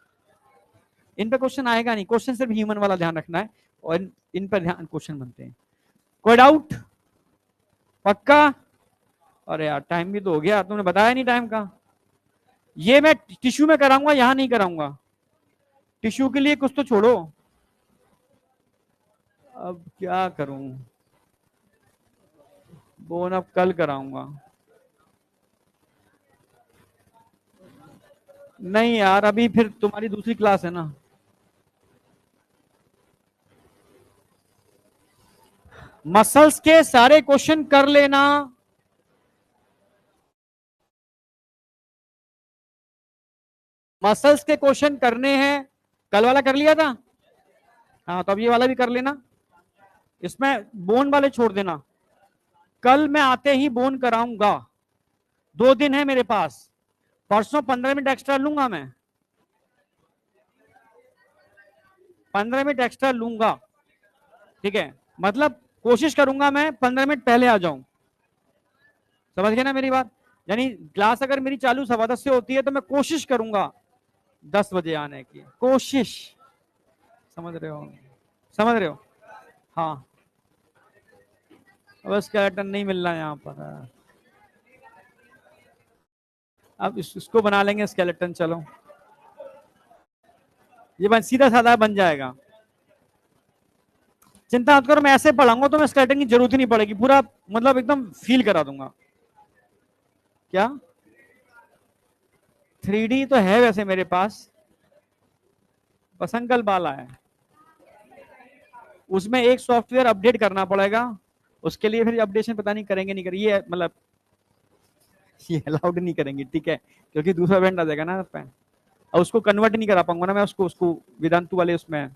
[SPEAKER 2] इन पे क्वेश्चन आएगा नहीं, क्वेश्चन सिर्फ ह्यूमन वाला ध्यान रखना है, और इन पर ध्यान क्वेश्चन बनते हैं। कोई डाउट? पक्का? अरे यार टाइम भी तो हो गया, तुमने बताया नहीं टाइम का। ये मैं टिश्यू में कराऊंगा, यहां नहीं कराऊंगा, टिश्यू के लिए कुछ तो छोड़ो। अब क्या करूं, बोन अब कल कराऊंगा। नहीं यार, अभी फिर तुम्हारी दूसरी क्लास है ना। मसल्स के सारे क्वेश्चन कर लेना, मसल्स के क्वेश्चन करने हैं, कल वाला कर लिया था, हाँ तो अब ये वाला भी कर लेना, इसमें बोन वाले छोड़ देना, कल मैं आते ही बोन कराऊंगा, 2 दिन है मेरे पास, परसों 15 मिनट एक्स्ट्रा लूंगा मैं, 15 मिनट एक्स्ट्रा लूंगा, ठीक है, मतलब कोशिश करूंगा मैं 15 मिनट पहले आ जाऊं, समझ गए ना मेरी बात, यानी क्लास अगर मेरी चालू 10:15 से होती है तो मैं कोशिश करूंगा 10 बजे आने की, कोशिश, समझ रहे हो, समझ रहे हो, हाँ, बस स्केलेटन नहीं मिल रहा यहाँ पर, अब इसको बना लेंगे स्केलेटन, चलो ये सीधा साधा बन जाएगा, चिंता मत करो, मैं ऐसे पढ़ाऊंगा तो मैं स्केलेटन की जरूरत ही नहीं पड़ेगी, पूरा मतलब एकदम फील करा दूंगा। क्या 3D तो है वैसे मेरे पास, पसंद कल बाला है, उसमें एक सॉफ्टवेयर अपडेट करना पड़ेगा, उसके लिए फिर अपडेशन पता नहीं करेंगे नहीं करेंगे, ये मतलब ये अलाउड नहीं करेंगे, ठीक है, क्योंकि दूसरा वेंड आ जाएगा ना पे, और उसको कन्वर्ट नहीं करा पाऊंगा ना मैं, उसको वेदांतु वाले उसमें